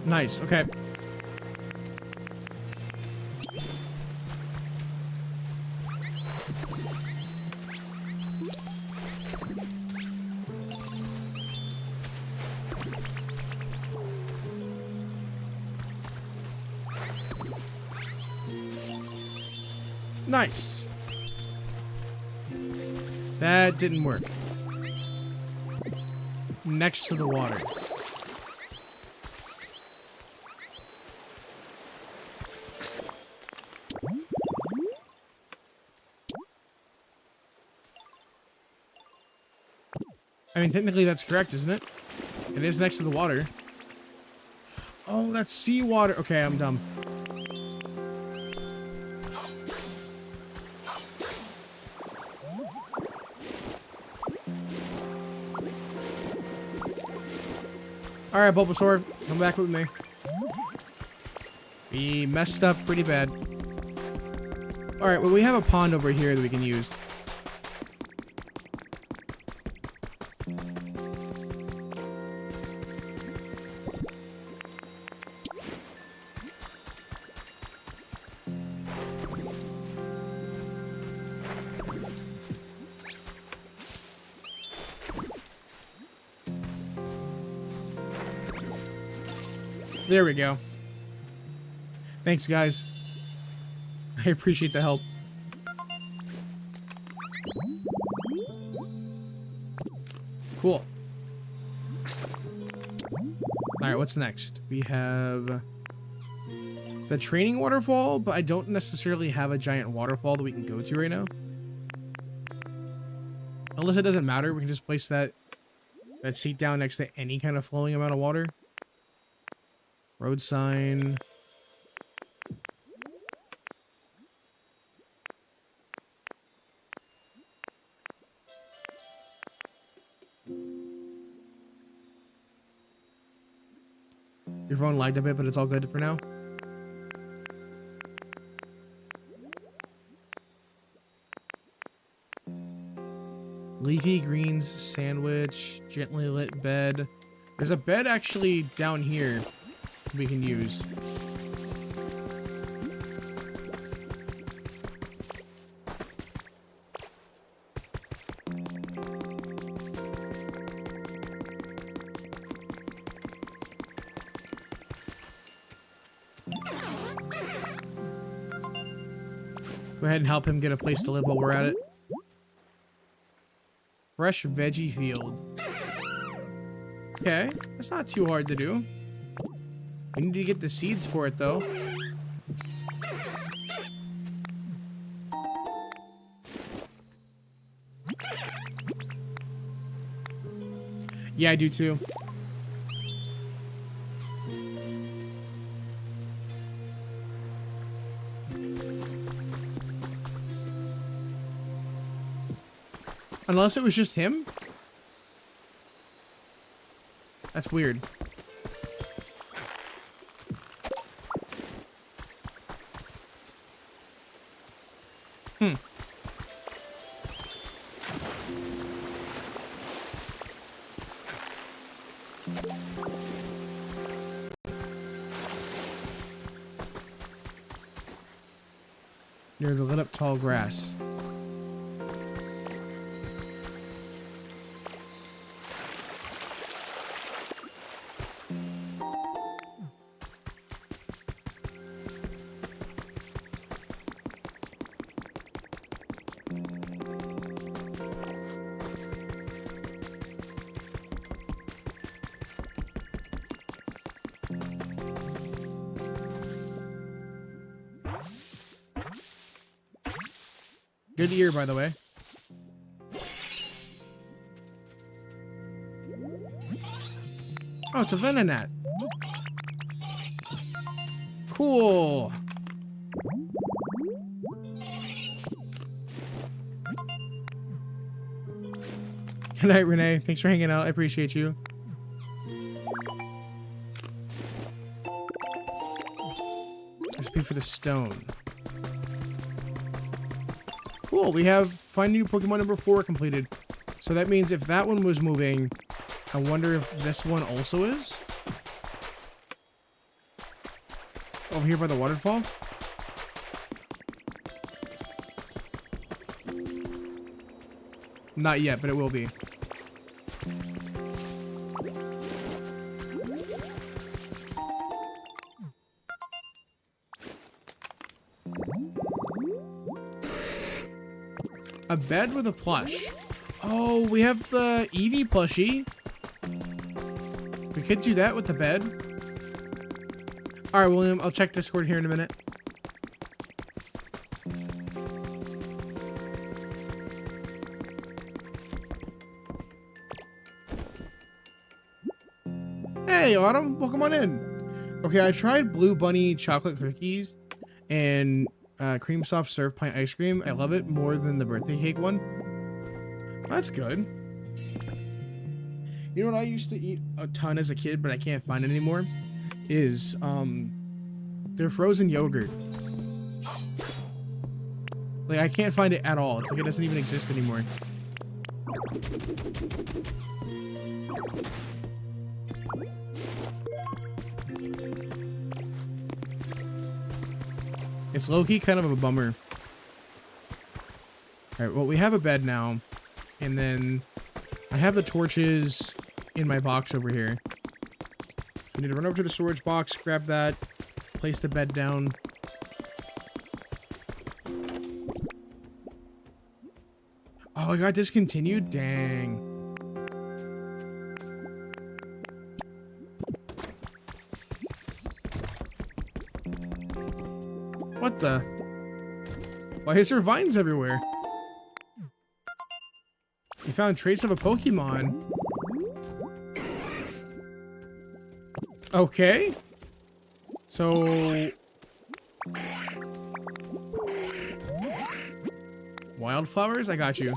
Nice, okay. Nice. That didn't work. Next to the water. I mean, technically that's correct, isn't it? It is next to the water. Oh, that's seawater. Okay, I'm dumb. Alright, Bulbasaur, come back with me. We messed up pretty bad. Alright, well, we have a pond over here that we can use. There we go. Thanks, guys. I appreciate the help. Cool. Alright, what's next? We have the training waterfall, but I don't necessarily have a giant waterfall that we can go to right now. Unless it doesn't matter, we can just place that seat down next to any kind of flowing amount of water. Road sign. Your phone lagged a bit, but it's all good for now. Leafy greens sandwich, gently lit bed. There's a bed actually down here we can use. Go ahead and help him get a place to live while we're at it. Fresh veggie field. Okay, that's not too hard to do. We need to get the seeds for it though. Yeah, I do too. Unless it was just him? That's weird. Hmm. Near the lit up tall grass. Good ear, by the way. Oh, it's a venonat. Cool. Good night, Renee. Thanks for hanging out. I appreciate you. Recipe for the stone. Cool, we have find new Pokemon number 4 completed. So that means if that one was moving, I wonder if this one also is? Over here by the waterfall? Not yet, but it will be. A bed with a plush. Oh, we have the Eevee plushie. We could do that with the bed. Alright, William, I'll check Discord here in a minute. Hey, Autumn, welcome on in. Okay, I tried Blue Bunny chocolate cookies and cream soft serve pint ice cream. I love it more than the birthday cake one. That's good. You know what I used to eat a ton as a kid, but I can't find it anymore? Is their frozen yogurt. Like, I can't find it at all. It's like it doesn't even exist anymore. It's low-key kind of a bummer. Alright, well, we have a bed now. And then I have the torches in my box over here. We need to run over to the storage box, grab that, place the bed down. Oh, I got discontinued? Dang. What the? Why is there vines everywhere? You found trace of a Pokemon. Okay. So... wildflowers? I got you.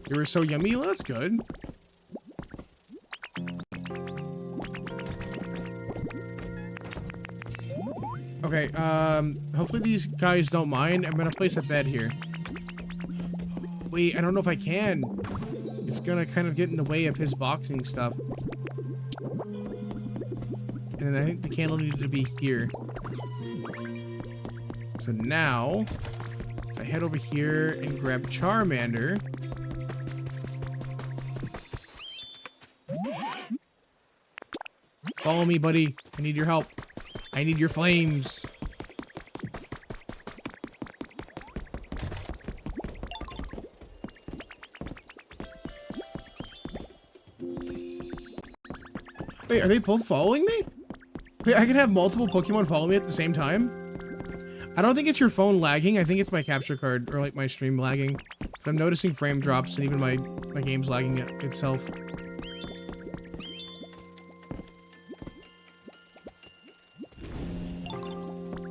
They were so yummy. Well, that's good. Okay, hopefully these guys don't mind. I'm gonna place a bed here. Wait, I don't know if I can. It's gonna kind of get in the way of his boxing stuff. And then I think the candle needed to be here. So now, if I head over here and grab Charmander. Follow me, buddy. I need your help. I need your flames. Wait, are they both following me? Wait, I can have multiple Pokemon follow me at the same time? I don't think it's your phone lagging. I think it's my capture card or like my stream lagging. I'm noticing frame drops and even my game's lagging itself.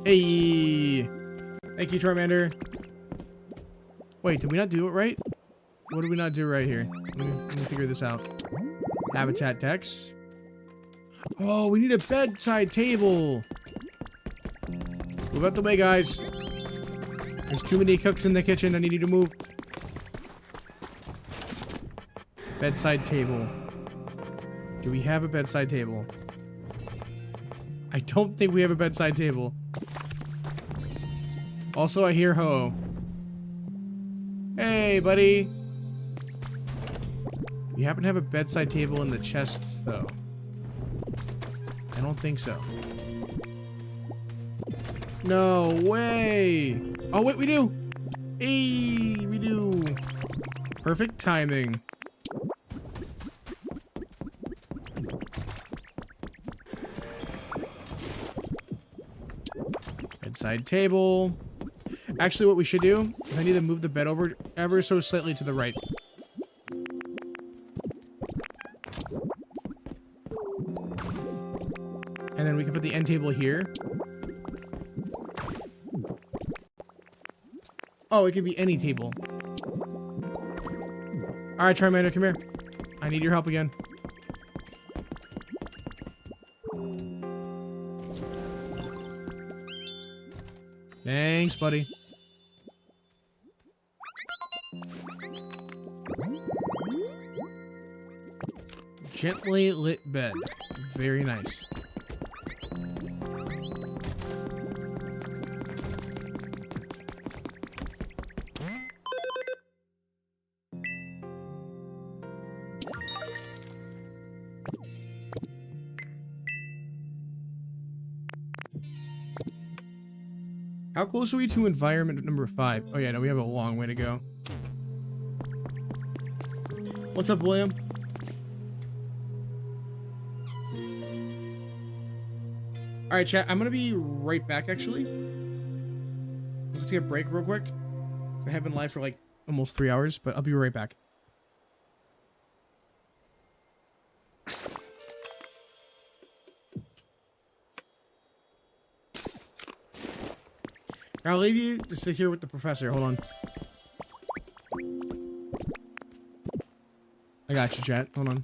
Hey! Thank you, Charmander. Wait, did we not do it right? What did we not do right here? Let me figure this out. Habitat text. Oh, we need a bedside table. Move out the way, guys. There's too many cooks in the kitchen. I need you to move. Bedside table. Do we have a bedside table? I don't think we have a bedside table. Also, I hear Ho. Hey, buddy. We happen to have a bedside table in the chests, though. I don't think so. No way. Oh, wait, we do. Hey, we do. Perfect timing. Bedside table. Actually, what we should do is I need to move the bed over ever so slightly to the right. And then we can put the end table here. Oh, it could be any table. Alright, Charmander, come here. I need your help again. Thanks, buddy. Gently lit bed. Very nice. How close are we to environment number 5? Oh yeah, no, we have a long way to go. What's up, William? Alright, chat, I'm gonna be right back, actually. I'm gonna take a break real quick. I have been live for like almost 3 hours, but I'll be right back. I'll leave you to sit here with the professor. Hold on. I got you, chat. Hold on.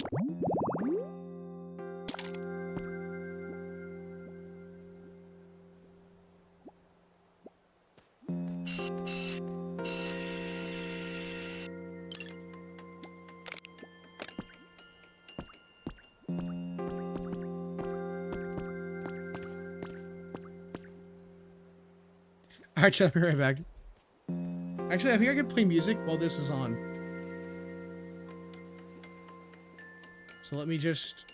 Alright, chat, I'll be right back. Actually, I think I could play music while this is on. So let me just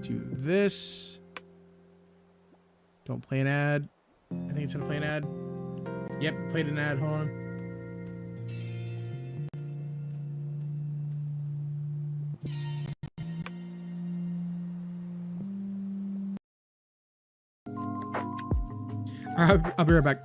do this. Don't play an ad. I think it's gonna play an ad. Yep, played an ad. Hold on. Alright, I'll be right back.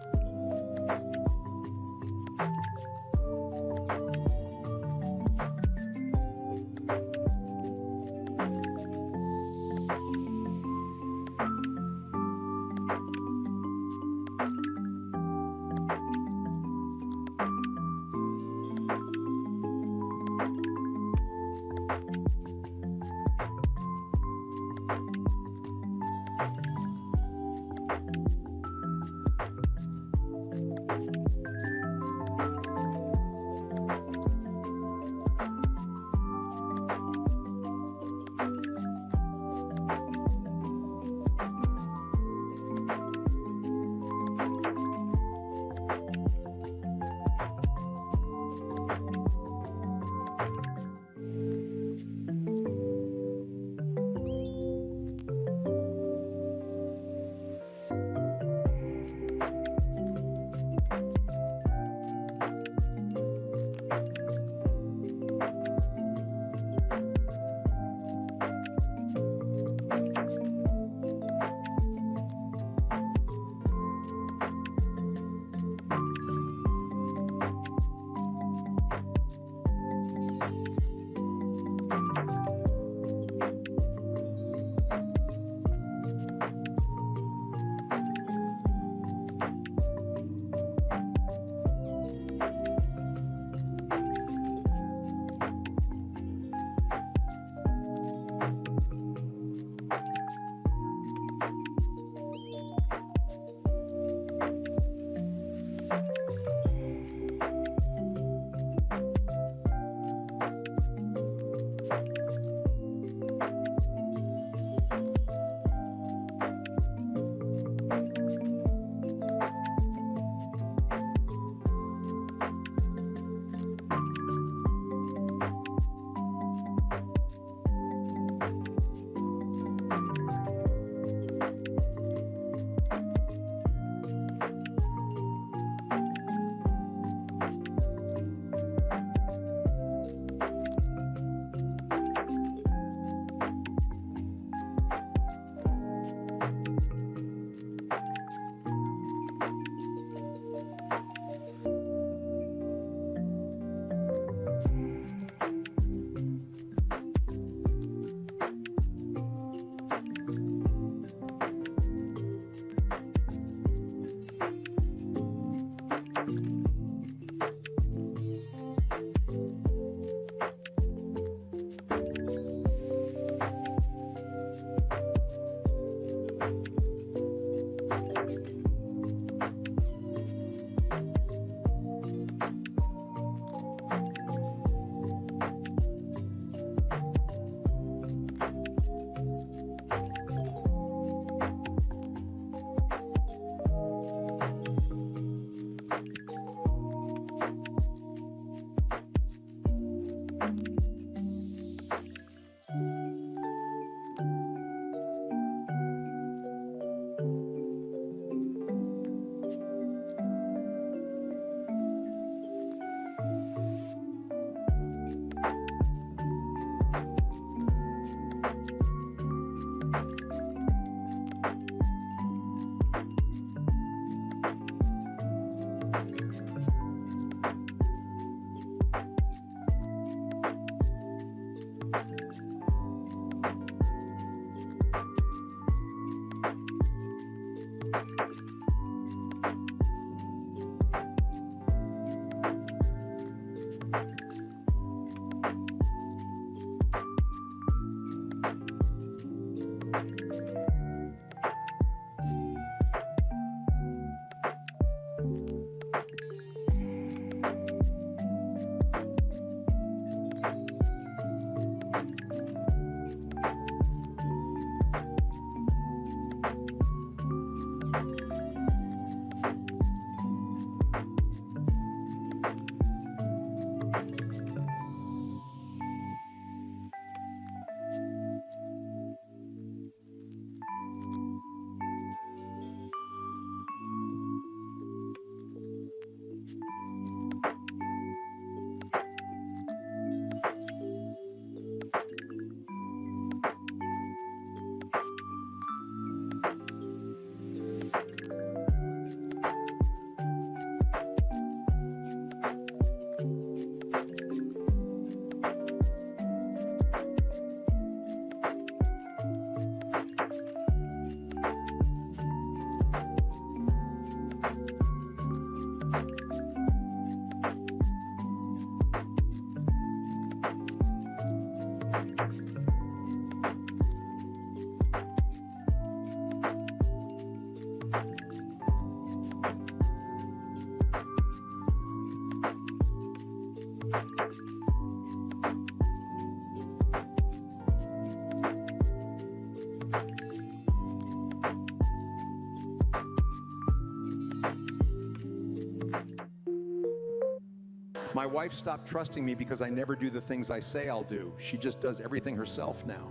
My wife stopped trusting me because I never do the things I say I'll do. She just does everything herself now.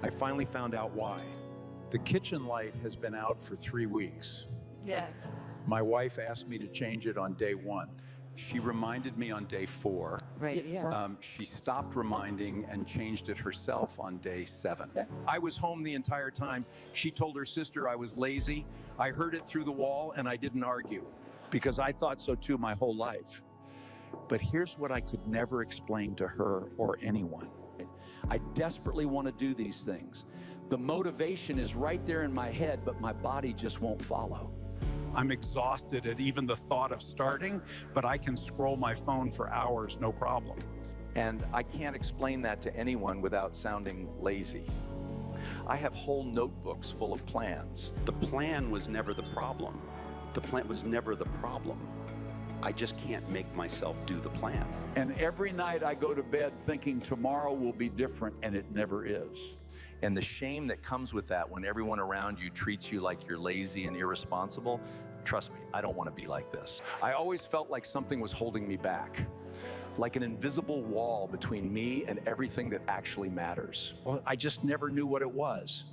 I finally found out why. The kitchen light has been out for 3 weeks. Yeah. My wife asked me to change it on day 1. She reminded me on day 4. Right, yeah. She stopped reminding and changed it herself on day 7. I was home the entire time. She told her sister I was lazy. I heard it through the wall and I didn't argue because I thought so too my whole life. But here's what I could never explain to her or anyone. I desperately want to do these things. The motivation is right there in my head, but my body just won't follow. I'm exhausted at even the thought of starting, but I can scroll my phone for hours, no problem. And I can't explain that to anyone without sounding lazy. I have whole notebooks full of plans. The plan was never the problem. The plan was never the problem. I just can't make myself do the plan. And every night I go to bed thinking tomorrow will be different, and it never is. And the shame that comes with that when everyone around you treats you like you're lazy and irresponsible, trust me, I don't want to be like this. I always felt like something was holding me back, like an invisible wall between me and everything that actually matters. Well, I just never knew what it was.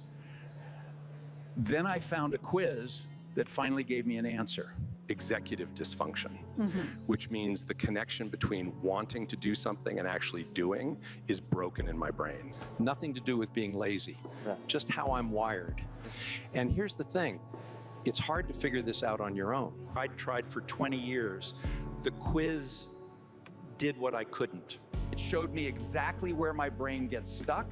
Then I found a quiz that finally gave me an answer. Executive dysfunction, which means the connection between wanting to do something and actually doing is broken in my brain. Nothing to do with being lazy, just how I'm wired. And here's the thing, it's hard to figure this out on your own. I tried for 20 years. The quiz did what I couldn't. It showed me exactly where my brain gets stuck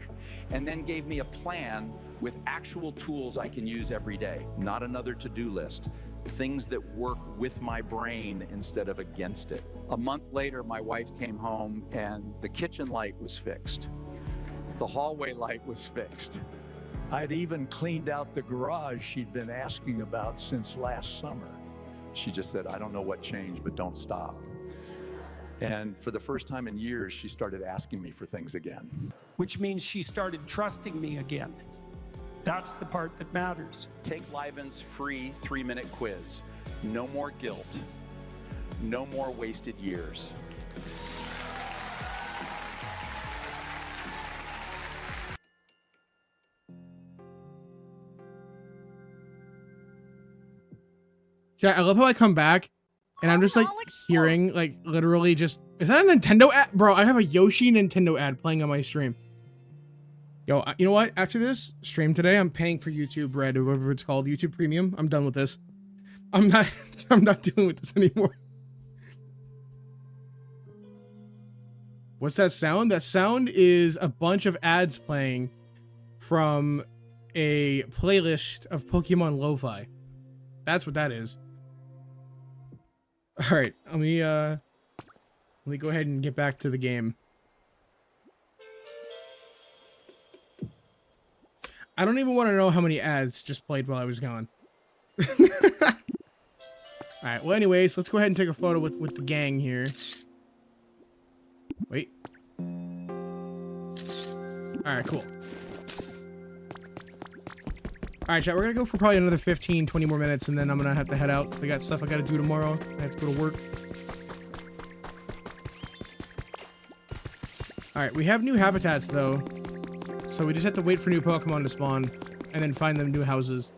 and then gave me a plan with actual tools I can use every day, not another to-do list. Things that work with my brain instead of against it. A month later, my wife came home and the kitchen light was fixed. The hallway light was fixed. I'd even cleaned out the garage she'd been asking about since last summer. She just said, I don't know what changed, but don't stop. And for the first time in years, she started asking me for things again. Which means she started trusting me again. That's the part that matters. Take Liven's free 3-minute quiz. No more guilt. No more wasted years. Yeah, I love how I come back and I'm just like hearing like literally just, is that a Nintendo ad? Bro, I have a Yoshi Nintendo ad playing on my stream. Yo, you know what? After this stream today, I'm paying for YouTube Red or whatever it's called, YouTube Premium. I'm done with this. I'm not dealing with this anymore. What's that sound? That sound is a bunch of ads playing from a playlist of Pokemon Lo-Fi. That's what that is. All right, let me go ahead and get back to the game. I don't even want to know how many ads just played while I was gone. All right, well, anyways, let's go ahead and take a photo with the gang here. Wait. All right, cool. All right, chat, we're gonna go for probably another 15, 20 more minutes, and then I'm gonna have to head out. I got stuff I gotta do tomorrow. I have to go to work. All right, we have new habitats, though. So we just have to wait for new Pokemon to spawn, and then find them new houses.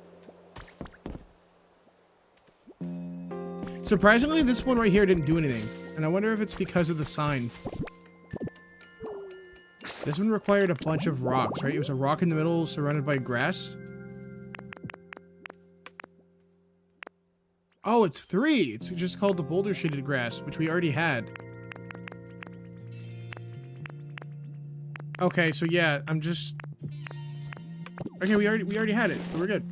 Surprisingly, this one right here didn't do anything. And I wonder if it's because of the sign. This one required a bunch of rocks, right? It was a rock in the middle surrounded by grass. Oh, it's 3. It's just called the boulder shaded grass, which we already had. Okay, so yeah, I'm just... Okay, we already had it. We're good.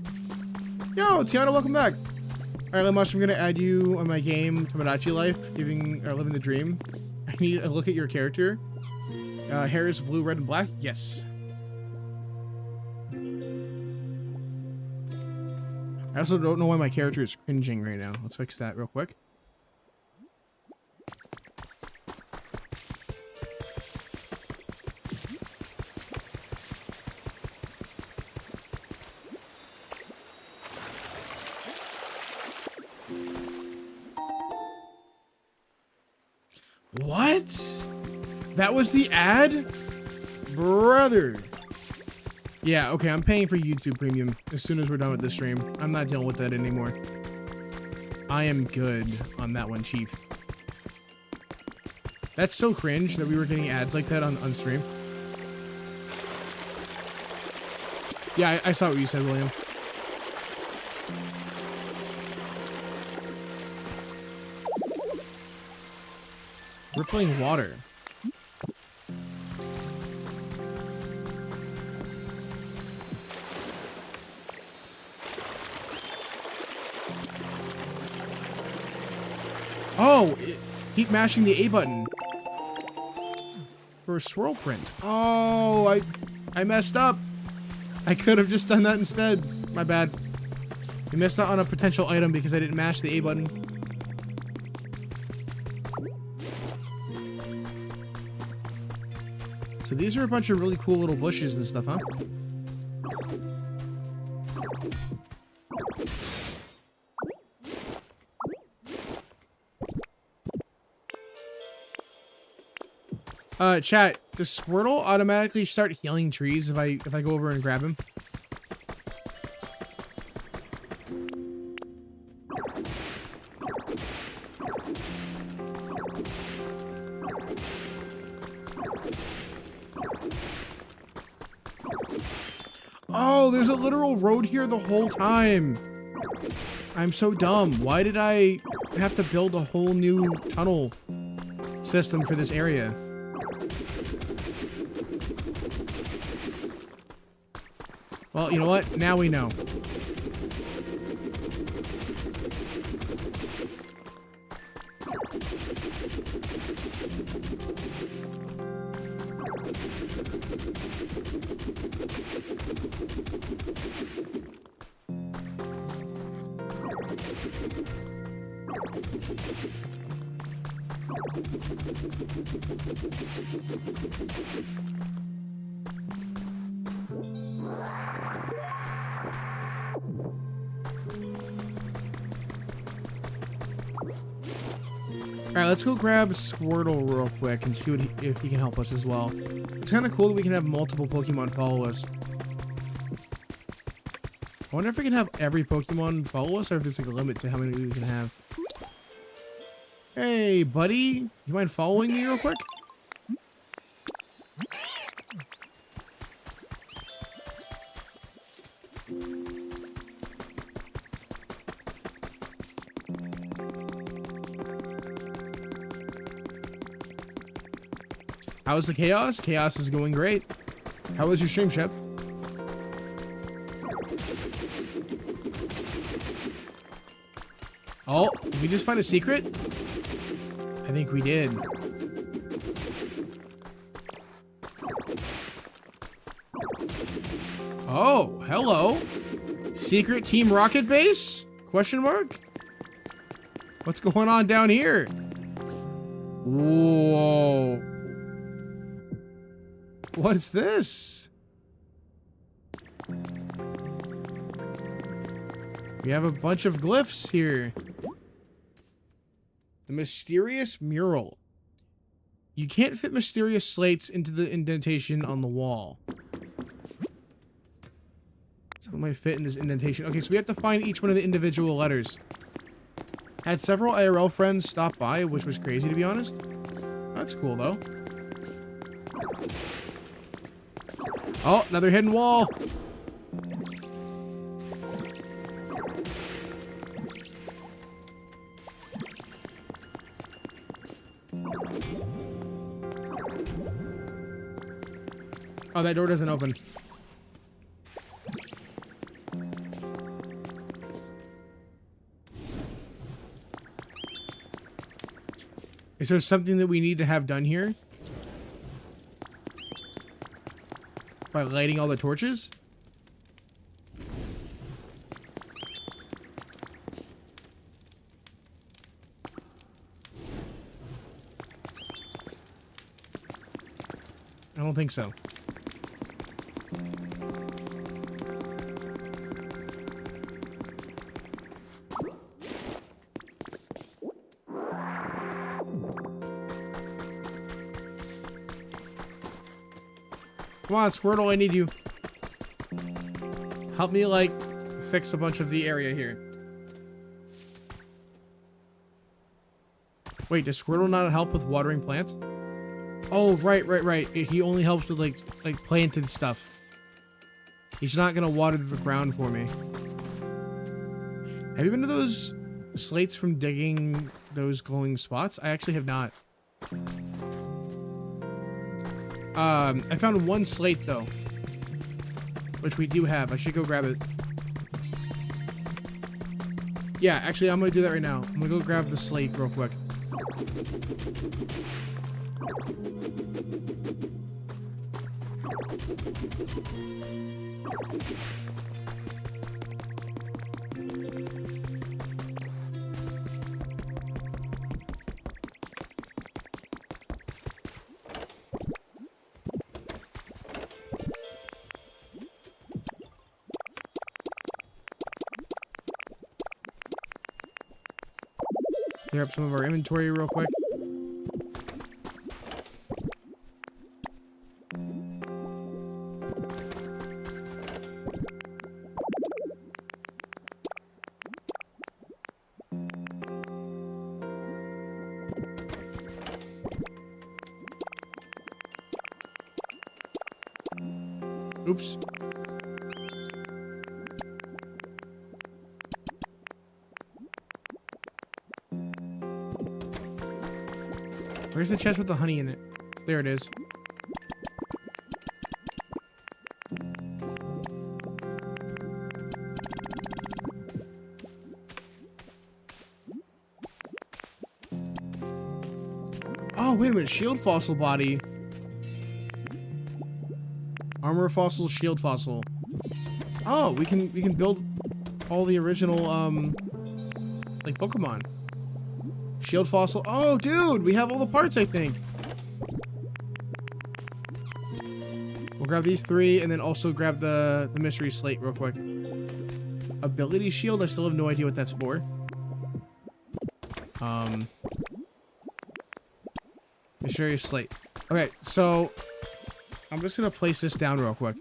Yo, Tiana, welcome back. Alright, Lemos, I'm gonna add you on my game, Tomodachi Life, living the dream. I need a look at your character. Hair is blue, red, and black? Yes. I also don't know why my character is cringing right now. Let's fix that real quick. What? That was the ad? Brother. Yeah, okay, I'm paying for YouTube Premium as soon as we're done with this stream. I'm not dealing with that anymore. I am good on that one, Chief. That's so cringe that we were getting ads like that on stream. Yeah, I saw what you said, William. Rippling water. Oh, keep mashing the A button for a swirl print. Oh, I messed up. I could have just done that instead. My bad. I missed out on a potential item because I didn't mash the A button. So these are a bunch of really cool little bushes and stuff, huh? Chat, does Squirtle automatically start healing trees if I go over and grab him? Oh, there's a literal road here the whole time. I'm so dumb. Why did I have to build a whole new tunnel system for this area? Well, you know what? Now we know. Alright, let's go grab Squirtle real quick and see what if he can help us as well. It's kind of cool that we can have multiple Pokemon follow us. I wonder if we can have every Pokemon follow us or if there's like a limit to how many we can have. Hey, buddy. You mind following me real quick? How's the chaos? Chaos is going great. How was your stream, Chef? Oh, did we just find a secret? I think we did. Oh, hello. Secret Team Rocket Base? Question mark? What's going on down here? Whoa. What's this? We have a bunch of glyphs here. The mysterious mural. You can't fit mysterious slates into the indentation on the wall. Something might fit in this indentation. Okay, so we have to find each one of the individual letters. Had several IRL friends stop by, which was crazy to be honest. That's cool though. Oh, another hidden wall. Oh, that door doesn't open. Is there something that we need to have done here? By lighting all the torches? I don't think so. Come on, Squirtle, I need you. Help me, like, fix a bunch of the area here. Wait, does Squirtle not help with watering plants? Oh, right. He only helps with, like planted stuff. He's not gonna water the ground for me. Have you been to those slates from digging those glowing spots? I actually have not. I found one slate, though. Which we do have. I should go grab it. Yeah, actually, I'm gonna do that right now. I'm gonna go grab the slate real quick. Clear up some of our inventory real quick. Oops. Where's the chest with the honey in it? There it is. Oh, wait a minute. Shield fossil body. Armor fossil, shield fossil. Oh, we can build all the original like Pokemon. Shield fossil. Oh, dude, we have all the parts, I think. We'll grab these 3 and then also grab the mystery slate real quick. Ability shield. I still have no idea what that's for. Mysterious slate. Okay, so I'm just gonna place this down real quick.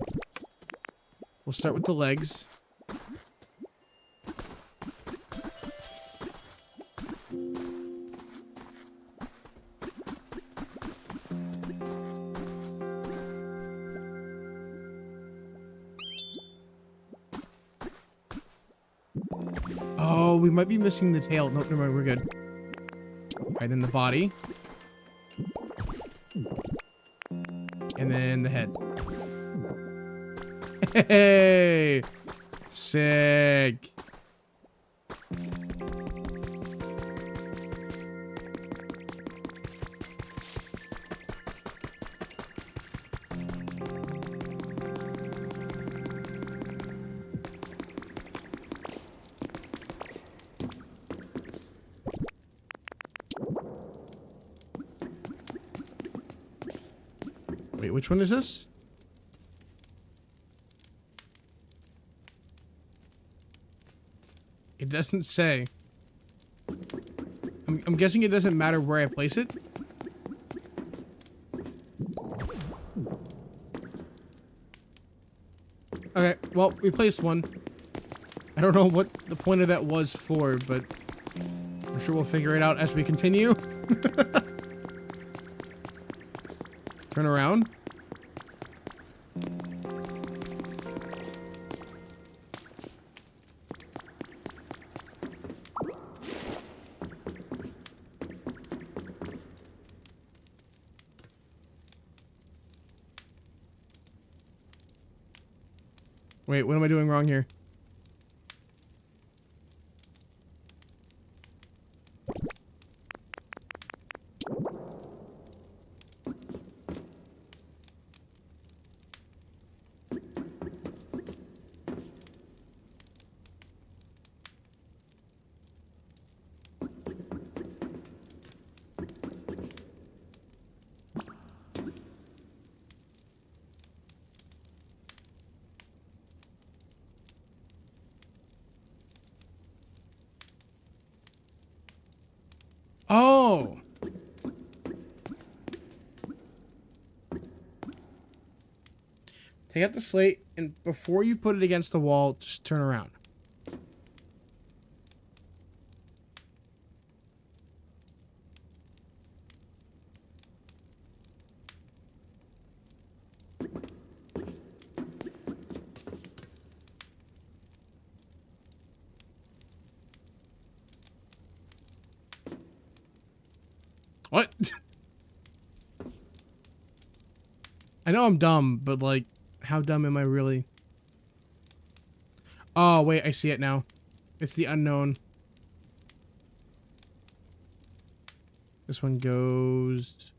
We'll start with the legs. Oh, we might be missing the tail. Nope, never mind, we're good. Alright, then the body. And then the head. Hey! Sick. Wait, which one is this? It doesn't say. I'm guessing it doesn't matter where I place it. Okay, well, we placed one. I don't know what the point of that was for, but I'm sure we'll figure it out as we continue. Turn around. Wait, what am I doing wrong here? Oh! Take out the slate, and before you put it against the wall, just turn around. What? I know I'm dumb, but like, how dumb am I really? Oh, wait, I see it now. It's the unknown. This one goes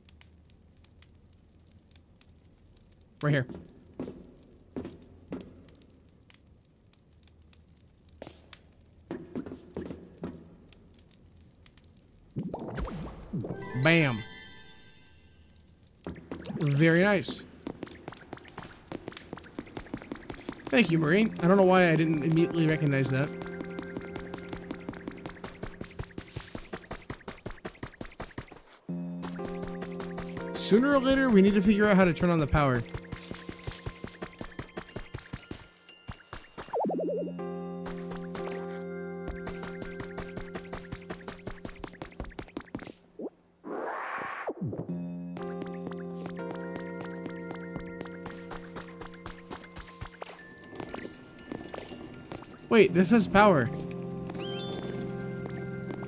right here. Bam. Very nice. Thank you, Marie. I don't know why I didn't immediately recognize that. Sooner or later, we need to figure out how to turn on the power. Wait, this has power.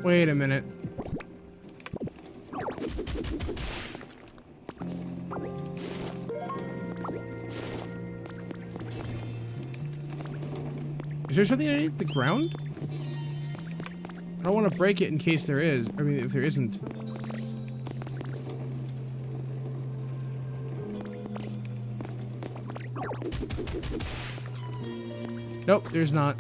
Wait a minute. Is there something underneath the ground? I don't want to break it in case there is. I mean, if there isn't. Nope, there's not.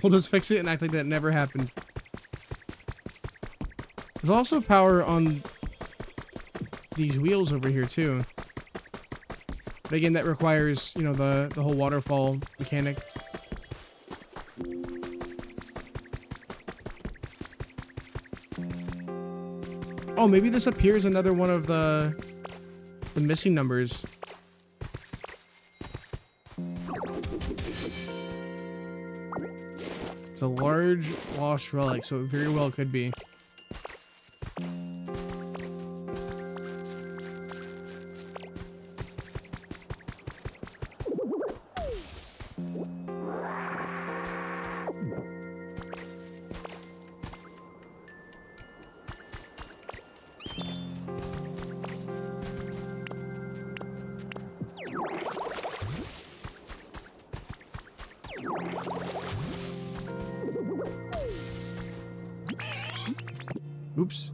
We'll just fix it and act like that never happened. There's also power on these wheels over here too. But again, that requires, you know, the whole waterfall mechanic. Oh, maybe this appears another one of the missing numbers. It's a large lost relic, so it very well could be. Oops.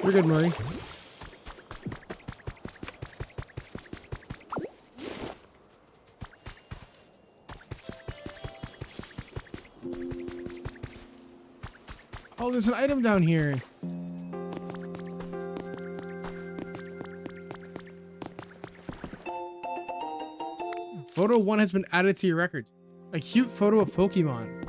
You're good, Murray. Oh, there's an item down here. Photo 1 has been added to your records. A cute photo of Pokemon.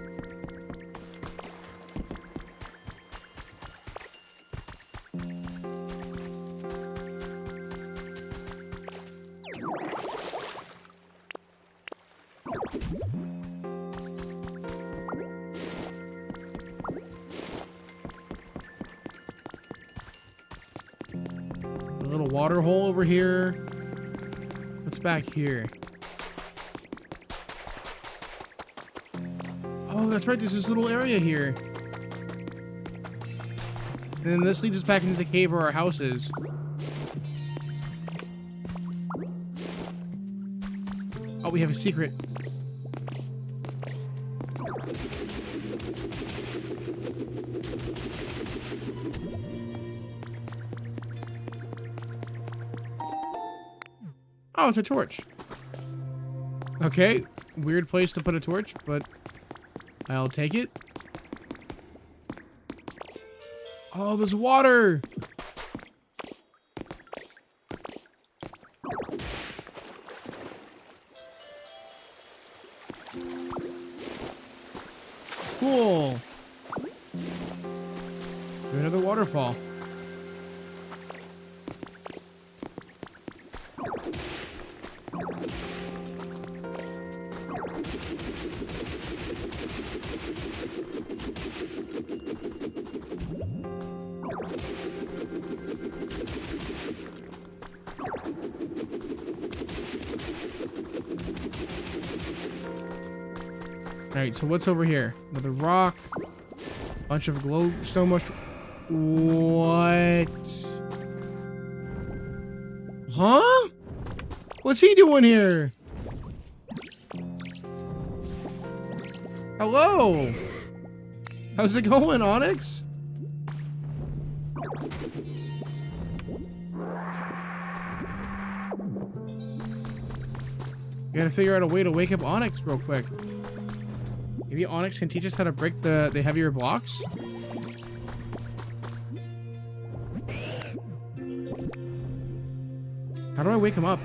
A little water hole over here. What's back here? Oh, that's right. There's this little area here. And then this leads us back into the cave where our house is. Oh, we have a secret. Oh, it's a torch. Okay, weird place to put a torch, but I'll take it. Oh, there's water. Cool. Another waterfall. Alright, so what's over here? Another rock. Bunch of glow. So much. What? Huh? What's he doing here? Hello? How's it going, Onyx? We gotta figure out a way to wake up Onyx real quick. Maybe Onyx can teach us how to break the heavier blocks? How do I wake him up?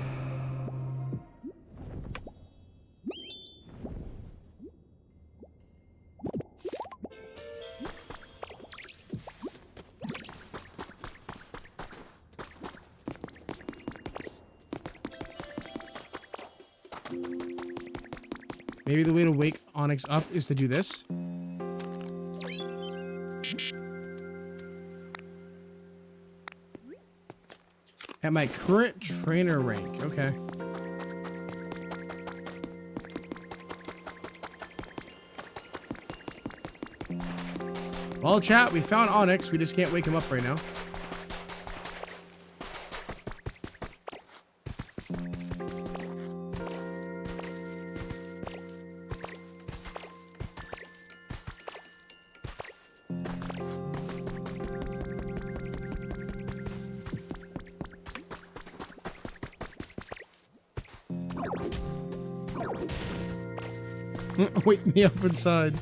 Maybe the way to wake Onyx up is to do this. At my current trainer rank. Okay. Well, chat, we found Onyx. We just can't wake him up right now. Wake me up inside.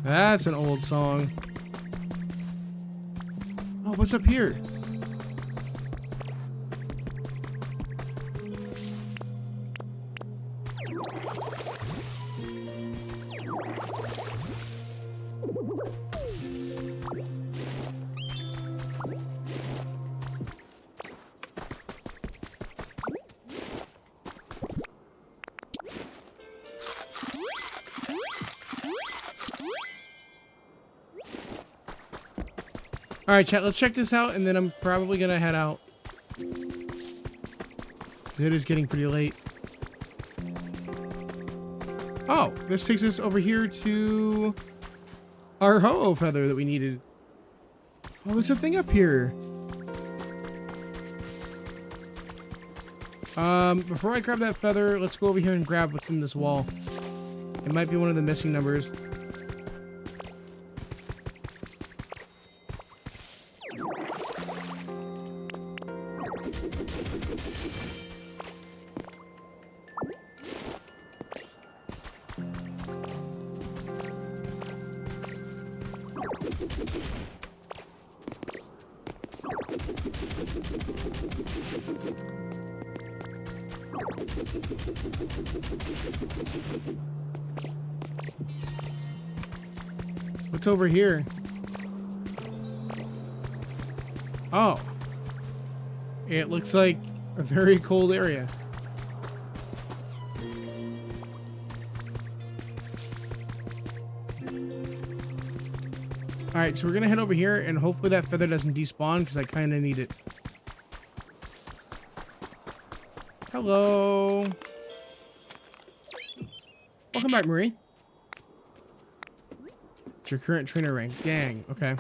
That's an old song. Oh, what's up here? All right, chat, let's check this out, and then I'm probably going to head out. It is getting pretty late. Oh, this takes us over here to our ho-oh feather that we needed. Oh, there's a thing up here. Before I grab that feather, let's go over here and grab what's in this wall. It might be one of the missing numbers. What's over here? Oh. It looks like a very cold area. Alright, so we're gonna head over here and hopefully that feather doesn't despawn because I kind of need it. Hello. Welcome back, Marie. It's your current trainer rank. Dang, okay.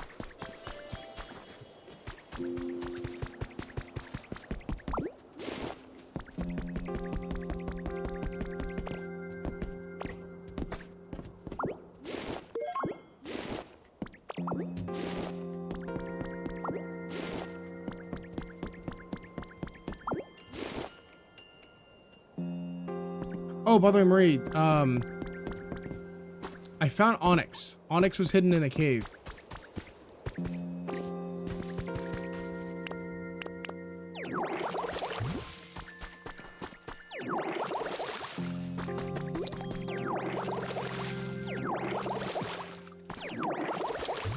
Oh, by the way, Marie, I found onyx. Onyx was hidden in a cave.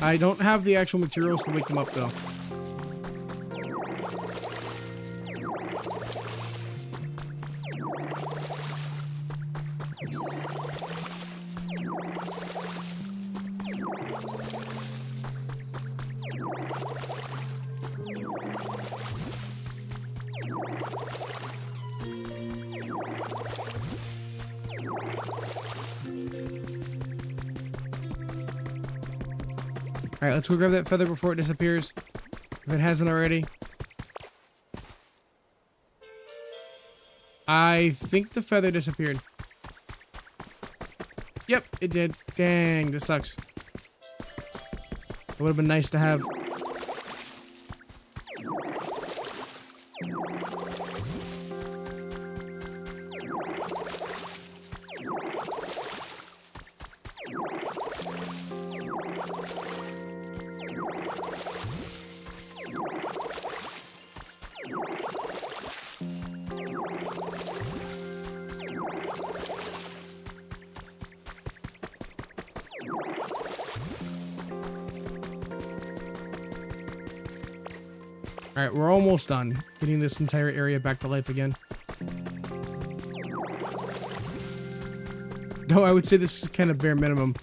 I don't have the actual materials to wake them up, though. Alright, let's go grab that feather before it disappears. If it hasn't already. I think the feather disappeared. Yep, it did. Dang, this sucks. It would have been nice to have. Alright, we're almost done getting this entire area back to life again. Though I would say this is kind of bare minimum.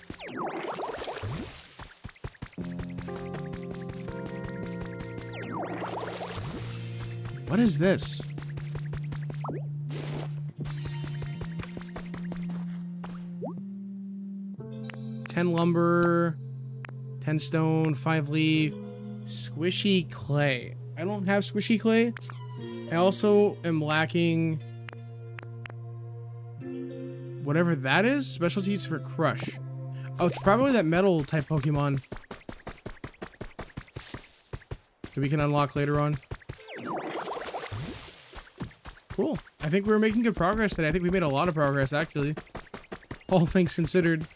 What is this? 10 lumber, 10 stone, 5 leaf, squishy clay. I don't have squishy clay. I also am lacking whatever that is. Specialties for crush. Oh, it's probably that metal type Pokemon that we can unlock later on. Cool. I think we're making good progress today. I think we made a lot of progress, actually. All things considered.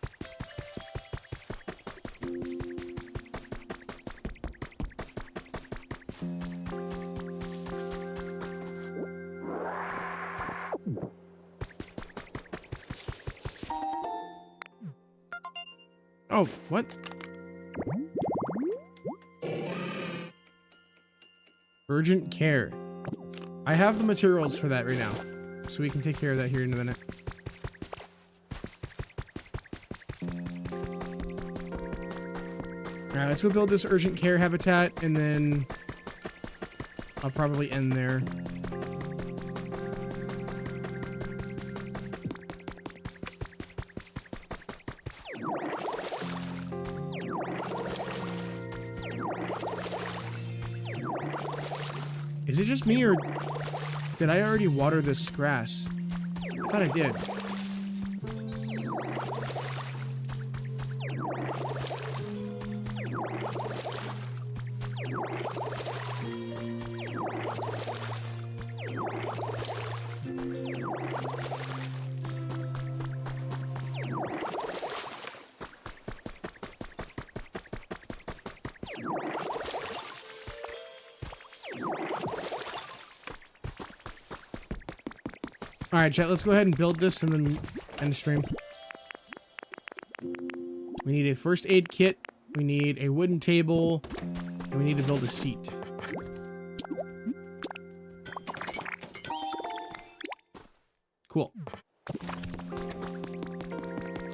Oh, what? Urgent care. I have the materials for that right now, so we can take care of that here in a minute. Alright, let's go build this urgent care habitat, and then I'll probably end there. Is it just me, or did I already water this grass? I thought I did. Alright, chat, let's go ahead and build this and then end the stream. We need a first aid kit, we need a wooden table, and we need to build a seat. Cool.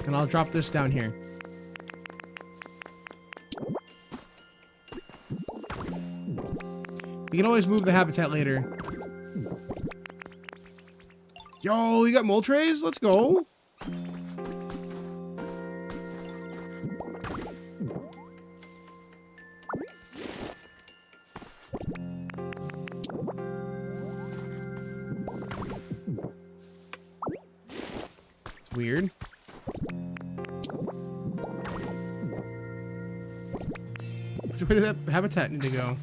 And I'll drop this down here. We can always move the habitat later. Yo, you got mole trays? Let's go. It's weird. Which way did that habitat need to go?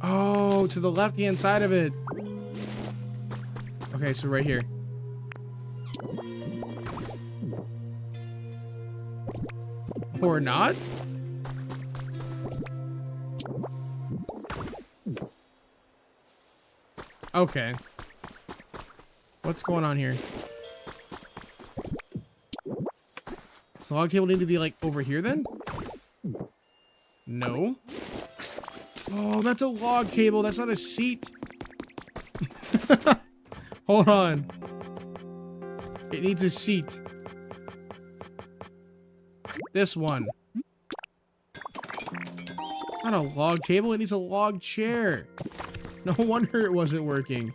Oh, to the left-hand side of it. Okay, so right here. Or not? Okay. What's going on here? Does the log table need to be like over here then? No. Oh, that's a log table. That's not a seat. Hold on. It needs a seat. This one. Not a log table. It needs a log chair. No wonder it wasn't working.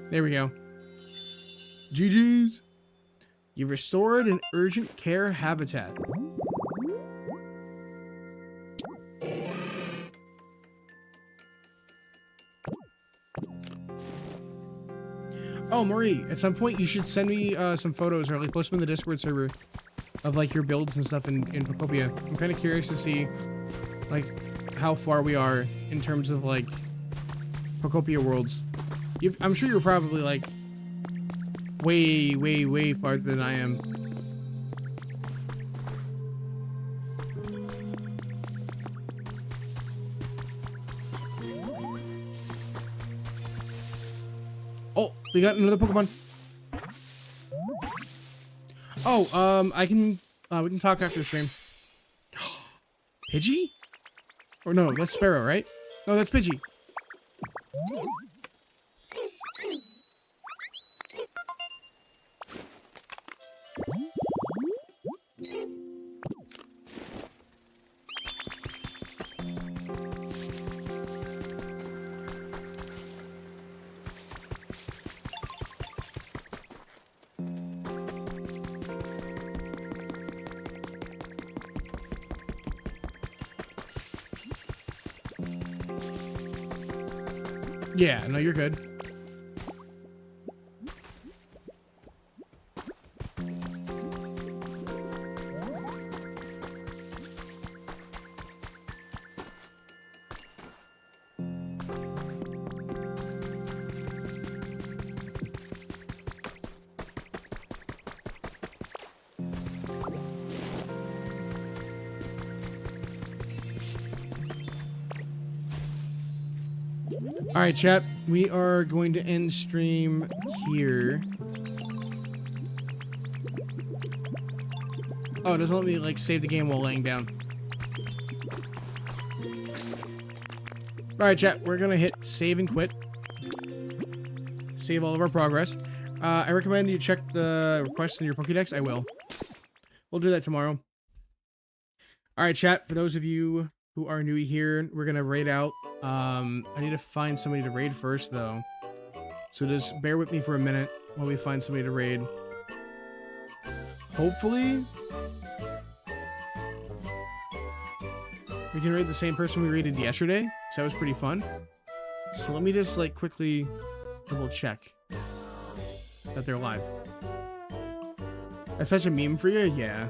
There we go. GG's. You've restored an urgent care habitat. Oh, Marie, at some point you should send me some photos or like post them in the Discord server of like your builds and stuff in Pokopia. I'm kind of curious to see like how far we are in terms of like Pokopia worlds. I'm sure you're probably like way, way, way farther than I am. Oh, we got another Pokemon. Oh, we can talk after the stream. Pidgey? Or no, that's Sparrow, right? No, that's Pidgey. Yeah, no, you're good. All right, chat. We are going to end stream here. Oh, it doesn't let me like save the game while laying down. All right, chat. We're gonna hit save and quit. Save all of our progress. I recommend you check the requests in your Pokédex. I will. We'll do that tomorrow. All right, chat. For those of you who are new here, we're gonna raid out. I need to find somebody to raid first, though. So just bear with me for a minute while we find somebody to raid. Hopefully, we can raid the same person we raided yesterday, because that was pretty fun. So let me just, like, quickly double check that they're live. That's such a meme for you? Yeah.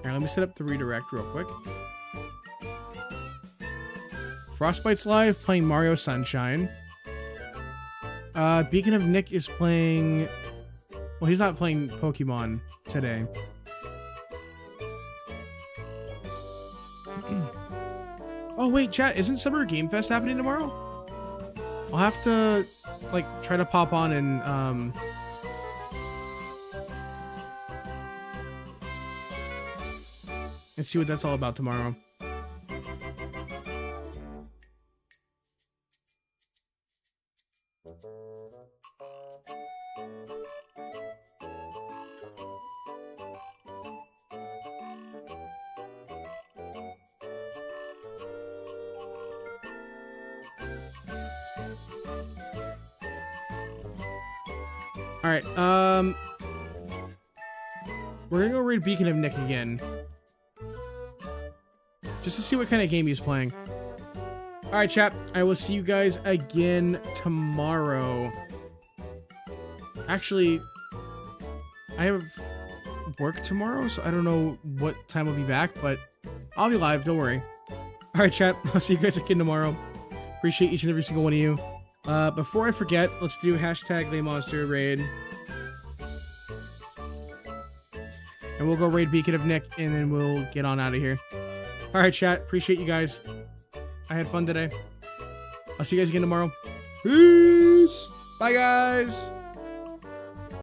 Let me set up the redirect real quick. Frostbite's live playing Mario Sunshine. Beacon of Nick is playing... Well, he's not playing Pokemon today. Oh, wait, chat. Isn't Summer Game Fest happening tomorrow? I'll have to, like, try to pop on and, and see what that's all about tomorrow. All right, we're gonna go raid Beacon of Nick again. just to see what kind of game he's playing. All right, chat. I will see you guys again tomorrow. Actually, I have work tomorrow, so I don't know what time I'll be back, but I'll be live. Don't worry. All right, chat. I'll see you guys again tomorrow. Appreciate each and every single one of you. Before I forget, let's do hashtag #LayMonster raid. And we'll go raid Beacon of Nick, and then we'll get on out of here. All right, chat. Appreciate you guys. I had fun today. I'll see you guys again tomorrow. Peace. Bye, guys.